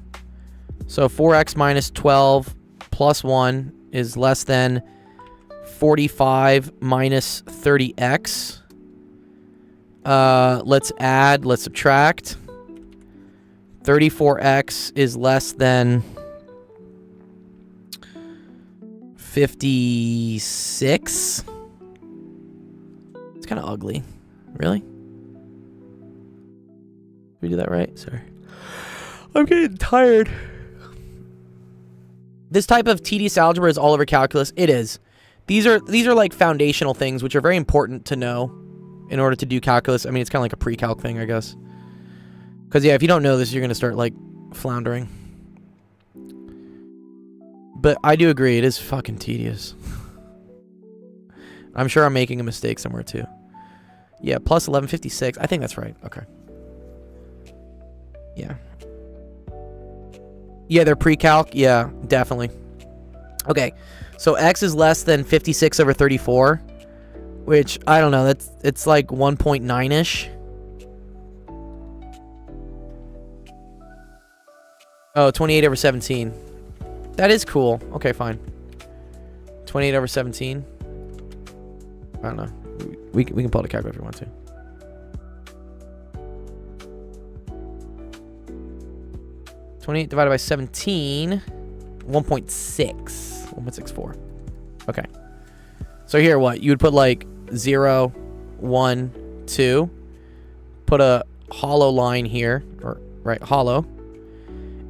So 4x minus 12 plus 1 is less than 45 minus 30x. Let's add, let's subtract. 34x is less than 56. It's kind of ugly. Really? Did we do that right? Sorry. I'm getting tired. This type of tedious algebra is all over calculus. It is. These are like foundational things which are very important to know in order to do calculus. I mean, it's kind of like a pre-calc thing, I guess. Because, yeah, if you don't know this, you're going to start, like, floundering. But I do agree, it is fucking tedious. I'm sure I'm making a mistake somewhere, too. Yeah, plus 1156. I think that's right. Okay. Yeah. Yeah, they're pre-calc. Yeah, definitely. Okay, so x is less than 56 over 34, which, I don't know, it's like 1.9-ish. Oh, 28 over 17. That is cool. Okay, fine. 28 over 17. I don't know. We can pull out a calculator if we want to. $28 divided by 17, 1.64. Okay. So here, what? You would put like 0, 1, 2. Put a hollow line here, or right, hollow.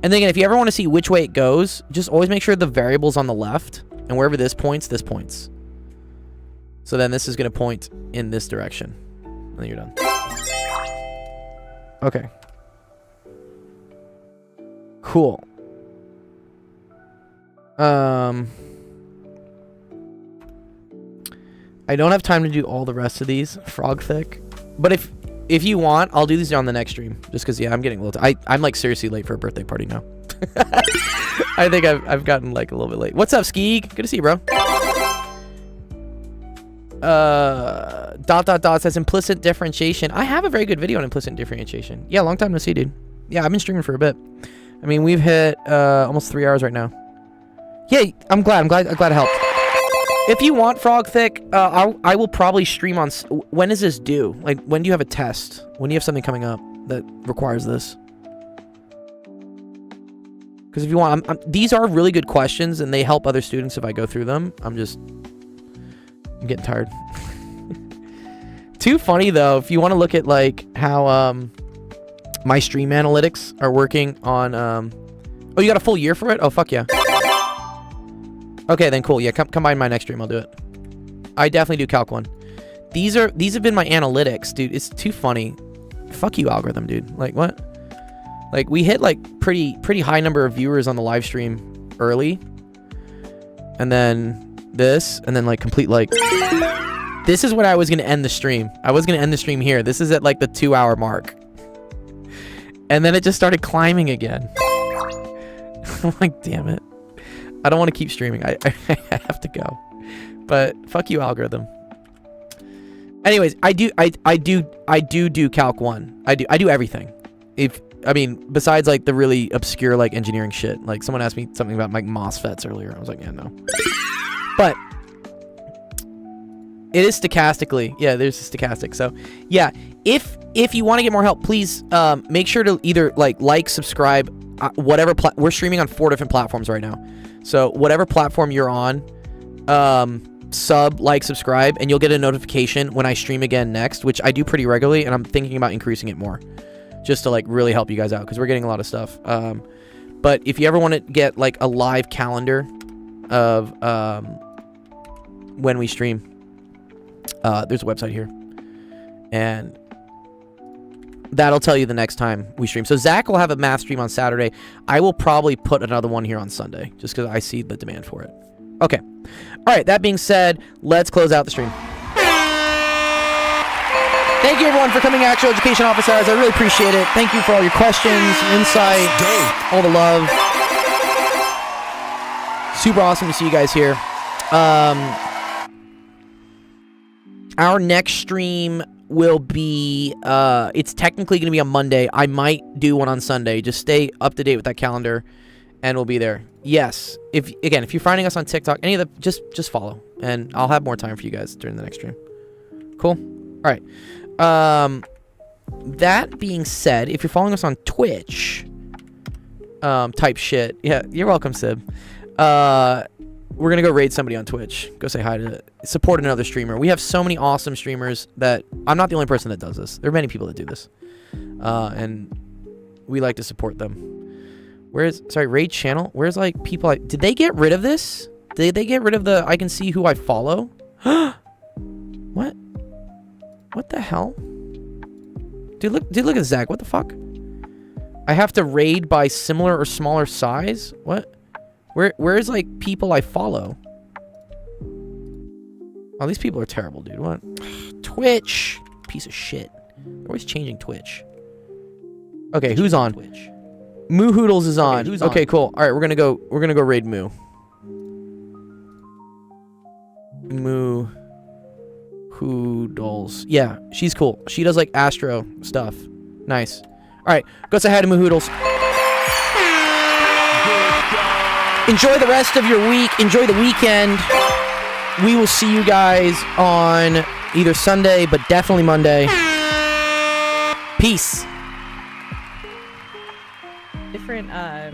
And then again, if you ever want to see which way it goes, just always make sure the variable's on the left, and wherever this points, this points. So then this is going to point in this direction. And then you're done. Okay. Cool. I don't have time to do all the rest of these frog thick, but if you want, I'll do these on the next stream. Just because, yeah, I'm getting a little. I'm like seriously late for a birthday party now. I think I've gotten like a little bit late. What's up, Skeeg? Good to see you, bro. Dot says implicit differentiation. I have a very good video on implicit differentiation. Yeah, long time no see, dude. Yeah, I've been streaming for a bit. I mean, we've hit almost 3 hours right now. Yeah, I'm glad it helped. If you want frog thick, I will probably stream on. When is this due? Like, when do you have a test? When do you have something coming up that requires this? Because if you want, these are really good questions, and they help other students if I go through them. I'm getting tired. Too funny though. If you want to look at like how my stream analytics are working on. Oh, you got a full year for it? Oh, fuck yeah. Okay, then cool. Yeah, come by my next stream. I'll do it. I definitely do Calc 1. These have been my analytics, dude. It's too funny. Fuck you, algorithm, dude. Like, what? Like, we hit, like, pretty high number of viewers on the live stream early. And then this, and then, like, complete, like... This is when I was going to end the stream. I was going to end the stream here. This is at, like, the 2-hour mark. And then it just started climbing again. I'm like, damn it. I don't want to keep streaming. I have to go. But fuck you, algorithm. Anyways, I do Calc 1. I do everything. Besides like the really obscure like engineering shit. Like someone asked me something about like MOSFETs earlier. I was like, yeah, no. But it is stochastically. Yeah, there's a stochastic. So yeah, if you want to get more help, please make sure to either like, subscribe, whatever. We're streaming on 4 different platforms right now. So whatever platform you're on, like, subscribe, and you'll get a notification when I stream again next, which I do pretty regularly, and I'm thinking about increasing it more, just to like really help you guys out because we're getting a lot of stuff. But if you ever want to get like a live calendar of when we stream, there's a website here, and that'll tell you the next time we stream. So Zach will have a math stream on Saturday. I will probably put another one here on Sunday, just because I see the demand for it. Okay. All right, that being said, let's close out the stream. Thank you, everyone, for coming to Actual Education Office Hours. I really appreciate it. Thank you for all your questions, insight, all the love. Super awesome to see you guys here. Our next stream will be, it's technically going to be on Monday. I might do one on Sunday. Just stay up to date with that calendar, and we'll be there. Yes. If you're finding us on TikTok, any of the, just follow, and I'll have more time for you guys during the next stream. Cool. All right. That being said, if you're following us on Twitch, type shit. Yeah, you're welcome, Sib. We're gonna go raid somebody on Twitch. Go say hi to support another streamer. We have so many awesome streamers that I'm not the only person that does this. There are many people that do this, and we like to support them. Raid channel? Where's like people? Did they get rid of this? Did they get rid of the I can see who I follow? What? What the hell? Dude, look at Zach. What the fuck? I have to raid by similar or smaller size? What? Where's like people I follow? Oh, these people are terrible, dude. What? Twitch. Piece of shit. They're always changing Twitch. Okay, who's on? Twitch. Moo Hoodles is on. Okay, cool. All right, we're gonna go raid Moo. Moo Hoodles. Yeah, she's cool. She does like astro stuff. Nice. All right, go say hi to Moo Hoodles. Enjoy the rest of your week. Enjoy the weekend. We will see you guys on either Sunday, but definitely Monday. Peace. Different